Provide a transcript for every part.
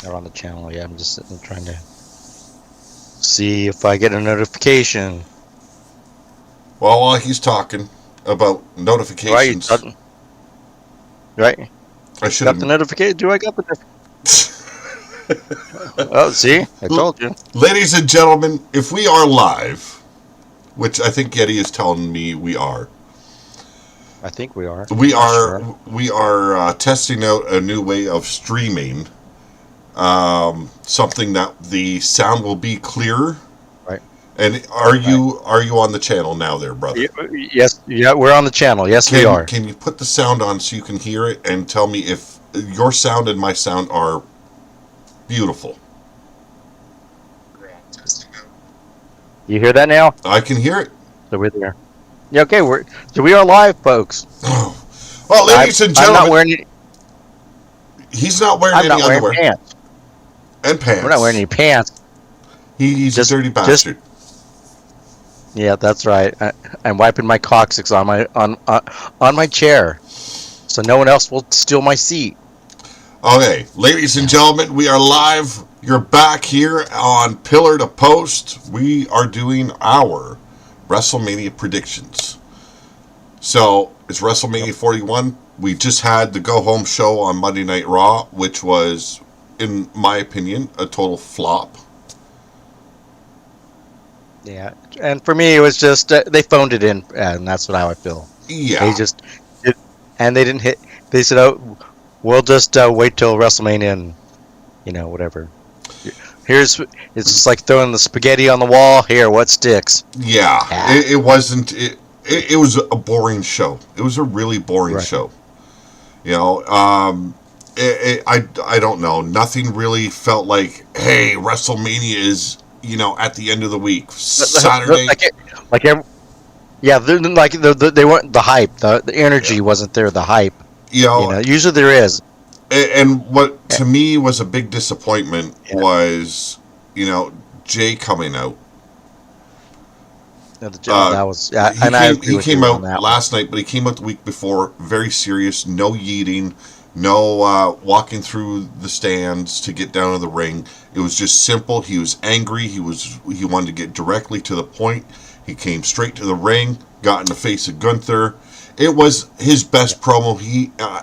They're on the channel. Yeah, I'm just sitting trying to see if I get a notification. Well, while he's talking about Right, notifications, right. I should Got the have. notification. Do I got the? Oh, see, I told you. Ladies and gentlemen, if we are live, which I think Yeti is telling me we are, I think we are. we I'm not are sure. we are testing out a new way of streaming. Something that the sound will be clearer. Right, And right. are you on the channel now, there, brother? Yes, yeah, we're on the channel. Yes, we are. Can you put the sound on so you can hear it and tell me if your sound and my sound are beautiful? You hear that now? I can hear it. So we're there. Yeah, okay. We are live, folks. Well, ladies and I'm not gentlemen, wearing. he's not wearing I'm any not wearing underwear pants. and We're not wearing pants. any pants. He's a dirty Just bastard. yeah, that's right. I'm wiping my coccyx on my chair, so no one else will steal my seat. Okay, ladies and gentlemen, we are live. You're back here on Pillar to Post. We are doing our WrestleMania predictions. So it's WrestleMania 41. We just had the go home show on Monday Night Raw, which was, in my opinion, a total flop. Yeah, and for me, it was just they phoned it in, and that's what how I feel. They Yeah, just did, and they didn't hit. They said, "Oh, we'll just wait till WrestleMania and whatever." Here's it's just like throwing the spaghetti on the wall. Here, what sticks? yeah. Ah, It wasn't. It was a boring show. It was a really boring right. show. You know, I don't know. Nothing really felt like, hey, WrestleMania is, at the end of the week. Saturday. Like, like yeah, they weren't the hype. The Yeah. energy wasn't there. The hype, You know, usually there is. and what Yeah, to me was a big disappointment yeah. was, Jay coming out. Uh, That was, he and I came agree he with came you on out that one. last night, but he came out the week before, very serious, no yeeting, no walking through the stands to get down to the ring. It was just simple. He was angry. He wanted to get directly to the point. He came straight to the ring, got in the face of Gunther. It was his Yeah. best promo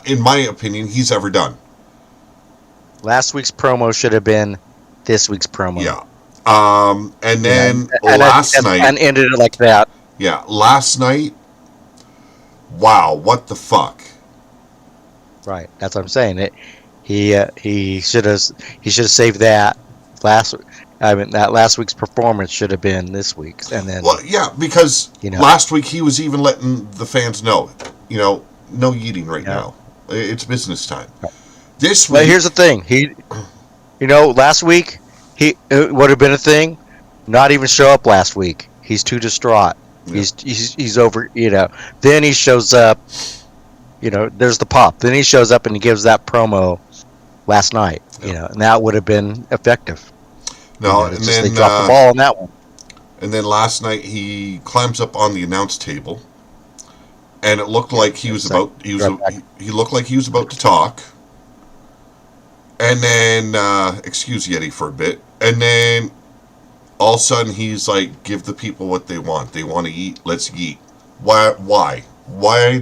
in my opinion, he's ever done. Last week's promo should have been this week's promo. Yeah. And Yeah, then last night, and ended it like that. yeah, last night, wow, what the fuck? Right. That's what I'm saying. He should have saved that last. I mean, that last week's performance should have been this week's, and then Well, yeah, because you know, last week he was even letting the fans know, no eating right yeah. now. It's business time. This But week, here's the thing. Last week it would have been a thing. Not even show up last week. He's too distraught. yeah, He's over. Then he shows up. There's the pop. Then he shows up and he gives that promo last night. yeah. And that would have been effective. No, It's just they dropped the ball on that one. and then last night he climbs up on the announce table, and it looked like he was It's like, about he was right back. he looked like he was about to talk, and then excuse Yeti for a bit, and then all of a sudden he's like, give the people what they want. They want to eat. Let's eat. Why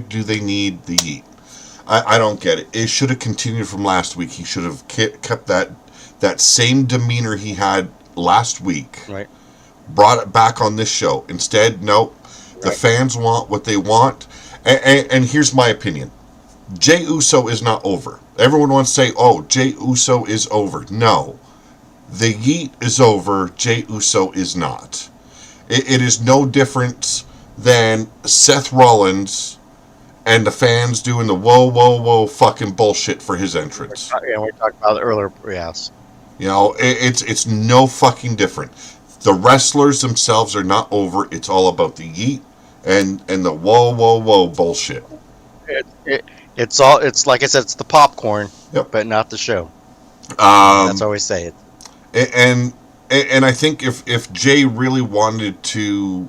do they need the eat? I don't get it. It should have continued from last week. He should have kept that same demeanor he had last week. Right. Brought it back on this show. Instead, nope. The Right. fans want what they want. And here's my opinion. Jey Uso is not over. Everyone wants to say, oh, Jey Uso is over. No. The Yeet is over. Jey Uso is not. It is no different than Seth Rollins and the fans doing the whoa fucking bullshit for his entrance. Yeah, we talked about it earlier. Yes. It's no fucking different. The wrestlers themselves are not over. It's all about the Yeet and the whoa bullshit. It's like I said, it's the popcorn, Yep. but not the show. That's Um, how we say it. and I think if Jay really wanted to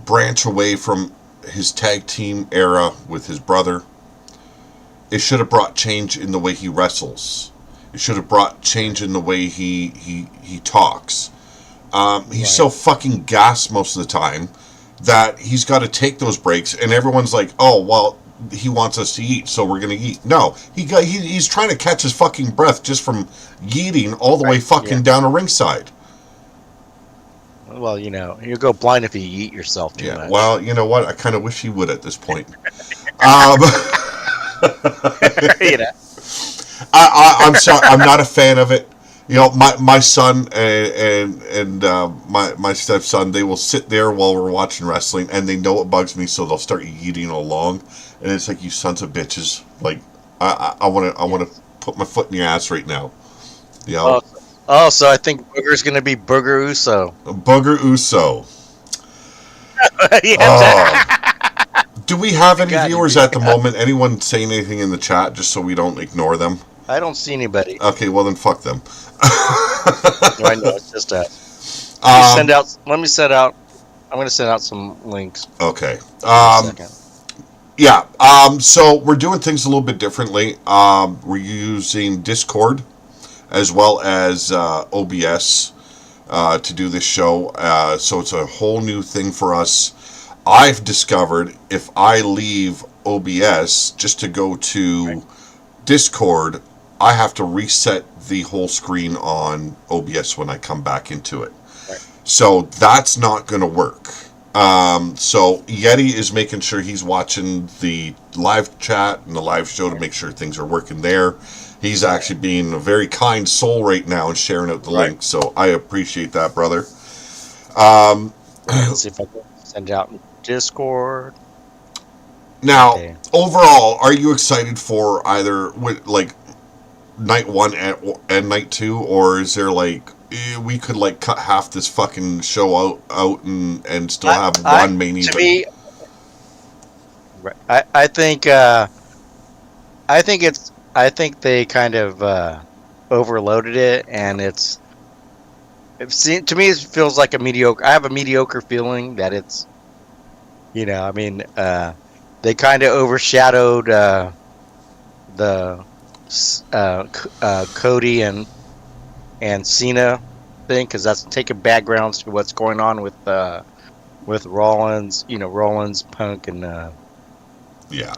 branch away from his tag team era with his brother, it should have brought change in the way he wrestles. should have brought change in the way he talks. He's Right. so fucking gassed most of the time that he's got to take those breaks, and everyone's like, "Oh, well, he wants us to eat, so we're gonna eat." No, he's trying to catch his fucking breath just from yeeting all the way Right. Yeah. fucking down a ringside. Well, you go blind if you eat yourself too Yeah, much. well, you know what? I kind of wish he would at this point. Um, you know. I'm sorry. I'm not a fan of it. You know, my son and my stepson, they will sit there while we're watching wrestling, and they know it bugs me, so they'll start eating along, and it's like, you sons of bitches. Like, I want to Yes. put my foot in your ass right now. You know, Oh, so I think Booger's gonna be Booger Uso. Booger Uso. Yeah. Oh, do we have any God, viewers at the moment? Anyone saying anything in the chat, just so we don't ignore them? I don't see anybody. Okay, well then fuck them. No, I know it's just us. Um, Let me send out. I'm gonna send out some links okay. in a second. Yeah. So we're doing things a little bit differently. We're using Discord as well as OBS to do this show. So it's a whole new thing for us. I've discovered if I leave OBS just to go to Right. Discord, I have to reset the whole screen on OBS when I come back into it. Right. So that's not going to work. So Yeti is making sure he's watching the live chat and the live show to make sure things are working there. He's actually being a very kind soul right now and sharing out the Right. link. So I appreciate that, brother. Um, Let's see if I can send out in Discord. Now, Okay. overall, are you excited for either like night one and night two, or is there like, we could like cut half this fucking show out and still have one main To event? me, right, I think they kind of overloaded it, and to me it feels like a mediocre. I have a mediocre feeling that it's, I mean, they kind of overshadowed the Cody and Cena thing, because that's taking backgrounds to what's going on with Rollins, Rollins, Punk, Yeah.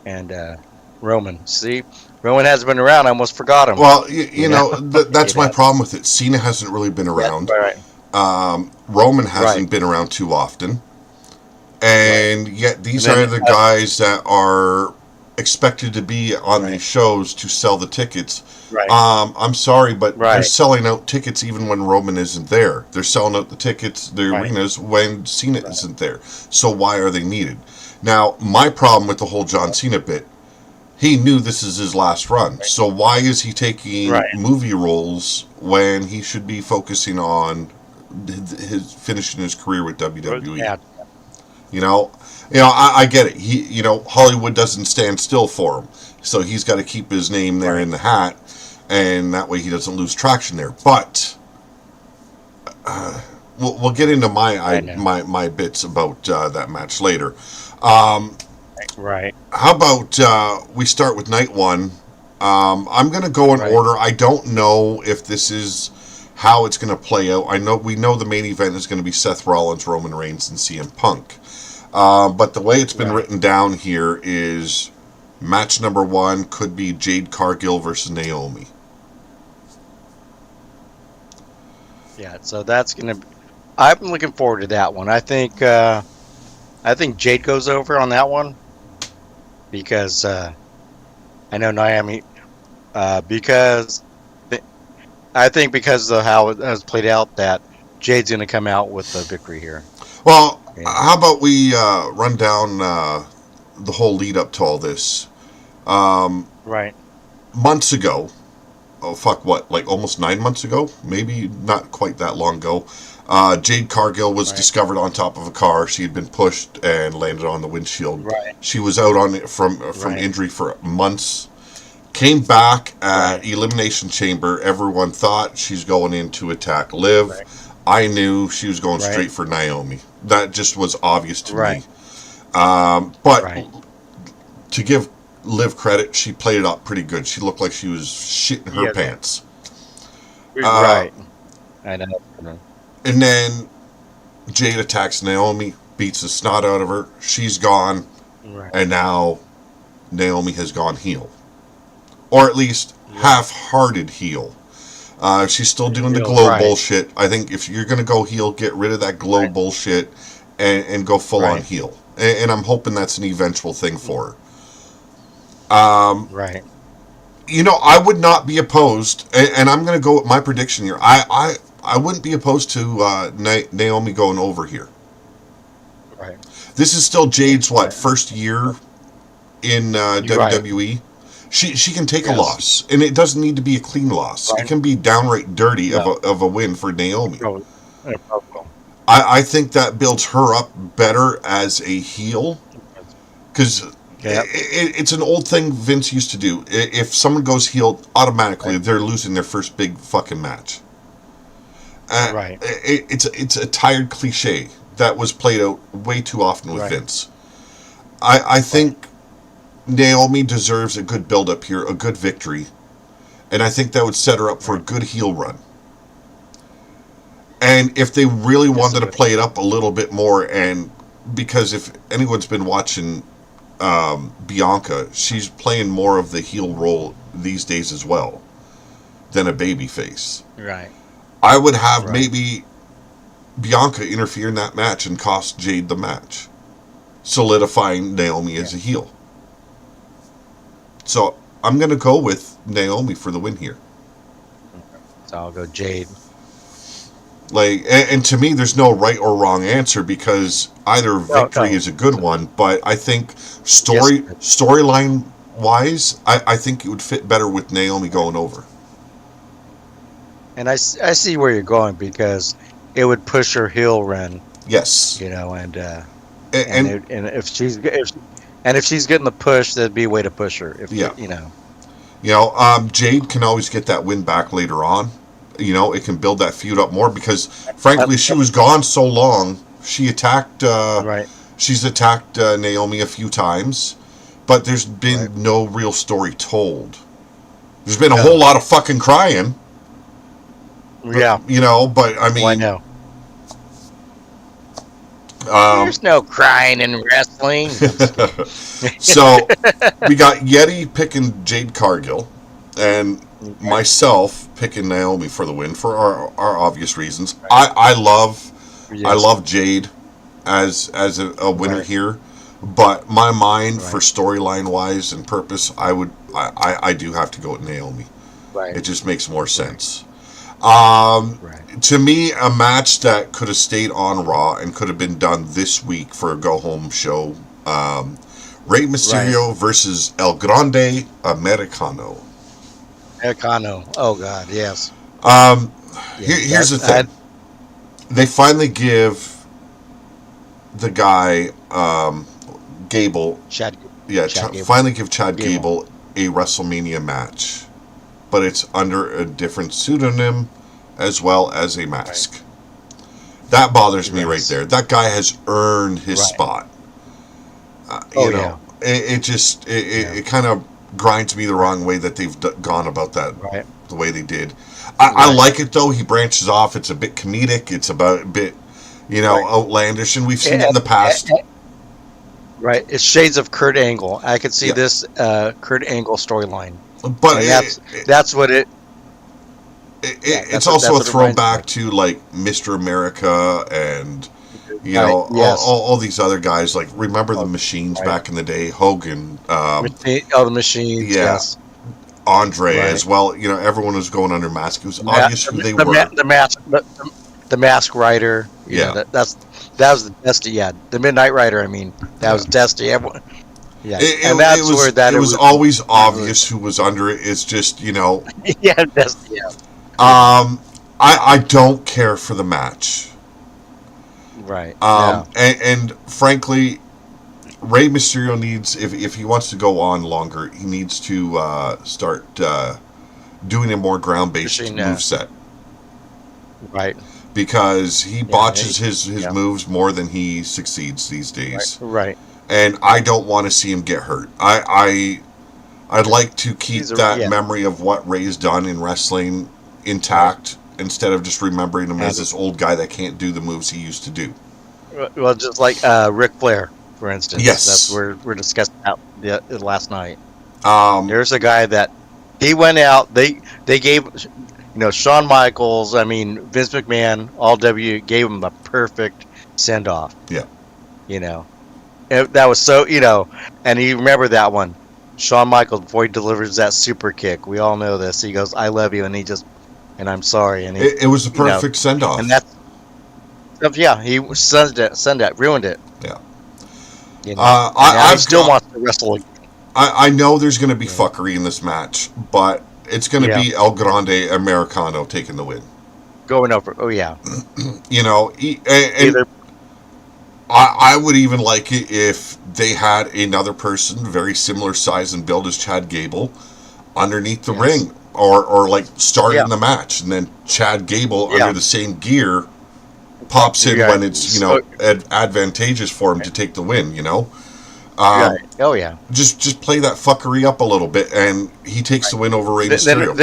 and Roman. See, Roman hasn't been around. I almost forgot him. Well, you know, that's You my know? problem with it. Cena hasn't really been Yeah, around. right, Roman hasn't right, been around too often. right. And yet these And are then, the guys that are expected to be on right, these shows to sell the tickets. right, I'm sorry, but they're right, selling out tickets even when Roman isn't there. They're selling out the tickets, the right, arenas, when Cena right, isn't there. So why are they needed? Now, my problem with the whole John Cena bit, he knew this is his last run. So why is he taking right. movie roles when he should be focusing on his finishing his career with WWE? Yeah, You know, I get it. Hollywood doesn't stand still for him, so he's got to keep his name there right. in the hat, and that way he doesn't lose traction there. But we'll get into I know. my bits about that match later. Um, Right, how about we start with night one? I'm going to go in right, order. I don't know if this is how it's going to play out. We know the main event is going to be Seth Rollins, Roman Reigns, and CM Punk. But the way it's been right. written down here is match number one could be Jade Cargill versus Naomi. Yeah. So that's gonna. I'm looking forward to that one. I think Jade goes over on that one because I know Naomi. Because I think because of how it has played out, that Jade's gonna come out with the victory here. Well, Yeah. how about we run down the whole lead up to all this? Um, Right. Months ago, oh fuck, what, like almost 9 months ago? Maybe not quite that long ago. Jade Cargill was Right. discovered on top of a car. She had been pushed and landed on the windshield. Right. She was out on it from Right. injury for months. Came back at Right. Elimination Chamber. Everyone thought she's going in to attack Liv. Right. I knew she was going Right. straight for Naomi. That just was obvious to Right. me. But Right. to give Liv credit, she played it up pretty good. She looked like she was shitting her Yeah. pants. Uh, Right. I know. and then Jade attacks Naomi, beats the snot out of her. She's gone, Right. and now Naomi has gone heel, or at least Right. half-hearted heel. She's still doing the Heel. glow Right. bullshit. I think if you're gonna go heel, get rid of that glow Right. bullshit and go full on Right. heel. And I'm hoping that's an eventual thing for her. Right. I would not be opposed, and I'm going to go with my prediction here. I wouldn't be opposed to Naomi going over here. Right. This is still Jade's Right. first year in You're right. WWE. She can take a Yes. loss, and it doesn't need to be a clean loss. It Right. can be downright dirty No. of a win for No Naomi. problem. No problem. I think that builds her up better as a heel because Yeah. it's an old thing Vince used to do. If someone goes heel, automatically Right. they're losing their first big fucking match. Right. It's a tired cliche that was played out way too often with Right. Vince. I think Naomi deserves a good build up here, a good victory, and I think that would set her up for a Right. good heel run. And if they really wanted to play it up a little bit more, and because if anyone's been watching Bianca, she's playing more of the heel role these days as well than a baby face. Right. I would have Right. maybe Bianca interfere in that match and cost Jade the match, solidifying Naomi as a heel. So I'm going to go with Naomi for the win here. So I'll go Jade. And to me, there's no right or wrong answer because either victory No. is a good one. But I think Yes. storyline wise, I think it would fit better with Naomi going over. And I see where you're going because it would push her heel run, Yes, and and and if she's getting the push, that'd be a way to push her. If yeah, you know. Jade can always get that win back later on. It can build that feud up more because, frankly, she was gone so long. She attacked. Right. She's attacked Naomi a few times, but there's been Right. no real story told. There's been a No. whole lot of fucking crying. Yeah. But I Well, I mean, know. um, There's no crying in wrestling. so we got Yeti picking Jade Cargill, and myself picking Naomi for the win for our obvious reasons. I love Jade as a winner Right. here, but my mind for Right. storyline wise and purpose, I do have to go with Naomi. Right. It just makes more sense. Right. To me, a match that could have stayed on Raw and could have been done this week for a go home show. Rey Mysterio versus El Grande Americano. Econo. Oh God, yes. Um, Yeah, here's the that- thing: they finally give the guy Gable, Chad. Chad Gable. finally give Chad Gable. Gable a WrestleMania match, but it's under a different pseudonym as well as a mask. That bothers me right Yes. there. That guy has earned his Right. spot. Oh, It kind of grinds me the wrong way that they've gone about that Right. the way they did. I Right. like it though. He branches off. It's a bit comedic. It's about a bit, Right. outlandish, and we've seen it in the past. Right. It's shades of Kurt Angle. I could see Yeah. this Kurt Angle storyline. But And that's what it. it's that's what- also that's a what it reminds throwback me to like Mr. America and Right, yes. all these other guys. Like remember the Machines Right. back in the day, Hogan, The machines. yeah. Yes. Andre Right. as well. Everyone was going under mask. It was Ma- obvious who they were. The mask. The Mask Rider. Yeah. That was the Dusty. Yeah. The Midnight Rider. I mean, that was Dusty. Everyone. Yeah. And that's where that it was always obvious who was under it. It's just Yeah. Dusty. Yeah. I don't care for the match. Right. And frankly, Rey Mysterio needs, if he wants to go on longer, he needs to start doing a more ground-based Pushing, moveset. Right. Because he botches his yeah. moves more than he succeeds these days. Right. And I don't want to see him get hurt. I'd like to keep He's a that yeah, memory of what Ray's done in wrestling intact instead of just remembering him as and this old guy that can't do the moves he used to do. well, just like Ric Flair, for instance. That's Yes. where we're discussing out last night. Um, There's a guy that he went out. They gave Shawn Michaels. I mean Vince McMahon. All W gave him the perfect send off. yeah. You know, that was so and you remember that one. Shawn Michaels before he delivers that super kick. We all know this. He goes, "I love you," and he just and I'm sorry, and It was a you know, perfect send and off. that's yeah. He sent that, ruined it. Yeah. And now he I've still got. wants to wrestle. I know there's going to be Yeah, fuckery in this match, but it's going to yeah, be El Grande Americano taking the win. going over. Oh yeah, And either I would even like it if they had another person very similar size and build as Chad Gable underneath the yes, ring, or like yeah, starting the match, and then Chad Gable yeah, under the same gear pops in yeah, when it's so, advantageous for him to take the win. right. Um, Oh yeah. just play that fuckery up a little bit, and he takes the win over Rey Mysterio.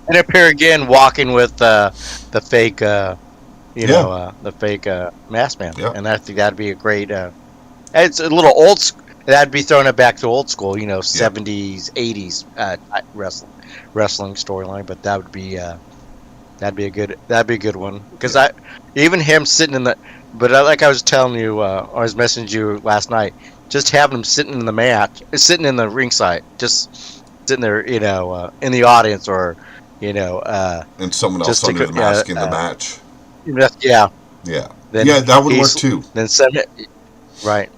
Then appear again walking with the fake Yeah, the fake mask man, yeah, and I think that'd be a great. It's a little old. That'd be throwing it back to old school, yeah, 70s, 80s wrestling storyline. But that'd be a good one because yeah, even him sitting in the. But like I was telling you, I was messaging you last night. Just having him sitting in the match, sitting in the ringside, just sitting there, in the audience, or you know, uh, and someone else just under to the mask in the match. yeah. Yeah, Then yeah, that would work he's too. then some right.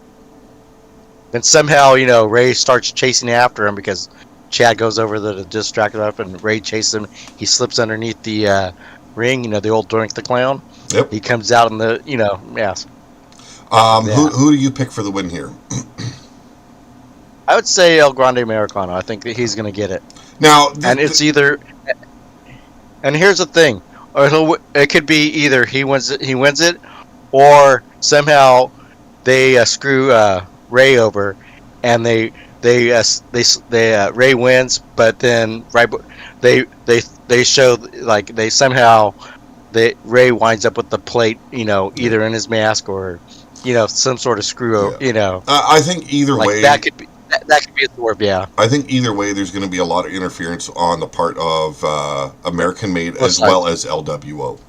Then somehow, Ray starts chasing after him because Chad goes over the distracted up and Ray chases him. He slips underneath the ring, the old Doink the Clown. Yep. He comes out in the, yes, like Who that. who do you pick for the win here? I would say El Grande Americano. I think that he's going to get it. Now, And it's either, and here's the thing, it could be either he wins it, or somehow they screw Ray over, and they Ray wins, but then they show like they somehow Ray winds up with the plate, yeah, either in his mask or some sort of screw, yeah. I think either like way, that could be that could be a swerve, yeah. I think either way, there's going to be a lot of interference on the part of American Made Both as sides, well as LWO.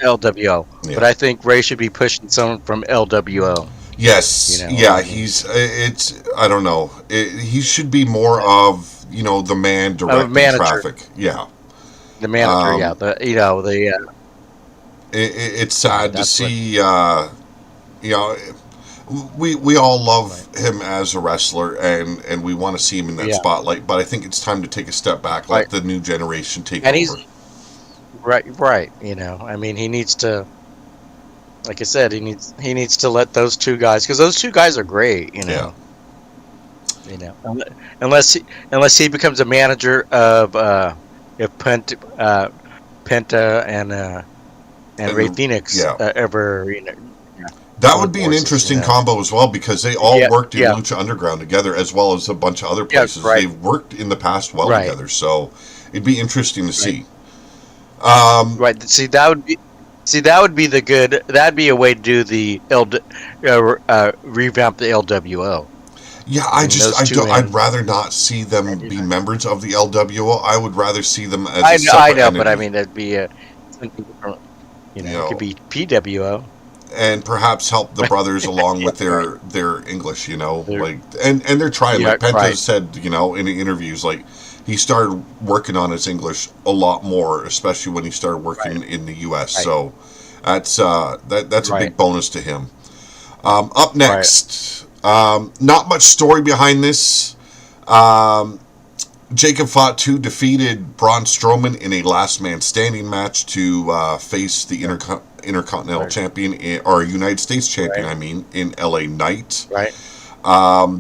LWO, Yeah. but I think Ray should be pushing someone from LWO. Yes. I Yeah. mean, It's. I don't know. He should be more of the man a directing manager, traffic. Yeah. the manager, yeah, Um, the it's yeah, sad to that's what see. You know, we all right, love him as a wrestler, and we want to see him in that yeah, spotlight. But I think it's time to take a step back, right, let the new generation take and he's over. right. I mean, he needs to, like I said, he needs to let those two guys, because those two guys are great. Yeah. You know, unless he becomes a manager of if Penta and Ray And Phoenix yeah, ever yeah, that join would be an forces. interesting combo as well because they all Yeah, worked in yeah, Lucha Underground together as well as a bunch of other yeah, places. right, They've worked in the past well right, together, so it'd be interesting to right, see. Um, right. See, that would be the good. That'd be a way to do the revamp the LWO. yeah, Bring those I two don't. I'd in. rather not see them And, be members of the LWO. I would rather see them as a I separate know, but I entity. mean that'd be something different. You It could know, be PWO. and perhaps help the brothers along Yeah, with right. their English, They're, like and they're trying. yeah, Like Penta right, said, in the interviews, like he started working on his English a lot more, especially when he started right, working in the U.S. right, So that's a right, big bonus to him. Up right, next, not much story behind this. Um, Jacob Fatu defeated Braun Strowman in a last man standing match to face the yeah, Intercontinental right, Champion, or United States Champion, right, I mean, in LA Knight. right,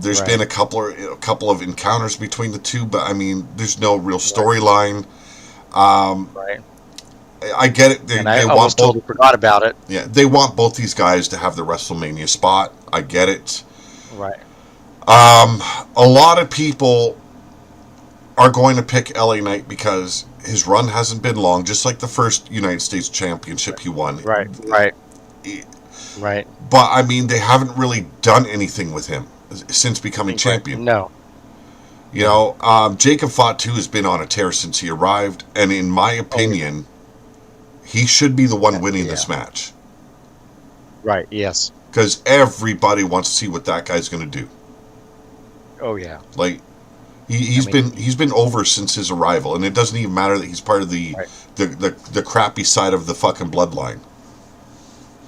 There's been right, a couple of encounters between the two, but I mean, there's no real right, storyline. Um, right. I get it. And I They want almost both. totally forgot about it. Yeah, they want both these guys to have the WrestleMania spot. I get it. Right, Um, a lot of people are going to pick LA Knight because his run hasn't been long, just like the first United States Championship he won. Right, right, right. But I mean, they haven't really done anything with him since becoming champion. No, You no. know, Jacob Fatu has been on a tear since he arrived, and in my Oh, opinion, he should be the one winning yeah. this match Right. Yes. because everybody wants to see what that guy's going to do. Oh, yeah. Like he's been over since his arrival, and it doesn't even matter that he's part of Right. the crappy side of the fucking bloodline.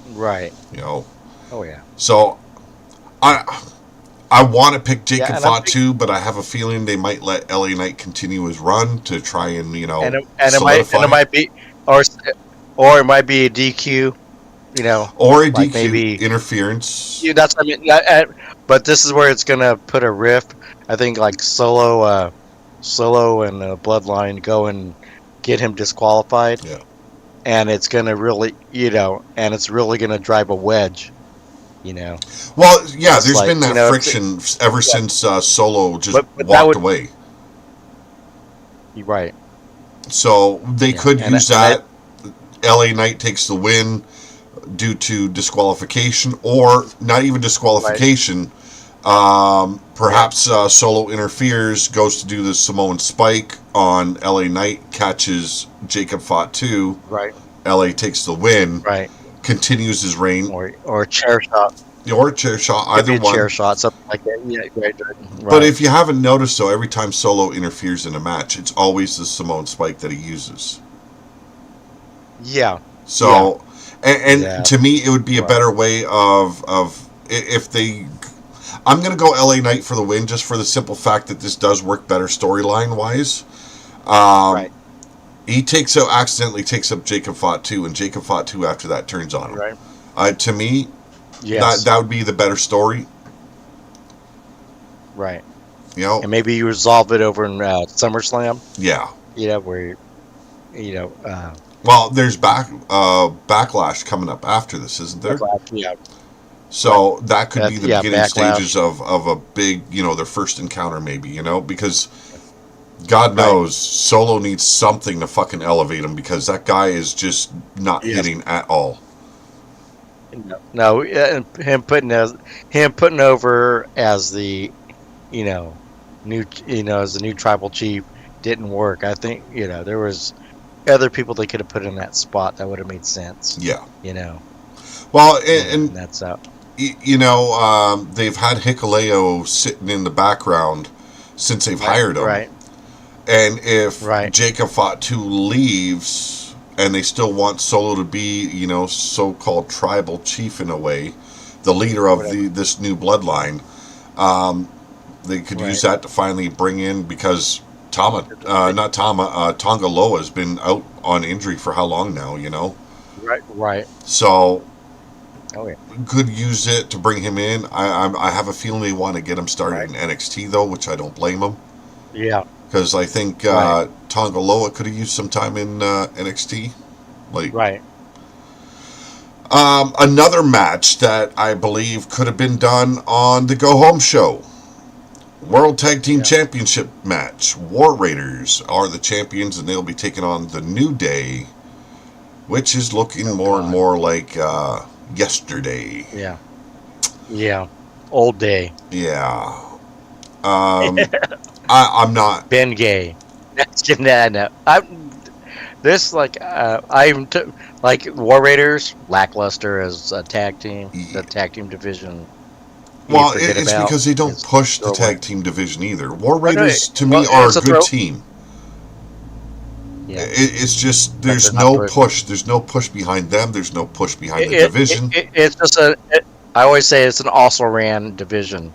Right. You know, Oh, yeah. so I want to pick Yeah, Jacob Fatu, but I have a feeling they might let LA Knight continue his run to try and solidify. it might be, or or it might be a DQ. You know, Or a like DQ maybe. interference. Yeah, that's. I mean, but this is where it's gonna put a rift. I think like Solo and Bloodline go and get him disqualified, Yeah. and it's gonna really, and it's really gonna drive a wedge. You know, Well, yeah, it's there's like been that friction ever yeah, since Solo just but that walked would. away. You're right. So they Yeah, could and use that. LA Knight takes the win due to disqualification, or not even right, disqualification. right, Perhaps Solo interferes, goes to do the Samoan spike on LA Knight, catches Jacob Fatu. right, LA takes the win, right, continues his reign, or a chair shot. or a chair shot, Could be either a chair one. shot, something like that. Yeah, right, But right. if you haven't noticed, though, every time Solo interferes in a match, it's always the Samoan spike that he uses. Yeah, yeah, So, and yeah. to me, it would be a Right, better way of if they. I'm going to go LA Knight for the win, just for the simple fact that this does work better storyline wise. Um, right, he accidentally takes up Jacob Fatu, and Jacob Fatu after that turns on him. right. To me, Yes, that would be the better story. right. You know, And maybe you resolve it over in SummerSlam. yeah. Where you know, Well, there's backlash coming up after this, isn't there? backlash. Yeah, right. So that could be the Yeah, beginning stages backlash. of a big, their first encounter, maybe, because God Right. knows Solo needs something to fucking elevate him because that guy is just not Yes. hitting at all. No, no, and him putting over as the you know as the new tribal chief didn't work. I think there was other people they could have put in that spot that would have made sense. Yeah. You know, Well, and and that's they've had Hikuleo sitting in the background since they've right, hired him. right, And if right, Jacob Fatu leaves and they still want Solo to be, so-called tribal chief in a way, the leader of whatever. this new bloodline, they could use Right, that to finally bring in because Tonga Loa has been out on injury for how long now. right, right. So Oh yeah, could use it to bring him in. I have a feeling they want to get him started right, in NXT though, which I don't blame them. yeah, Because I think right, Tonga Loa could have used some time in NXT. Like right. another match that I believe could have been done on the Go Home show. World Tag Team Yeah. Championship match. War Raiders are the champions, and they'll be taking on the New Day, which is looking Oh more and God. more like yesterday. Yeah, yeah. Old day. Yeah. I'm not. Ben Gay. No. This like War Raiders lackluster as a tag team. The tag team division you Well, forget it's about. because they don't It's push the throwaway. tag team division either. War But no, Raiders, to me, well, are a it's a good throw. team. Yeah, It's just but there's they're not no push. push. There's no push behind them. There's no push behind the division. It's just I always say it's an also ran division.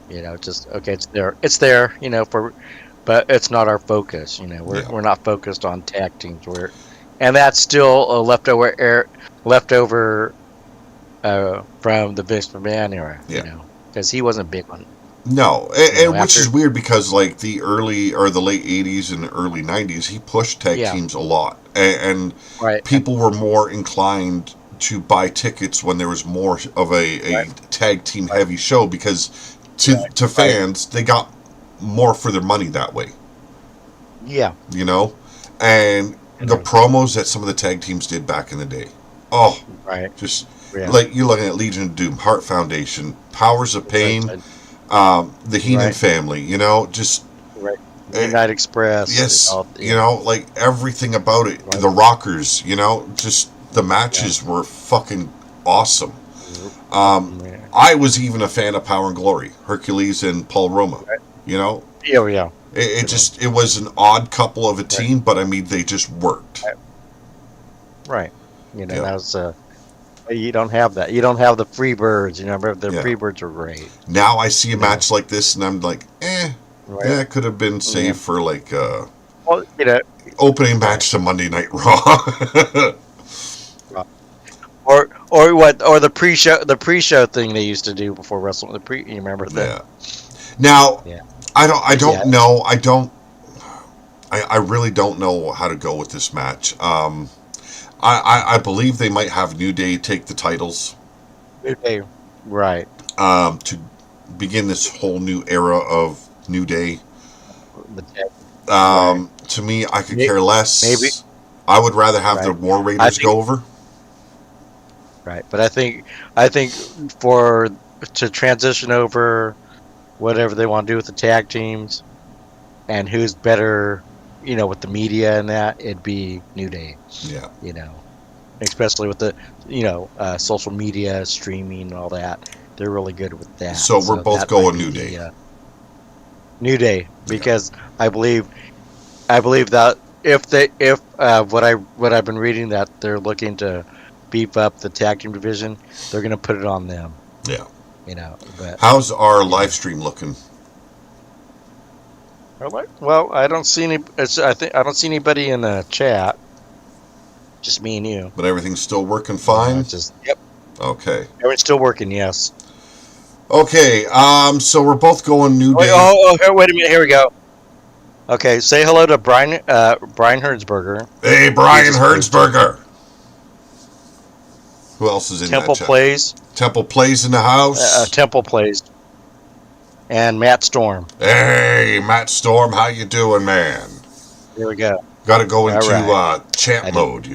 Yeah, Just okay. It's there. It's there. But it's not our focus. yeah, We're not focused on tag teams. And that's still a leftover from the Vince McMahon era. yeah. Because he wasn't big on. No, and which After is weird because like the early or the late '80s and early '90s, he pushed tag yeah, teams a lot, and right, people were more inclined to buy tickets when there was more of a right, tag team right, heavy show because to right, to right, fans they got more for their money that way. Yeah, you know, and it the is. promos that some of the tag teams did back in the day. Oh, Right. just Yeah. like you're looking at Legion of Doom, Heart Foundation, Powers of Right. Pain, the Heenan Right. family, you know, just Right. uh, Midnight Express. yes, All, you yeah. know, like everything about it. Right. The Rockers, you know, just the Yeah. matches were fucking awesome. Um, Awesome. Yeah. I was even a fan of Power and Glory, Hercules and Paul Roma. Right. You know, Yeah. Yeah. it Good one. just it was an odd couple of a Right. team, but I mean they just worked. Right. Right. Yeah, That was you don't have that. You don't have the free birds. Remember the yeah. free birds are great. Now I see a You know. match like this, and I'm like, Right. yeah, it could have been Yeah. saved for like Well, opening right. match to Monday Night Raw. Right. Or what? Or the pre-show thing they used to do before wrestling. You remember that? Yeah. Now, Yeah. I But don't yeah. know. I really don't know how to go with this match. I believe they might have New Day take the titles Okay. Right. to begin this whole new era of New Day. The tag. Right. To me, I could May- care Maybe. less. I would rather have the Right. War I Raiders think. go over. Right. But I think for to transition over whatever they want to do with the tag teams and who's better, with the media and that, it'd be New Day. Yeah. You know, especially with the social media streaming and all that. They're really good with that. So we're So both that might going be New Day. the New Day Yeah. because I believe that if what I've been reading that they're looking to beef up the tag team division, they're going to put it on them. Yeah. But How's our live yeah. stream looking? Well, I don't see any. I think I don't see anybody in the chat. Just me and you. But everything's still working fine? It's just yep. Okay. Everyone's still working. Yes. Okay, so we're both going New Wait, Day. wait a minute. Here we go. Okay, say hello to Brian Hertzberger. Hey, He Brian just posted. Hertzberger. Who else is in that Temple chat? Plays. Temple Plays in the house. Temple Plays. And Matt Storm. Hey, Matt Storm, how you doing, man? Here we go. Got to go All into right. champ I did. mode,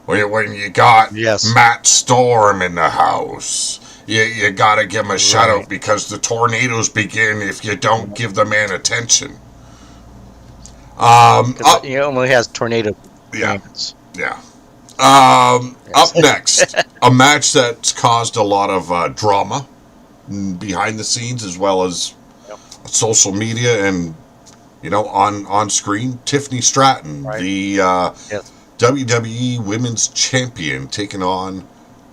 when you got Yes. Matt Storm in the house. You got to give him a shout out Right. because the tornadoes begin if you don't give the man attention. Because Up, he only has tornado yeah, dance. yeah. Yes. Up next, a match that's caused a lot of drama behind the scenes as well as Yep. social media and on screen. Tiffany Stratton, Right. the Yes. WWE Women's Champion, taking on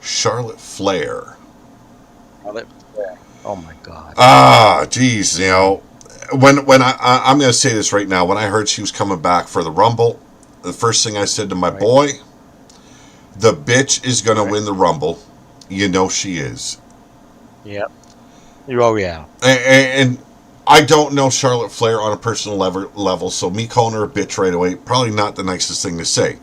Charlotte Flair. Oh my God. Geez, when I'm going to say this right now. When I heard she was coming back for the Rumble, the first thing I said to my Right. boy, the bitch is going to Right. win the Rumble. You know she is. Yep. Oh yeah. And I don't know Charlotte Flair on a personal level, so me calling her a bitch right away, probably not the nicest thing to say.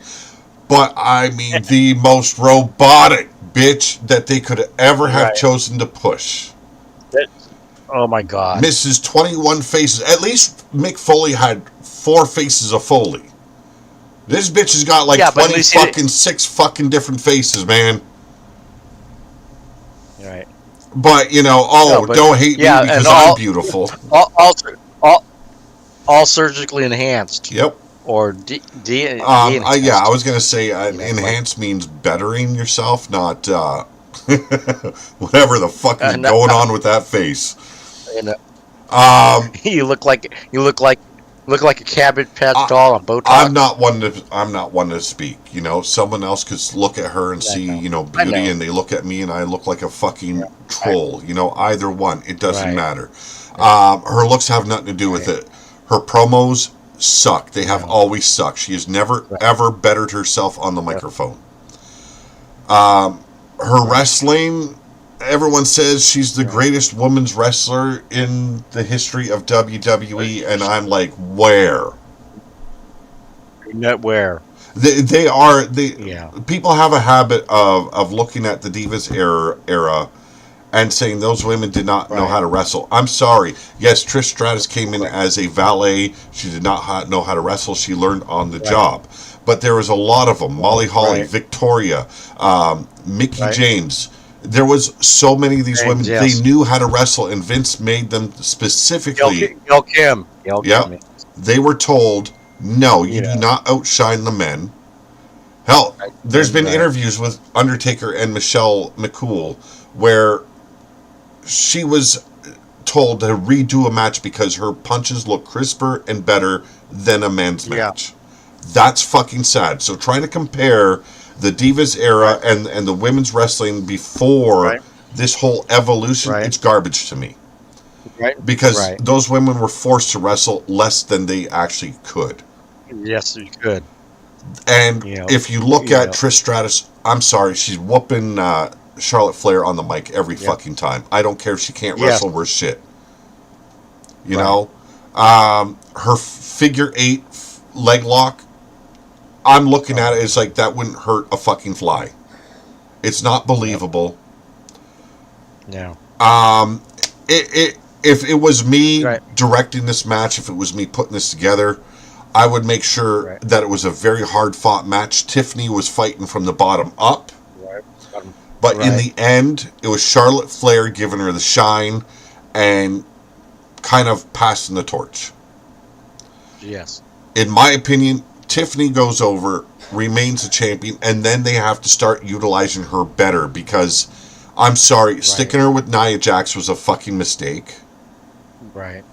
But I mean, the most robotic bitch that they could ever have Right. chosen to push. Oh my God. Mrs. 21 Faces. At least Mick Foley had 4 faces of Foley. This bitch has got like Yeah, but at 20 least he fucking 6 fucking different faces, man. Right. But, No, but don't hate me yeah, and because I'm beautiful. all, all, all, all surgically enhanced Yep. or Yeah, I de-enhanced. was gonna say Like enhance means bettering yourself, not whatever the fuck is no, going on with that face. you know, Um, you look like a Cabbage Patch I, doll on I'm Botox. not one to speak. Someone else could look at her and I see know. I beauty, know. and they look at me and I look like a fucking Yeah. Right. troll. Either one, it doesn't Right. matter. Right. Her looks have nothing to do with Right. it. Her promos suck. They have No. always sucked. She has never Right. ever bettered herself on the Right. microphone. Her Right. wrestling, everyone says she's the Right. greatest women's wrestler in the history of WWE, and I'm like, where? Where? They are. Yeah. People have a habit of looking at the Divas era and saying those women did not know Right. how to wrestle. I'm sorry. Yes, Trish Stratus came in Right. as a valet. She did not know how to wrestle. She learned on the Right. job. But there was a lot of them. Molly Holly, Right. Victoria, Mickey Right. James. There was so many of these James, women. They yes. knew how to wrestle, and Vince made them specifically. Gail Kim. Gail Yeah, Kim. Yes. they were told, no, you You do know. not outshine the men. Hell, Right. there's been Right. interviews with Undertaker and Michelle McCool where she was told to redo a match because her punches look crisper and better than a men's Yeah. match. That's fucking sad. So trying to compare the Divas era Right. and the women's wrestling before Right. this whole evolution, Right. it's garbage to me. Right. Because Right. those women were forced to wrestle less than they actually could. Yes, you could. And You know. if you look You at know. Trish Stratus, I'm sorry, she's whooping Charlotte Flair on the mic every Yep. fucking time. I don't care if she can't Yes. wrestle worth shit. You Right. know, her figure eight leg lock. I'm looking at it as like that wouldn't hurt a fucking fly. It's not believable. No. If it was me Right. directing this match, if it was me putting this together, I would make sure Right. that it was a very hard fought match. Tiffany was fighting from the bottom up. Right. But in Right. the end, it was Charlotte Flair giving her the shine and kind of passing the torch. Yes. In my opinion, Tiffany goes over, remains a champion, and then they have to start utilizing her better because, I'm sorry, sticking her with Nia Jax was a fucking mistake. Right.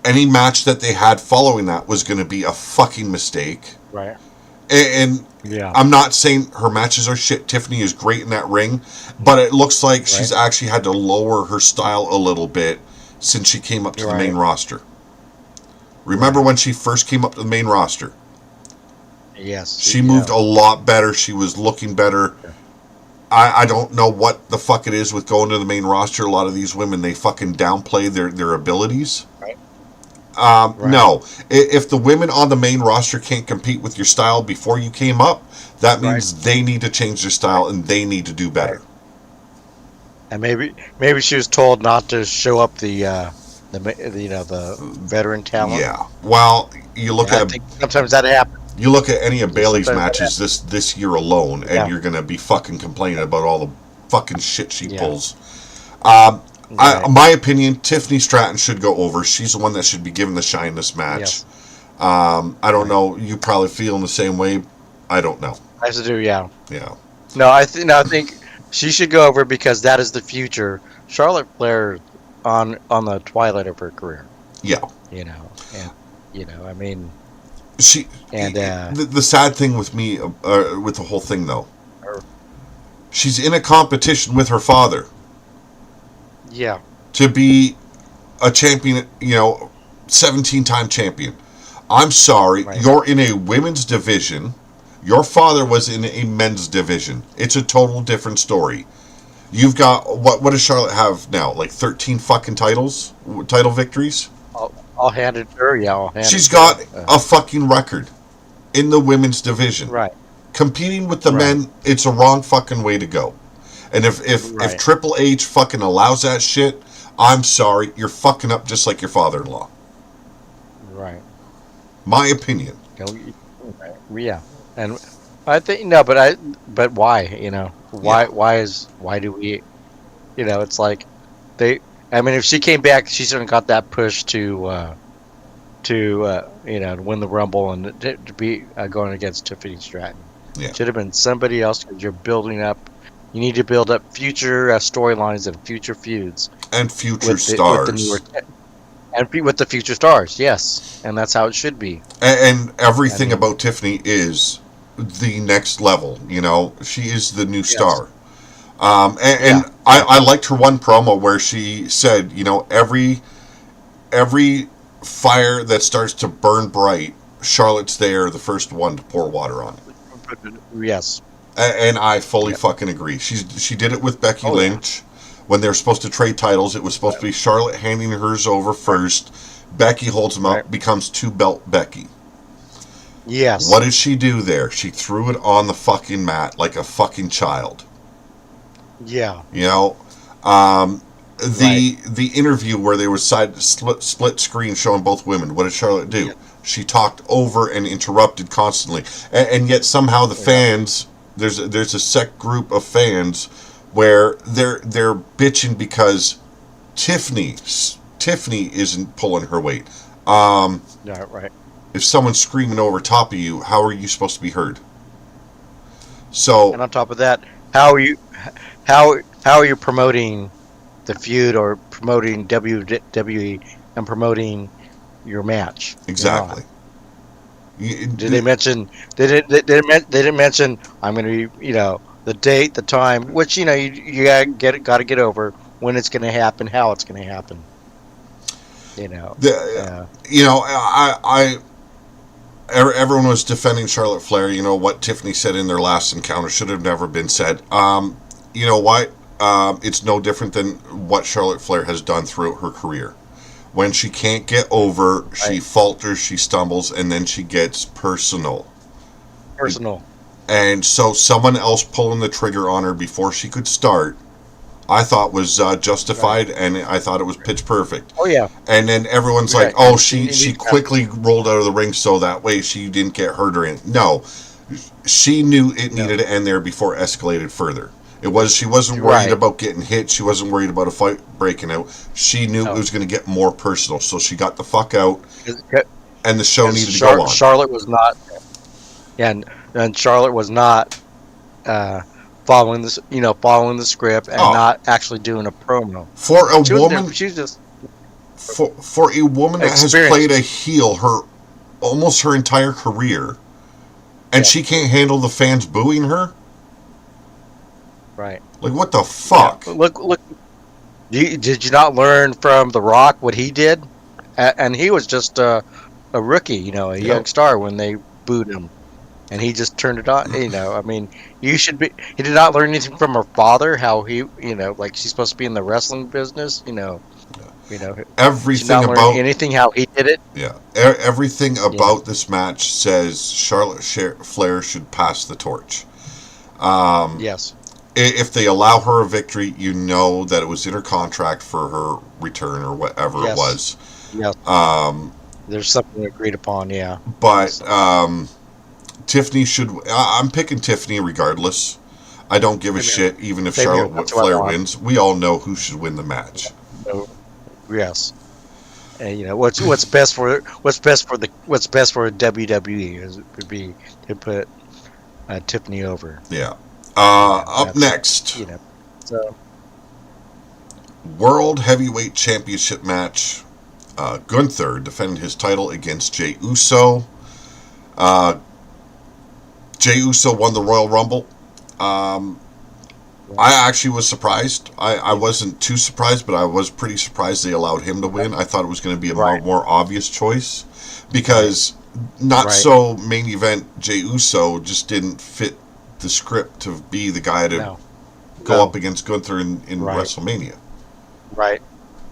Any match that they had following that was going to be a fucking mistake. Right. And Yeah. I'm not saying her matches are shit. Tiffany is great in that ring, but it looks like she's actually had to lower her style a little bit since she came up to the Right. main roster. Remember when she first came up to the main roster? Yes. She moved a lot better. She was looking better. I don't know what the fuck it is with going to the main roster. A lot of these women, they fucking downplay their abilities. Right. No. If the women on the main roster can't compete with your style before you came up, that means they need to change their style and they need to do better. And maybe she was told not to show up the veteran talent. Yeah. Well, you look I at think sometimes that happens. you look at any of Bailey's sometimes matches this year alone, and Yeah. you're gonna be fucking complaining about all the fucking shit she Yeah. pulls. Right. My opinion, Tiffany Stratton should go over. She's the one that should be given the shine this match. Yes. I don't know. You probably feel in the same way. I don't know. I have to do. Yeah. Yeah. No, I think she should go over because that is the future. Charlotte Flair on the twilight of her career. Yeah. And I mean, She and the sad thing with me with the whole thing though, her, she's in a competition with her father yeah, to be a champion. 17-time champion. I'm sorry, Right. you're in a women's division. Your father was in a men's division. It's a total different story. You've got what does Charlotte have now? Like 13 fucking title victories. I'll hand it to her. Yeah, I'll hand She's it to her. got a fucking record in the women's division. Right. Competing with the Right. men, it's a wrong fucking way to go. And if Right. Triple H fucking allows that shit, I'm sorry, you're fucking up just like your father-in-law. Right. My opinion. Yeah, and I think no, but why? Why do we? It's like I mean, if she came back, she certainly got that push to win the Rumble and to be going against Tiffany Stratton. Yeah. Should have been somebody else because you're building up. You need to build up future storylines and future feuds And future with stars. with the newer and with the future stars. Yes, and that's how it should be. And everything I mean- about Tiffany is the next level. She is the new star. And Yeah. I liked her one promo where she said, every fire that starts to burn bright, Charlotte's there, the first one to pour water on it. Yes. And I fully fucking agree. She did it with Becky Oh, yeah. Lynch when they were supposed to trade titles. It was supposed to be Charlotte handing hers over first. Becky holds them up, Right. becomes two-belt Becky. Yes. What did she do there? She threw it on the fucking mat like a fucking child. Yeah. Um, Right. the interview where they were split screen showing both women. What did Charlotte do? Yeah. She talked over and interrupted constantly, and yet somehow the Yeah. fans, there's a set group of fans where they're bitching because Tiffany Tiffany isn't pulling her weight. Um, Yeah. Right. if someone's screaming over top of you, how are you supposed to be heard? So And on top of that, how are you how are you promoting the feud or promoting WWE and promoting your match? You're not. exactly. Did they mention? They didn't mention. I'm going to be. The date, the time, which you got to get over when it's going to happen, how it's going to happen. You know. The, Uh, everyone was defending Charlotte Flair. You know what Tiffany said in their last encounter should have never been said. You know what? It's no different than what Charlotte Flair has done throughout her career. When she can't get over, she right. falters, she stumbles, and then she gets personal. Personal. And so someone else pulling the trigger on her before she could start, I thought was Right. justified, and I thought it was pitch perfect. Oh yeah. And then everyone's like, Right. "Oh, And she you have quickly rolled out of the ring so that way she didn't get hurt or anything." No, she knew it no. needed to end there before it escalated further. She wasn't worried Right. about getting hit. She wasn't worried about a fight breaking out. She knew it No. was going to get more personal, so she got the fuck out, Because and the show needed to go on. Charlotte was not. Yeah, and Charlotte was not uh, following this. Following the script and Oh, not actually doing a promo. for a She wasn't there. woman, She was just for a woman that has played experienced. a heel her almost her entire career, and Yeah. she can't handle the fans booing her. Right. Like, what the Yeah. fuck? But look. Did you not learn from The Rock what he did? And he was just a rookie, a young Yep. star when they booed him, and he just turned it on. I mean, you should be. He did not learn anything from her father. How he, like she's supposed to be in the wrestling business. You know, she did Everything not learn about anything how he did it. yeah, everything You know, about this match says Charlotte Flair should pass the torch. Um, yes, if they allow her a victory, you know that it was in her contract for her return or whatever it yes, was. yes. Um, There's something agreed upon. Yeah. but Yes. Tiffany should. I'm picking Tiffany regardless. I don't give a Same here. shit, even if Same here. Charlotte That's what I Flair want. wins. We all know who should win the match. So, yes. And what's best for WWE would be to put Tiffany over. Yeah. Up That's next, so World Heavyweight Championship match. Gunther defended his title against Jey Uso. Uh, Jey Uso won the Royal Rumble. Um, right, I actually was surprised. I wasn't too surprised, but I was pretty surprised they allowed him to win. I thought it was going to be a right, more obvious choice right, because not right. so main event Jey Uso just didn't fit the script to be the guy to No, go up no, against Gunther in right, WrestleMania. right,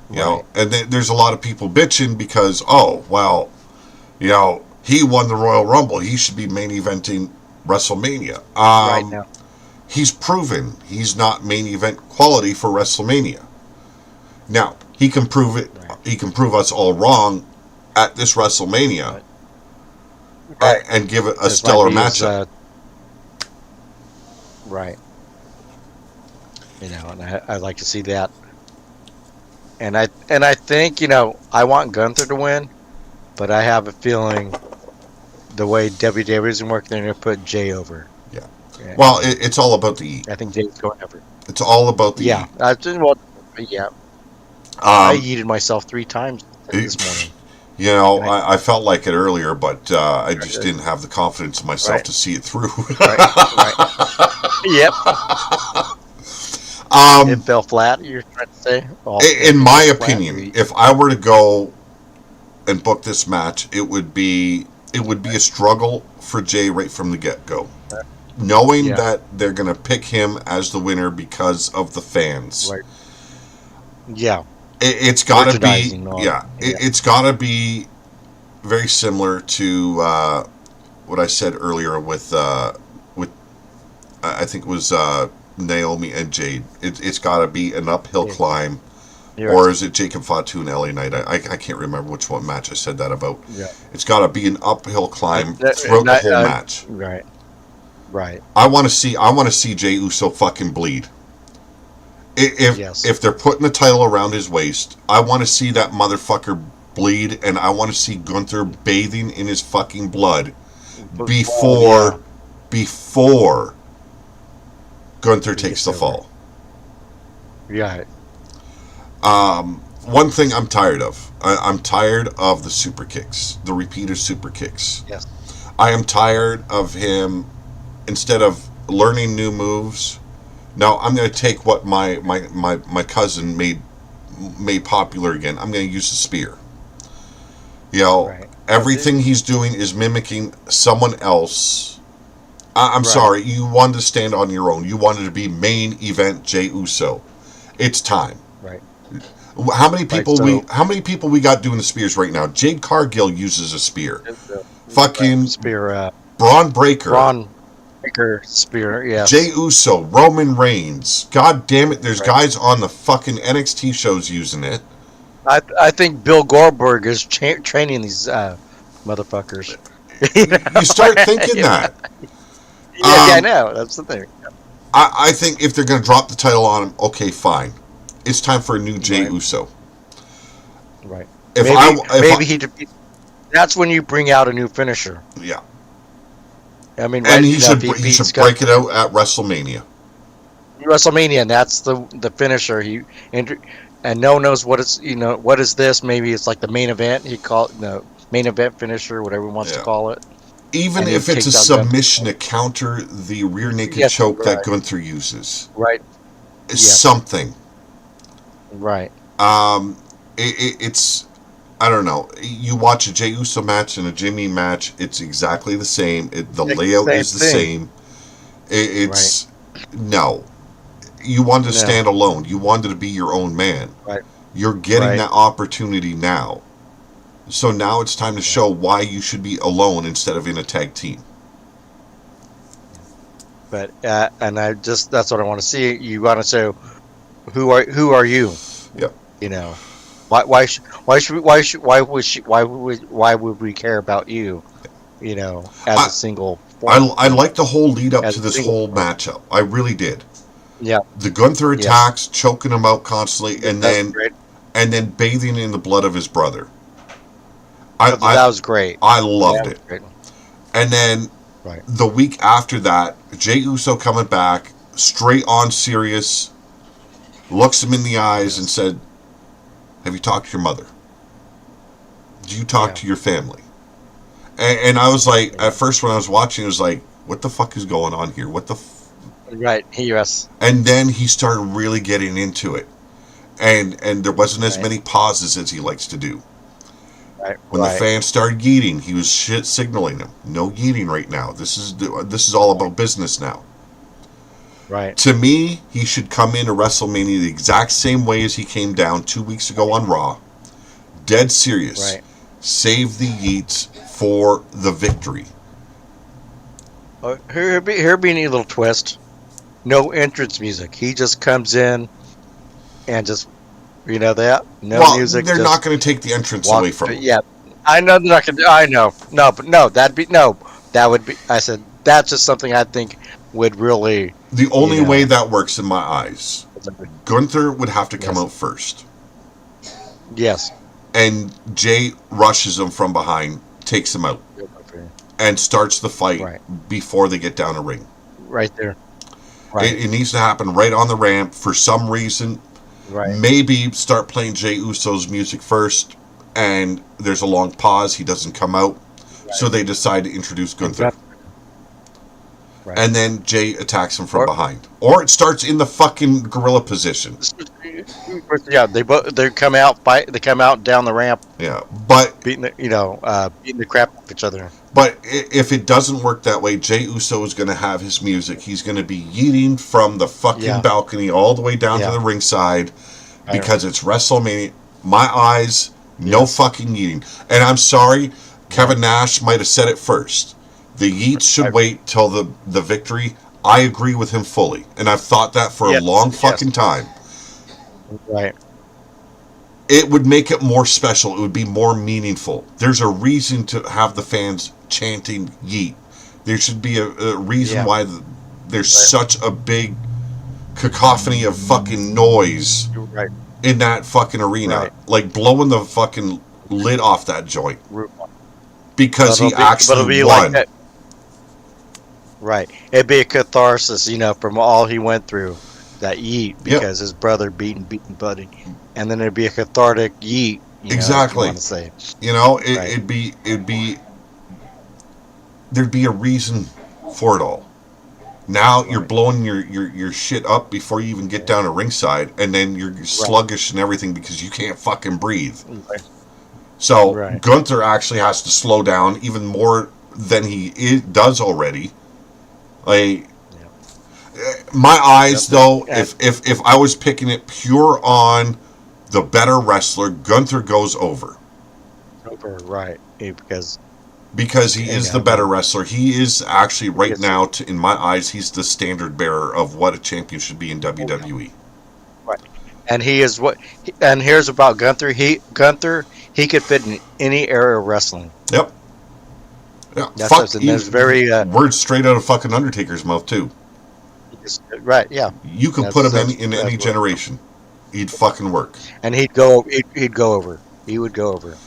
You know, right, and there's a lot of people bitching because, oh, well, he won the Royal Rumble. He should be main eventing WrestleMania. right now. He's proven he's not main event quality for WrestleMania. Now, he can prove it. Right, He can prove us all wrong at this WrestleMania right, right. and give it a This might stellar be his matchup. right. And I'd like to see that. And I think I want Gunther to win, but I have a feeling the way WWE's been working, they're going to put Jay over. Yeah. Yeah, Well, it's all about the eat. I think Jay's going over. It's all about the Yeah, eat. yeah. I Um, yeeted myself 3 times this morning. And I felt like it earlier, but I just right, didn't have the confidence in myself right, to see it through. right, right. Yep, it um, fell flat. You're trying to say? in Everything my fell flat. opinion, if I were to go and book this match, it would be a struggle for Jay right from the get go, knowing Yeah, that they're gonna pick him as the winner because of the fans. right. Yeah, It's got to be merchandising on. yeah. Yeah, It's got to be very similar to what I said earlier with I think it was Naomi and Jade. It's got to be an uphill Yeah. climb. You're Or right. is it Jacob Fatu and LA Knight? I can't remember which one match I said that about. Yeah. It's got to be an uphill climb throughout And the whole match. right. Right. I want to see Jey Uso fucking bleed. If Yes. if they're putting the title around his waist, I want to see that motherfucker bleed, and I want to see Gunther bathing in his fucking blood Yeah. before Gunther He takes gets the over fall. Yeah. One thing I'm tired of. I'm tired of the super kicks, the repeated super kicks. Yes. I am tired of him. Instead of learning new moves, now I'm going to take what my cousin made popular again. I'm going to use the spear. You know, Right. everything he's doing is mimicking someone else. I'm Right. sorry, you wanted to stand on your own. You wanted to be main event Jey Uso. It's time. Right. How many people so- how many people we got doing the spears right now? Jade Cargill uses a spear. Right. Fucking Spear. Braun Breaker. Braun Breaker spear. Yes. Jey Uso, Roman Reigns. God damn it, there's Right. guys on the fucking NXT shows using it. I think Bill Goldberg is training these motherfuckers. You start thinking that. Yeah, I know. That's the thing. I think if they're going to drop the title on him, okay, fine. It's time for a new Jey Right. Uso. Right. If That's when you bring out a new finisher. yeah, I mean, and right, he you know, should if he should beats break it out at WrestleMania. WrestleMania, and that's the finisher. And no one knows what it's, what is this? Maybe it's like the main event. He call it the main event finisher, whatever he wants to call it. Even And he if it's a takes out submission to counter the rear naked Yes, choke that right. Gunther uses, Right. it's Yes. something. Right. It's I don't know. You watch a Jey Uso match and a Jimmy match, it's exactly the same. The layout same is the thing. same. It's no. You wanted to stand alone. You wanted to be your own man. Right. You're getting Right. that opportunity now. So now it's time to show why you should be alone instead of in a tag team. But and that's what I want to see. You want to say, who are you? Yep. You know, why would we care about you? You know, as a single. I like the whole lead up As to a this single whole person. matchup. I really did. Yeah. The Gunther Yes. attacks, choking him out constantly, and That's great. then bathing in the blood of his brother. That was great. I loved That it. was great. And then Right. the week after that, Jey Uso coming back, straight on serious, looks him in the eyes and said, "Have you talked to your mother? Do you talk to your family?" And I was like, at first when I was watching, it was like, what the fuck is going on here? What the Right. Yes. And then he started really getting into it. And there wasn't as Right. many pauses as he likes to do. Right. When the fans started yeeting, he was shit signaling them. No yeeting right now. This is all about business now. Right. To me, he should come into WrestleMania the exact same way as he came down 2 weeks ago on Raw. Dead serious. Right. Save the yeets for the victory. Here be a neat little twist. No entrance music. He just comes in and just, that no music. They're just not going to take the entrance away from him. Yeah, I know they're not gonna. I know. No, but no, that'd be no. That would be. I said that's just something I think would really. The only way that works in my eyes, Gunther would have to come Yes. out first. Yes. And Jay rushes him from behind, takes him out, and starts the fight before they get down a ring. Right there. Right. It needs to happen right on the ramp for some reason. Right. Maybe start playing Jey Uso's music first, and there's a long pause. He doesn't come out, so they decide to introduce Gunther. Right. And then Jay attacks him from behind, or it starts in the fucking gorilla position. Yeah, they come out fight. They come out down the ramp. Yeah, but beating the crap out of each other. But if it doesn't work that way, Jey Uso is going to have his music. He's going to be yeeting from the fucking balcony all the way down to the ringside because it's WrestleMania. My eyes, no fucking yeeting. And I'm sorry, Kevin Nash might have said it first. The yeets should wait till the victory. I agree with him fully, and I've thought that for a Yes, long yes, fucking time. right, It would make it more special. It would be more meaningful. There's a reason to have the fans chanting "Yeet." There should be a reason yeah, why there's right, such a big cacophony of fucking noise you're right, in that fucking arena, right. like blowing the fucking lid off that joint Ru- because he But actually it'll be like won. that, right? It'd be a catharsis, from all he went through. That yeet Yep, because his brother beaten buddy, and then it'd be a cathartic yeet, if you exactly. want to say, right, It'd be there'd be a reason for it all. Now you're right, blowing your shit up before you even get down to ringside, and then you're right, sluggish and everything because you can't fucking breathe. right, So right. Gunther actually has to slow down even more than does already. Like Yeah, my eyes, yep. though, And if I was picking it pure on the better wrestler, Gunther goes over over, right, because because he is the better again, wrestler. He is actually right yes, now, in my eyes, he's the standard bearer of what a champion should be in oh yeah, WWE. right. And he is and here's about Gunther. He could fit in any era of wrestling. Yep. Yeah. That's Fuck. us, and there's very Words straight out of fucking Undertaker's mouth too. right, yeah. You could put That's him that's in that's any what, generation. He'd fucking work. and he'd go over. He would go over.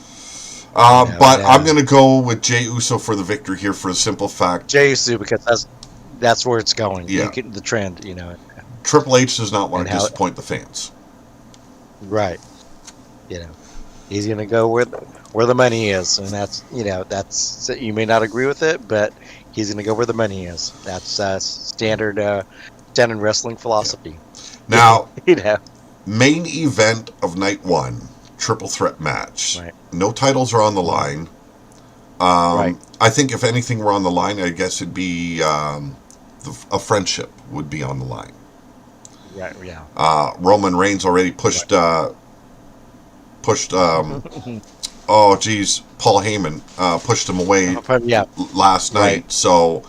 But I'm And gonna go with Jey Uso for the victory here for the simple fact. JSU because that's where it's going. You Yeah. get the trend, Triple H does not want and to how disappoint the fans. right, you know, he's gonna go where the money is, and that's you may not agree with it, but he's gonna go where the money is. That's standard wrestling Yeah. philosophy. Now, you know, main event of night one, triple threat match. right, No titles are on the line. right, I think if anything were on the line, I guess it'd be a friendship would be on the line. right, yeah, Roman Reigns already pushed right. pushed. Oh geez, Paul Heyman pushed him away Yeah, last right, night. So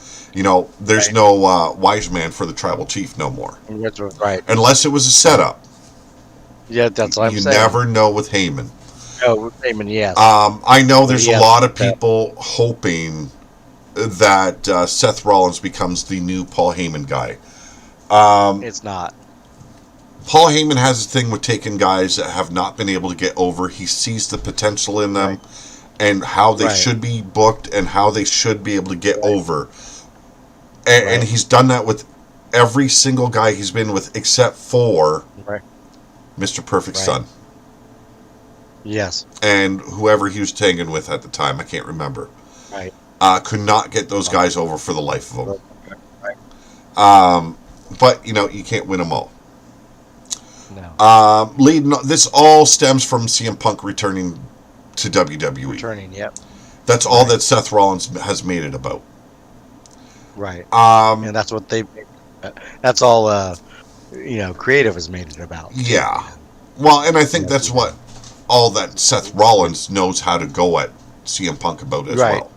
there's right, no wise man for the tribal chief no more, right, unless it was a right. setup. Yeah, that's what I'm You saying. never know with Heyman. Oh, Damon, yes, I know but there's he a has lot of that. people hoping that Seth Rollins becomes the new Paul Heyman guy. It's not Paul Heyman has a thing with taking guys that have not been able to get over. He sees the potential in right, them and how they right, should be booked and how they should be able to get right, over. And right, he's done that with every single guy he's been with except for right, Mr. Perfect's right. son Yes, and whoever he was tagging with at the time. I can't remember. right, Could not get those right, guys over for the life of them. right, right. But you can't win them all. No, This all stems from CM Punk returning to WWE. returning. Yep, That's all right, that Seth Rollins has made it about. right. Um, And that's what that's all. Creative has made it about too. yeah. Well, and I think Yes, that's what all that Seth Rollins knows how to go at CM Punk about as right, well.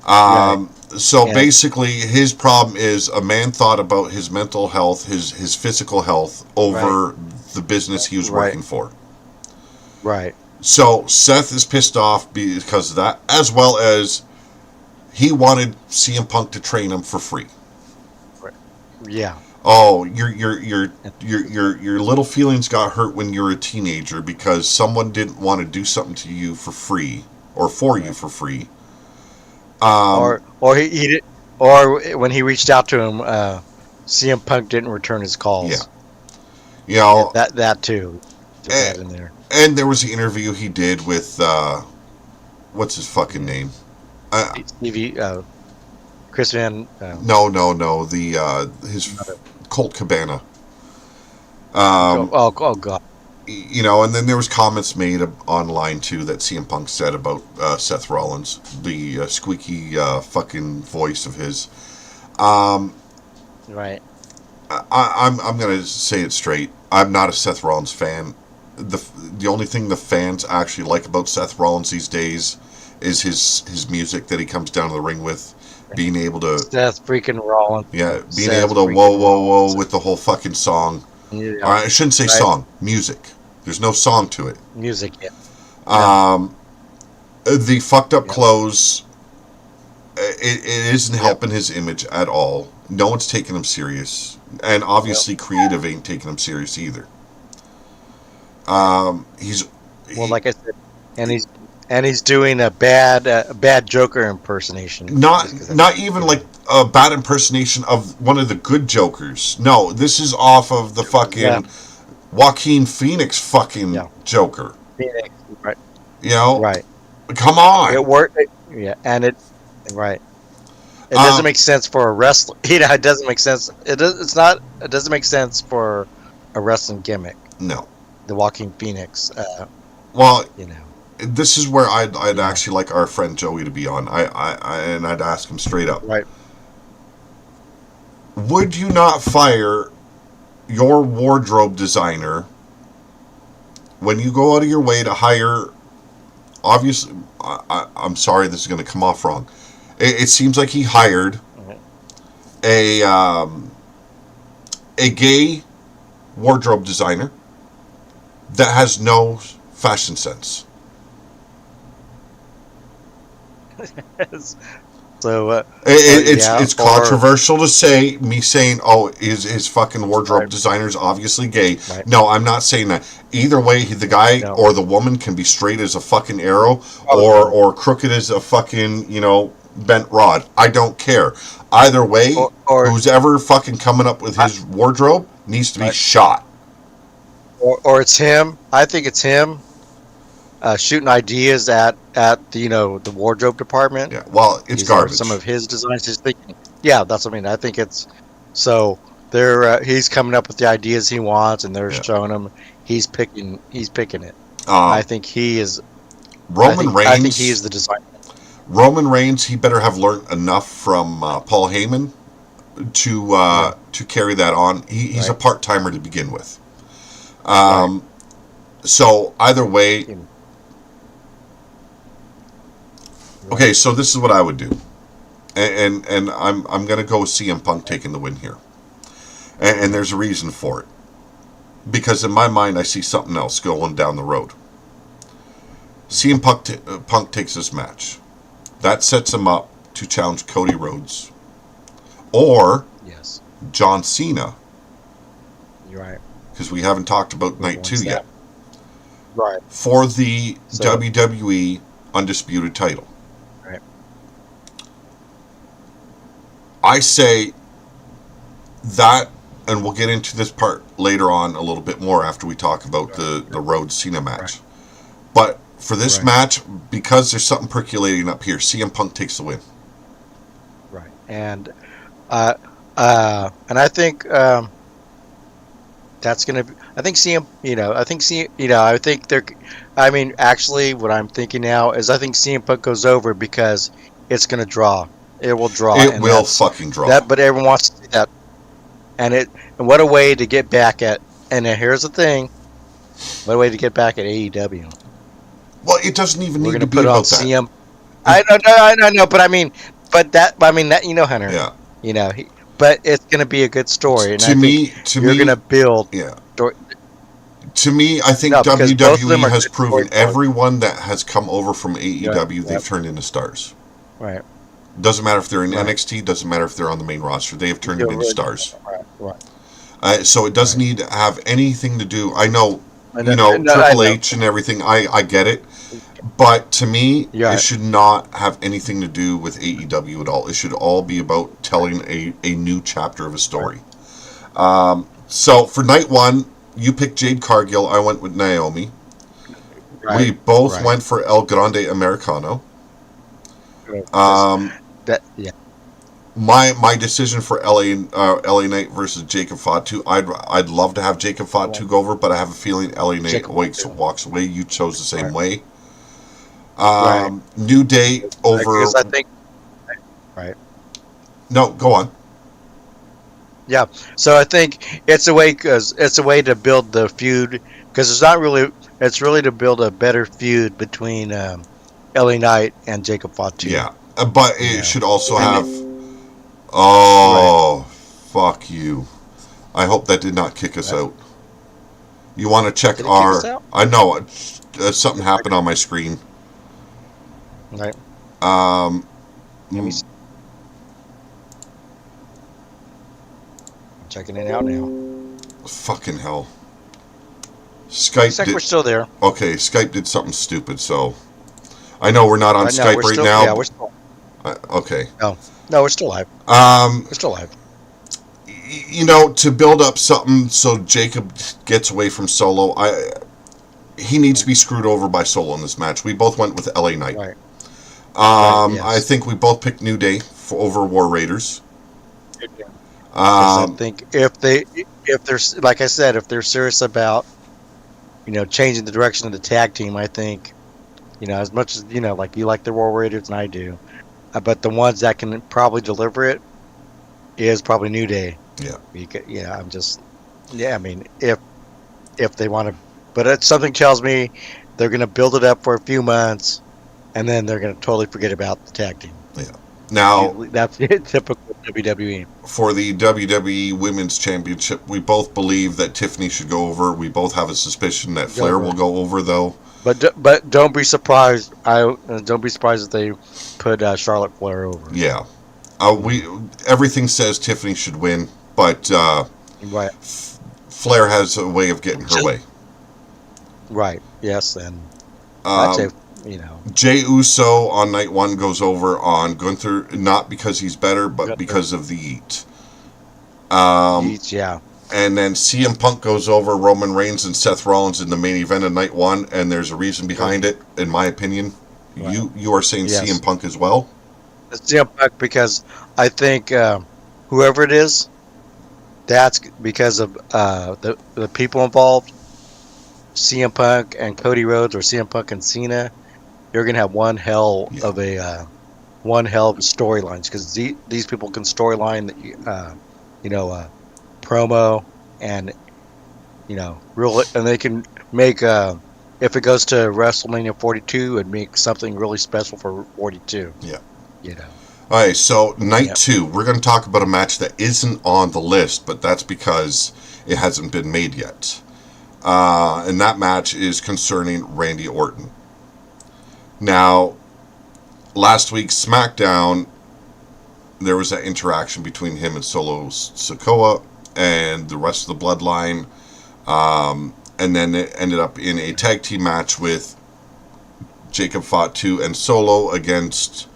right, So and basically, his problem is a man thought about his mental health, his physical health right, over the business he was right, working for. right, So Seth is pissed off because of that, as well as he wanted CM Punk to train him for free. right. Yeah, Oh, your little feelings got hurt when you were a teenager because someone didn't want to do something to you for free or for you right. for free. Um, Or he did, or when he reached out to him, CM Punk didn't return his yeah, calls. you Yeah, know, that too. Threw and, that in there. and there was the interview he did with what's his fucking name? Stevie, Chris Van, No, the his Colt Cabana. Um, oh God, and then there was comments made online too that CM Punk said about Seth Rollins, the squeaky fucking voice of his. Um, right, I'm gonna say it straight. I'm not a Seth Rollins fan. The only thing the fans actually like about Seth Rollins these days is his music that he comes down to the ring with, being able to, Seth freaking Rollins. yeah, being Seth able to whoa, freaking whoa, whoa Rollins. with the whole fucking song. Or Yeah, I shouldn't say right. song, music. There's no song to it. Music. Yeah. No. Um, the fucked up Yep. clothes, it isn't Yep. helping his image at all. No one's taking him serious. And Yep. obviously, creative ain't taking him serious either. He's Well, he, like I said, and he's doing a bad Joker impersonation just because not that's even like a bad impersonation of one of the good Jokers. No, this is off of the yeah, fucking Joaquin Phoenix fucking yeah, Joker. Phoenix, right, You know, right. come It on. worked. Yeah, and it right. It doesn't Um, make sense for a wrestler. It doesn't make sense. It does. It's not. It doesn't make sense for a wrestling gimmick. no. The Walking Phoenix. Well, You know. this is where I'd Yeah. actually like our friend Joey to be on. And I'd ask him straight up: Right. would you not fire your wardrobe designer when you go out of your way to hire? Obviously, I'm sorry, this is going to come off wrong. It seems like he hired Mhm. a a gay wardrobe designer that has no fashion sense. So. It's Yeah. it's Or controversial to say. Me saying, oh, his fucking wardrobe right. designer's obviously gay. Right. No, I'm not saying that. Either way, the guy No. or the woman can be straight as a fucking arrow, Oh no. or crooked as a fucking bent rod. I don't care. Either way, Or who's ever fucking coming up with I, his wardrobe needs to be right. shot. Or it's him. I think it's him shooting ideas at the wardrobe department. Yeah. Well, it's These are some garbage. of his designs. He's thinking, yeah, that's what I mean. I think it's so they're he's coming up with the ideas he wants, and they're Yeah. showing him. He's picking it. I Um, think he is. I Roman think I think he Reigns. is the designer. Roman Reigns. He better have learned enough from Paul Heyman Yeah. to carry that on. He's a Right. part timer to begin with. Right. Um, so either way, Him. okay. Right. So this is what I would do, and I'm gonna go with CM Punk taking the win here, and there's a reason for it, because in my mind I see something else going down the road. CM Punk takes this match, that sets him up to challenge Cody Rhodes or Yes. John Cena, You're right. because we haven't talked about Who night two wants yet, that? Right. for the So. WWE Undisputed title. Right. I say that, and we'll get into this part later on a little bit more after we talk about the Rhodes Cena match. Right. But for this Right. match, because there's something percolating up here, CM Punk takes the win. Right. Uh, and I think that's gonna be. I think CM. I think CM. I think they're. I mean, actually, what I'm thinking now is I think CM Punk goes over because it's gonna draw. It will draw, It and will that's fucking draw. that. But everyone wants to see that, and what a way to get back at. And then here's the thing: what a way to get back at AEW. Well, it doesn't even We're need to gonna be put on about that. CM. I know, no, I know, but I mean, that Hunter. Yeah. But it's gonna be a good story, and I think To you're me, gonna build. yeah. Story, To me, I think no, because both of them WWE are has good proven storytellers. everyone that has come over from Yeah, AEW, yeah, they've turned into stars. right, Doesn't matter if they're in right. NXT, doesn't matter if they're on the main roster, they have You turned do them a into really good stars. job. Right, right, So it doesn't right. need to have anything to do. I know, I know, I Triple know. H and everything. I get it, but to me, You're it right. should not have anything to do with AEW at all. It should all be about Right, telling a new chapter of a right, story. So for night one, you picked Jade Cargill. I went with Naomi. We right, both right. went for El Grande Americano. Just Um, that, yeah, my decision for LA Knight versus Jacob Fatu. I'd love to have Jacob I want Fatu go over, but I have a feeling LA Knight Jacob too. walks away. You chose the same Right, way. right. New Day over. Because I think right. No, go on. Yeah. So I think it's a way because it's a way to build the feud because it's not really. It's really to build a better feud between LA Knight and Jacob Fatu. Yeah, But You it know, should also and have. right. Oh, fuck you! I hope that did not kick us What? out. You want to check Did it kick us our? out? I know something happened on my screen. Right. Um, Let me. I'm checking it out now. fucking hell. Looks Skype like did. we're still there. Okay, Skype did something stupid. So I know we're not on Right now, we're Skype right still. now. Yeah, we're still. Okay. No, no, we're still live. Um, We're still live. to build up something so Jacob gets away from Solo, he needs to be screwed over by Solo in this match. We both went with LA Knight. Right. Right. I Yes. think we both picked New Day over War Raiders. Because I Um, think if they're like I said, if they're serious about changing the direction of the tag team, I think as much as like you like the War Raiders and I do, but the ones that can probably deliver it is probably New Day. yeah. Yeah, I'm just yeah. I mean, if they want to, but something tells me they're going to build it up for a few months and then they're going to totally forget about the tag team. Yeah. Now, Usually, that's typical WWE. for the WWE Women's Championship, we both believe that Tiffany should go over. We both have a suspicion that Flair will Over. go over, though. But don't be surprised. Don't be surprised if they put Charlotte Flair over. Yeah. You We know, everything says Tiffany should win, but right, Flair has a way of getting her way. right, yes, and I'd say Um, you know, Jey Uso on night one goes over on Gunther, not because he's better, but Gunther, because of the heat. Um, Yeats, yeah, and then CM Punk goes over Roman Reigns and Seth Rollins in the main event of night one, and there's a reason behind it, in my opinion. right, You are saying CM yes. Punk as well? It's CM Punk because I think whoever it is, that's because of the people involved. CM Punk and Cody Rhodes, or CM Punk and Cena, you're gonna have Yeah, one hell of a storylines because these people can storyline you know uh, promo and real, and they can make if it goes to WrestleMania 42 and make something really special for 42. yeah. You know, All right, so night yeah, two, we're going to talk about a match that isn't on the list, but that's because it hasn't been made yet. And that match is concerning Randy Orton. Now, last week's SmackDown, there was that interaction between him and Solo Sikoa and the rest of the bloodline. And then it ended up in a tag team match with Jacob Fatu and Solo against,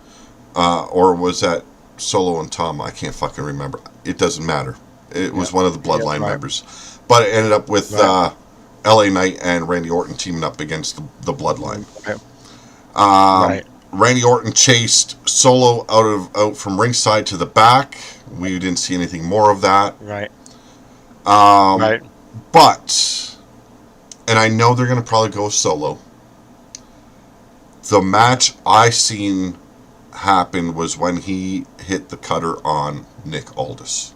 or was that Solo and Tom? I can't fucking remember. It doesn't matter. It yeah, was one of the yeah, bloodline right, members. But it ended up with right, LA Knight and Randy Orton teaming up against the bloodline. right, Um, right, Randy Orton chased Solo out from ringside to the back. We didn't see anything more of that. right, Um, right, but, and I know they're going to probably go solo. The match I seen happen was when he hit the cutter on Nick Aldis,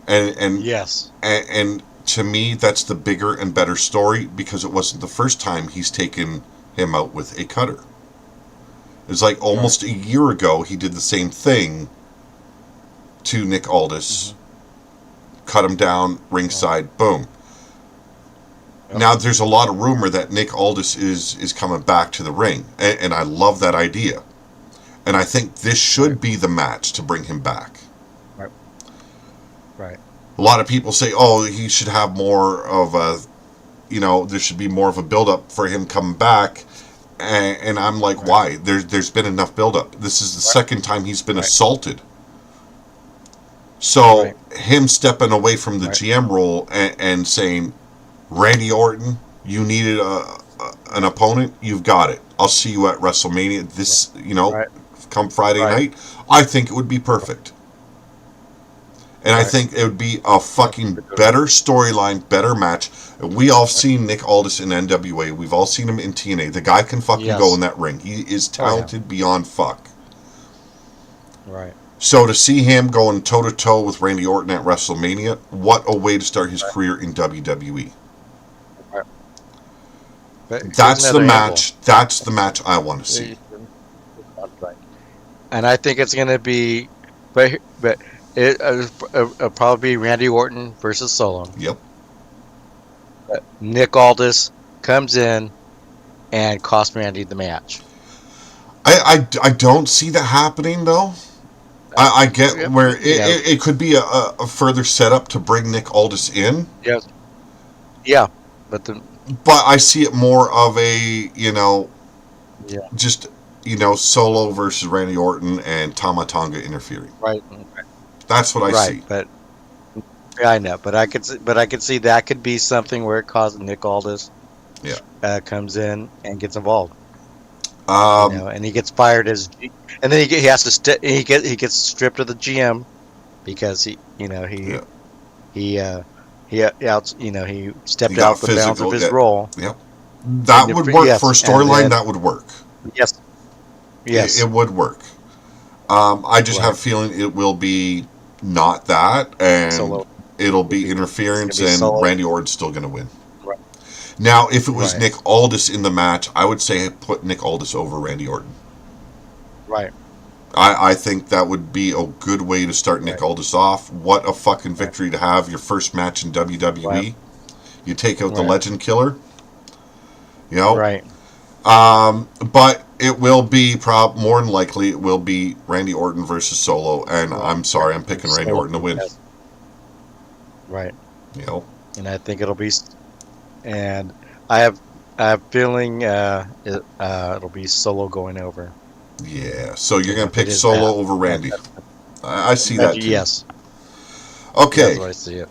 and and yes, and to me that's the bigger and better story because it wasn't the first time he's taken him out with a cutter. It's like right, almost a year ago he did the same thing to Nick Aldis, hmm, cut him down right, ringside, boom. yep, Now there's a lot of rumor that Nick Aldis is coming back to the ring, and I love that idea. And I think this right, should be the match to bring him back. right, right, A lot of people say, "Oh, he should have more of a, there should be more of a build up for him coming back." And I'm like, right, why? There's been enough build up. This is the right, second time he's been right, assaulted. So right, him stepping away from the right, GM role and saying, Randy Orton, you needed an opponent, you've got it. I'll see you at WrestleMania. This, right, come Friday right, night. I think it would be perfect. And I right, think it would be a fucking better storyline, better match. We all right. seen Nick Aldis in NWA. We've all seen him in TNA. The guy can fucking go in Yes. that ring. He is Oh yeah. talented beyond fuck. Right. So to see him going toe to toe with Randy Orton at WrestleMania, what a way to start his Right. career in WWE. Right. But here's That's the another angle. match. That's the match I want to see. Right. and I think it's gonna be, but it'll probably be Randy Orton versus Solo. Yep. Nick Aldis comes in and costs Randy the match. I don't see that happening though. I get where Yeah, it could be a further setup to bring Nick Aldis in, yes, yeah, but the but I see it more of a, yeah, just, Solo versus Randy Orton and Tama Tonga interfering. right, That's what I right, see. but yeah, I know, but I could see that could be something where it causes Nick Aldis Yeah. comes in and gets involved, Um, and he gets fired and then he has to he gets stripped of the GM because yeah. he He stepped got out the bounds of physical. his Yeah. role. Yep. That would work for a Yes, and storyline. then That would work. yes, It yes, would work. I just have a right. feeling it will be not that, and Solo. it'll be It's gonna interference, be and Solo. Randy Orton's still going to win. Right. Now, if it was Right. Nick Aldis in the match, I would say put Nick Aldis over Randy Orton. Right. I think that would be a good way to start Nick Right. Aldis off. What a fucking Right. victory to have your first match in Right. WWE. You take out the Right. legend killer, you know. Right. But it will be more than likely it will be Randy Orton versus Solo, and Right. I'm sorry, I'm picking Randy Solo. Orton to win. Yes. Right. You know. And I think and I have feeling it'll be Solo going over. Yeah. So you're gonna If it pick is that. Solo over Randy. I see that too. Yes. That's Okay. what I see it.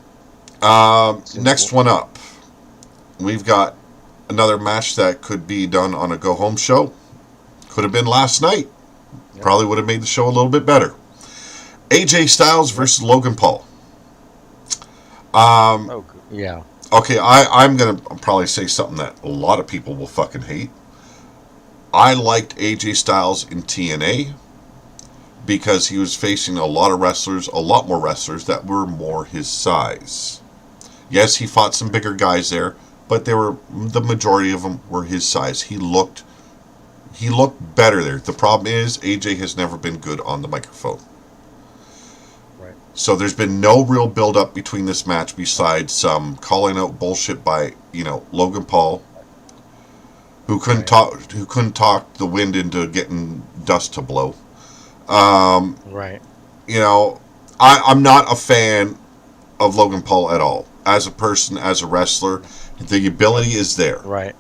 Next one up, we've got another match that could be done on a go home show. Could have been last night. Yep. Probably would have made the show a little bit better. AJ Styles versus Logan Paul. Oh, yeah. Okay, I'm going to probably say something that a lot of people will fucking hate. I liked AJ Styles in TNA because he was facing a lot more wrestlers that were more his size. Yes, he fought some bigger guys there, but the majority of them were his size. He looked better there. The problem is AJ has never been good on the microphone. Right. So there's been no real build up between this match besides some calling out bullshit by, Logan Paul, who couldn't talk the wind into getting dust to blow. Right. I'm not a fan of Logan Paul at all. As a person, as a wrestler, the ability is there. Right.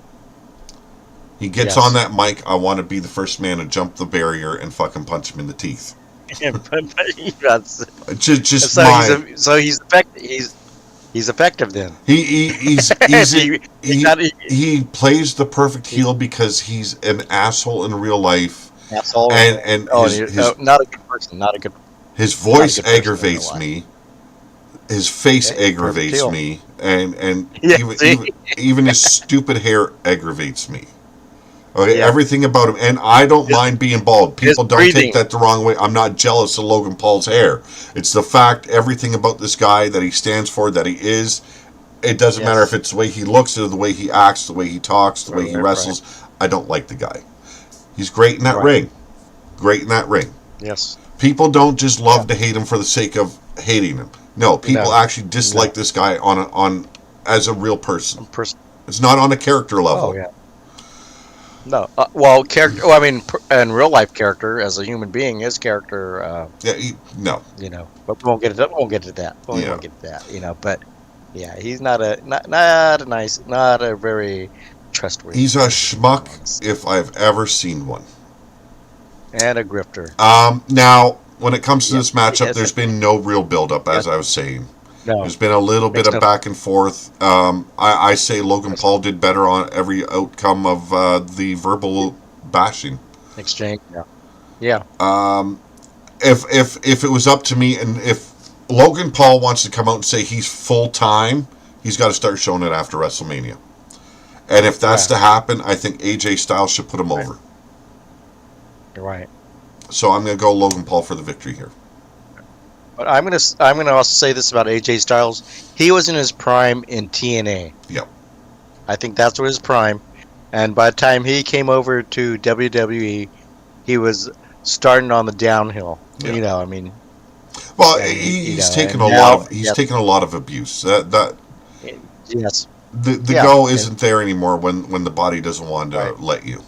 He gets Yes. on that mic, I want to be the first man to jump the barrier and fucking punch him in the teeth. That's, Just so my... he's effective. He's effective then. He's He- he plays the perfect heel because he's an asshole in real life, Asshole. and Not a good person. Not a good. his voice Not a good person in aggravates real life. me. His face Okay, aggravates perfect heel. me, and Yeah, even, see? even his stupid hair aggravates me. Okay, Yeah. everything about him, and I don't mind being bald. His People don't breathing. take that the wrong way. I'm not jealous of Logan Paul's hair. It's the fact, everything about this guy that he stands for, that he is. It doesn't Yes. matter if it's the way he looks, or the way he acts, the way he talks, the way he Right. wrestles. I don't like the guy. He's great in that Right. ring. Great in that ring. Yes. People don't just love to hate him for the sake of hating him. No, people No. actually dislike this guy on as a real person. It's not on a character level. Oh yeah. No. Well, character. Well, I mean, in real life, character as a human being, his character. Yeah, no. But we won't get it. We won't get to that. We Yeah. won't get to that. But yeah, he's not a very trustworthy. He's a schmuck if I've ever seen one. And a grifter. Now, when it comes to Yeah, this matchup, yes. there's been no real build-up, as I was saying. No. There's been a little bit of back and forth. I say Logan Paul did better on every outcome of the verbal bashing. Exchange. Yeah. Yeah. If it was up to me, and if Logan Paul wants to come out and say he's full-time, he's got to start showing it after WrestleMania. And if that's to happen, I think AJ Styles should put him over. You're right. So I'm going to go Logan Paul for the victory here. But I'm gonna also say this about AJ Styles. He was in his prime in TNA. Yep. I think that's what his prime. And by the time he came over to WWE, he was starting on the downhill. Yeah. I mean, Well, and he's taken and a lot now, of he's yes, taken a lot of abuse. That yes, the yeah, go and isn't there anymore when the body doesn't want to right. let you.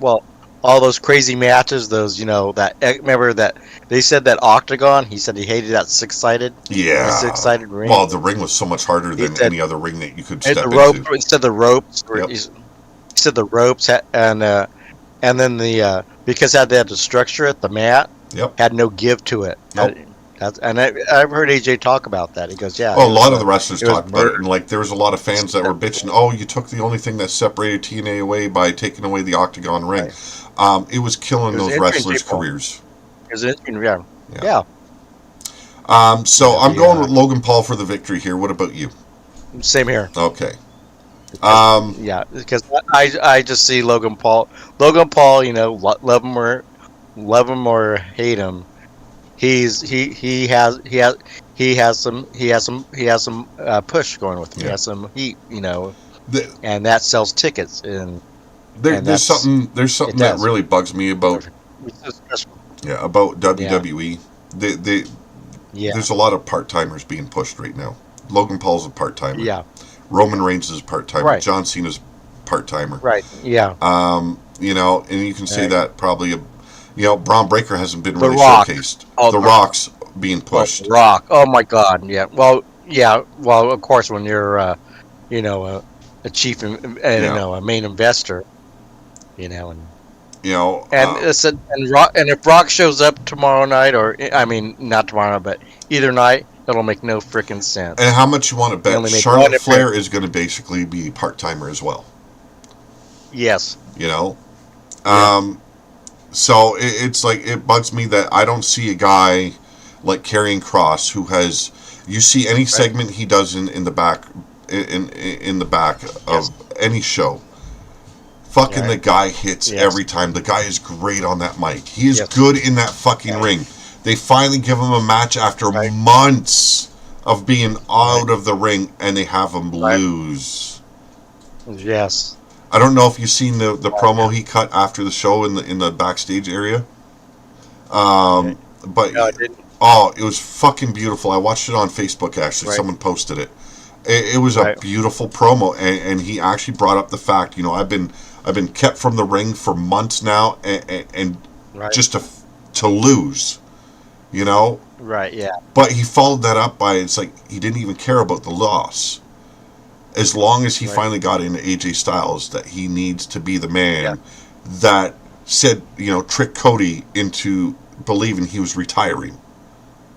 Well, all those crazy matches, those remember that they said that octagon. He said he hated the six Yeah. sided ring. Well, the ring was so much harder He than said any other ring that you could the step ropes into. instead the ropes were. Yep. He said the ropes and then because they had to structure it, the mat Yep. had no give to it. Nope. And I've heard AJ talk about that. He goes, yeah, Well, a lot of the wrestlers it was talked about it, murder. and like there was a lot of fans that were bitching. Oh, you took the only thing that separated TNA away by taking away the octagon ring. Right. It was killing It was those injuring wrestlers' people. careers. It was injuring, yeah, Yeah. yeah. So I'm The going with Logan Paul for the victory here. What about you? same here. Okay. Because Um, because I just see Logan Paul. Logan Paul, love him or hate him. He he has some push going with him. He yeah. has some heat, The, and that sells tickets, and there's it something that does. really bugs me about It's so special. about Yeah, WWE. They yeah, there's a lot of part timers being pushed right now. Logan Paul's a part timer. yeah. Roman Reigns is a part timer. Right, John Cena's part timer. right. Yeah. And you can say Right. that probably, Braun Breaker hasn't been The really Rock. showcased. Oh, The Rock's being The pushed. Rock. Oh my God. Yeah. Well, yeah. Well, of course, when you're you know, a chief Yeah, a main investor, and you know. and if Rock shows up tomorrow night, or I mean, not tomorrow, but either night, it'll make no freaking And sense. how much you want to He bet? only made one Charlotte Flair appearance. is going to basically be part timer as well. Yes. You know. Yeah. Um, so it's like it bugs me that I don't see a guy like Karrion Cross who has. You see any Right. segment he does in the back in the back Yes. of any show. Fucking Right. the guy hits Yes. every time. The guy is great on that mic. He is Yes. good in that fucking Right. ring. They finally give him a match after Right. months of being Right. out of the ring, and they have him Right. lose. Yes. I don't know if you've seen the Oh yeah. promo he cut after the show in the backstage area. Okay. But No, I didn't. oh, it was fucking beautiful. I watched it on Facebook. Actually, Right. someone posted it. It was a Right. beautiful promo, and he actually brought up the fact. I've been kept from the ring for months now, and Right. just to lose, you know. Right. Yeah. But he followed that up by it's like he didn't even care about the loss. As long as he Right. finally got into AJ Styles, that he needs to be the Yeah. man that said, tricked Cody into believing he was retiring.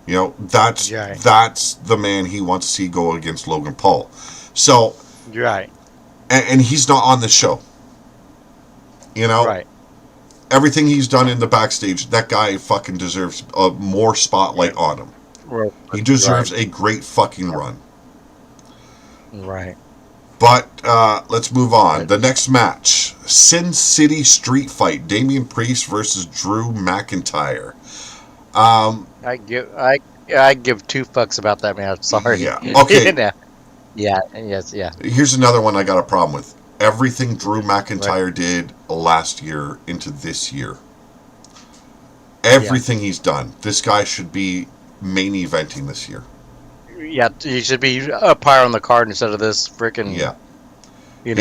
Yeah. That's the man he wants to see go against Logan Paul. So, Right. and he's not on the show. You know, Right. everything he's done in the backstage, that guy fucking deserves more spotlight Right. on him. Right. He deserves Right. a great fucking run. Right. But let's move on. Right. The next match, Sin City Street Fight, Damian Priest versus Drew McIntyre. Um, I give two fucks about that match. Sorry. yeah. Okay. Yeah. Yes. Yeah. Here's another one I got a problem with. Everything Drew Right. McIntyre did last year into this year. Yeah. Everything he's done. This guy should be main eventing this year. Yeah. He should be up higher on the card instead of this freaking, Yeah. He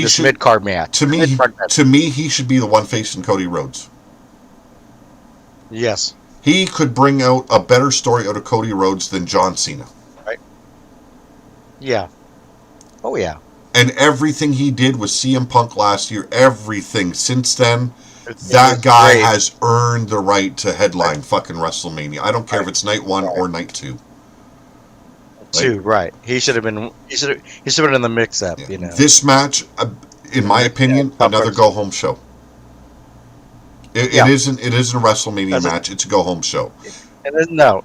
this should mid card match. to me Mid-card match. to me he should be the one facing Cody Rhodes. Yes. He could bring out a better story out of Cody Rhodes than John Cena. Right. Yeah. Oh yeah. And everything he did with CM Punk last year, everything since then, It that was guy great. has earned the right to headline fucking WrestleMania. I don't care if Right. it's night one Right. or night two. Too right. He should have been. He should have been in the mix up. Yeah. This match, in my Yeah, opinion, top another person. go home show. Yeah. It isn't a WrestleMania That's match. It's a go home show. And then, no.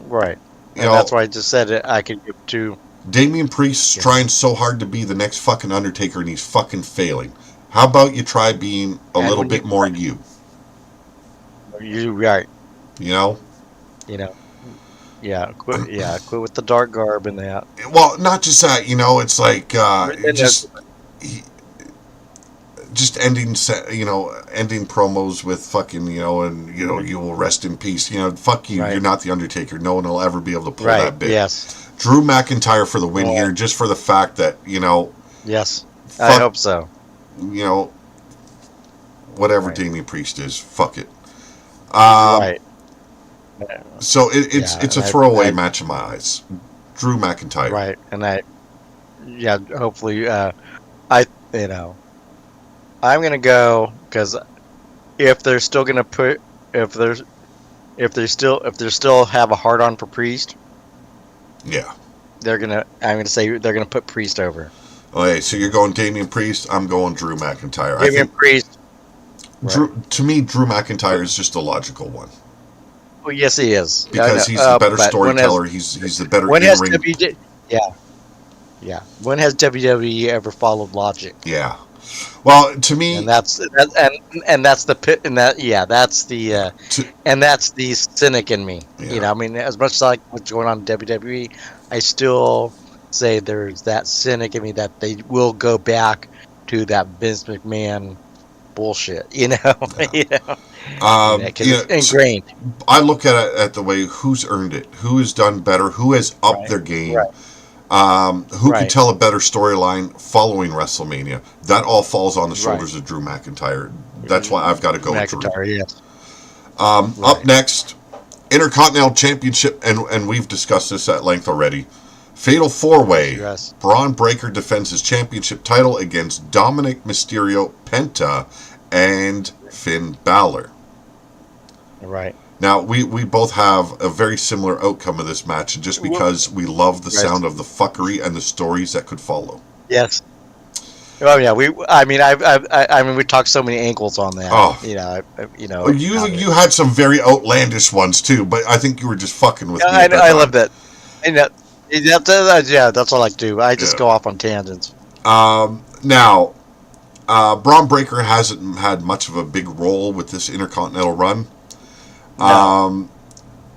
Right. You And know, that's why I just said it. I could give two. Damian Priest's Yeah. trying so hard to be the next fucking Undertaker, and he's fucking failing. How about you try being a And little when bit more you? You right. You know. You know. Yeah. Quit. Yeah. Quit with the dark garb and that. Well, not just that. It's like And it just he, just ending ending promos with fucking and you will rest in peace. Fuck you. Right. You're not the Undertaker. No one will ever be able to pull Right. that bit. Yes. Drew McIntyre for the win Well, here, just for the fact that yes. I fuck hope so. whatever Right. Damian Priest is, fuck it. Um, Right. so it's Yeah. it's a And throwaway match in my eyes. Drew McIntyre. right. And yeah. Hopefully, I you know I'm gonna go because if they're still gonna put if there's if they're still have a hard on for Priest, Yeah. I'm gonna say they're gonna put Priest over. Okay, so you're going Damian Priest. I'm going Drew McIntyre. I Damian think Priest. Right. To me, Drew McIntyre is just a logical one Well, yes, he is. I because know. he's the better But storyteller. He's the better when in has ring. Yeah, yeah. When has WWE ever followed logic? Yeah. Well, to me, And that's the pit and that yeah that's the to, and that's the cynic in me. yeah. I mean, as much as I like what's going on in WWE, I still say there's that cynic in me that they will go back to that Vince McMahon bullshit. Yeah. Because it's ingrained. I look at it at the way who's earned it, who has done better, who has upped Right, their game, right, who can right, tell a better storyline following WrestleMania. That all falls on the right. shoulders of Drew McIntyre. That's why I've got to go with Drew. McIntyre, yes. Up Right. next, Intercontinental Championship, and we've discussed this at length already. Fatal 4-Way. Yes. Braun Breaker defends his championship title against Dominic Mysterio, Penta, and Finn Balor. Right. Now, we both have a very similar outcome of this match, just because we love the Right. sound of the fuckery and the stories that could follow. Yes. Oh yeah. I mean, I mean, we talked so many angles on that. Oh. Well, You had some very outlandish ones, too, but I think you were just fucking with me I at that I time. love that. And yeah, that's all I do. I just Yeah. go off on tangents. Now, Braun Breaker hasn't had much of a big role with this Intercontinental run. No.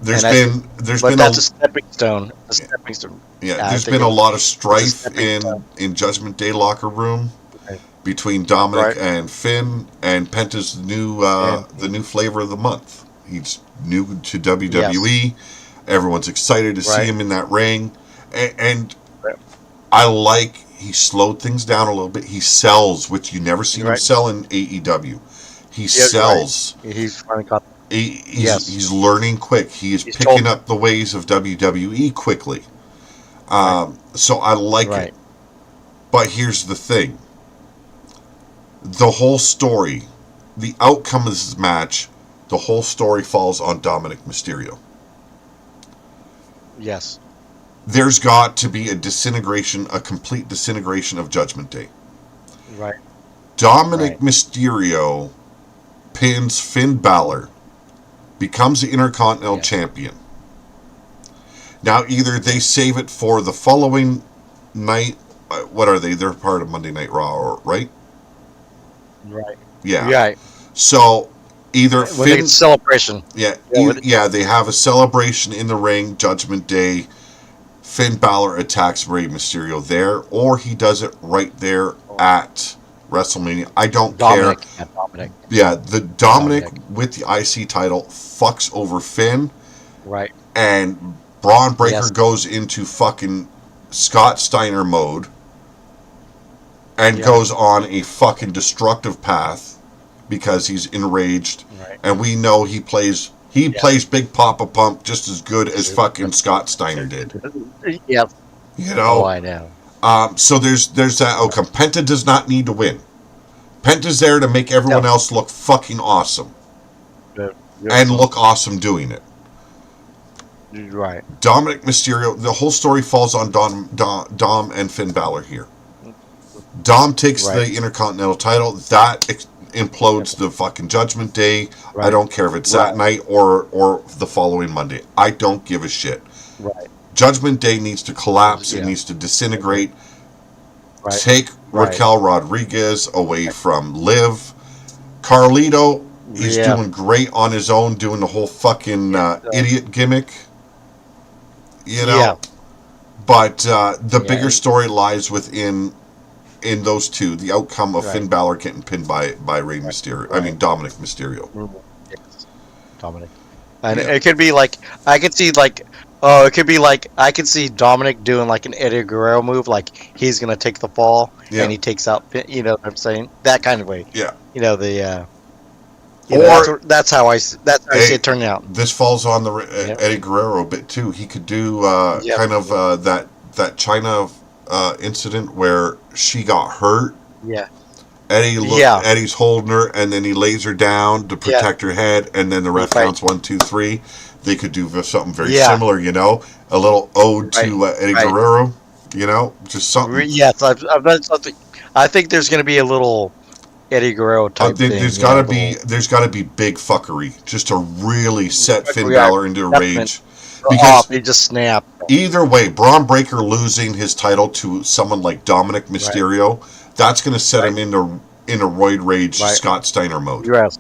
There's And been but a that's a stepping stone. A stepping stone. yeah, I there's think been a lot of it's a strife stepping stone. in Judgment Day locker room Right. between Dominic Right. and Finn, and Penta's the new flavor of the month. He's new to WWE. Everyone's excited to see Right. him in that ring, and Right. I like he slowed things down a little bit. He sells, which you never seen him Right. sell in AEW. He Yeah, sells. right. He's finally got. Yes. He's learning quick. He is He's picking told- up the ways of WWE quickly. So I like Right. it. But here's the thing. The whole story, the outcome of this match, the whole story falls on Dominic Mysterio. Yes. There's got to be a complete disintegration of Judgment Day. Right. Dominic Right. Mysterio pins Finn Balor, becomes the Intercontinental Yeah. Champion. Now, either they save it for the following night. What are they? They're part of Monday Night Raw, right? Right. Yeah. Right. So either When they Finn, get celebration. yeah, they have a celebration in the ring, Judgment Day. Finn Balor attacks Rey Mysterio there, or he does it right there at WrestleMania. I don't Dominic. care. Yeah, Dominic. Yeah, the Dominic Dominic. with the IC title fucks over Finn, Right. and Braun Breaker Yes. goes into fucking Scott Steiner mode and Yeah. goes on a fucking destructive path because he's enraged, Right. and we know he plays Big Papa Pump just as good as fucking Scott Steiner did. Yeah. You Oh, know, I know. so there's that outcome. Penta does not need to win. Penta's there to make everyone No. else look fucking awesome Good. and look awesome doing it. Right. Dominic Mysterio, the whole story falls on Dom and Finn Balor here. Dom takes Right. the Intercontinental title. That implodes the fucking Judgment Day. Right. I don't care if it's Right. that night or the following Monday. I don't give a shit. Right. Judgment Day needs to collapse. It Yeah. needs to disintegrate. Right. Take Right. Raquel Rodriguez away from Liv. Carlito, he's Yeah. doing great on his own, doing the whole fucking idiot gimmick. You know? Yeah. But the Yeah. bigger story lies within in those two, the outcome of Finn Right. Balor getting pinned by Rey Right. Mysterio. I Right. mean Dominic Mysterio. Yes. Dominic. And Yeah. it could be like I could see like oh, it could be like I could see Dominic doing like an Eddie Guerrero move, like he's gonna take the fall Yeah. and he takes out, you know what I'm saying? That kind of way. Yeah. You know the Or that's how I see hey, it turning out. this falls on the Yeah. Eddie Guerrero bit too. He could do Yep. kind of that China incident where she got hurt. Yeah. Yeah. Eddie's holding her, and then he lays her down to Yeah. protect her head, and then the ref Right. counts 1, 2, 3. They could do something very Yeah. similar, a little ode Right. to Eddie Right. Guerrero, just something. Yes, I've done something. I think there's gonna be a little Eddie Guerrero type thing. There's got to be big fuckery just to really set Finn Yeah, Balor into a definitely. rage, Off. because He just snapped. either way, Braun Breaker losing his title to someone like Dominic Right. Mysterio, that's going to set him Right. in a roid rage Right. Scott Steiner mode. Yes.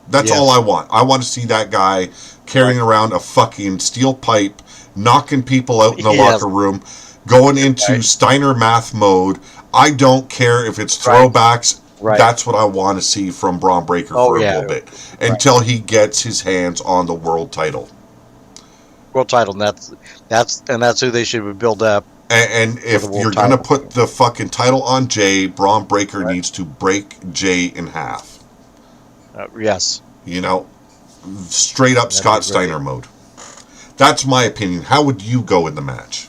That's Yes. all I want. I want to see that guy carrying around a fucking steel pipe, knocking people out in the Yes. locker room, going into Right. Steiner math mode. I don't care if it's Right. throwbacks. Right. That's what I want to see from Braun Breaker Oh, for a yeah. little bit until he gets his hands on the world title. World title, and that's who they should build up. And if the world you're going to title. put the fucking title on Jay, Braun Breaker Right. needs to break Jay in half. Yes. Straight up That'd Scott be great. Steiner mode. That's my opinion. How would you go in the match?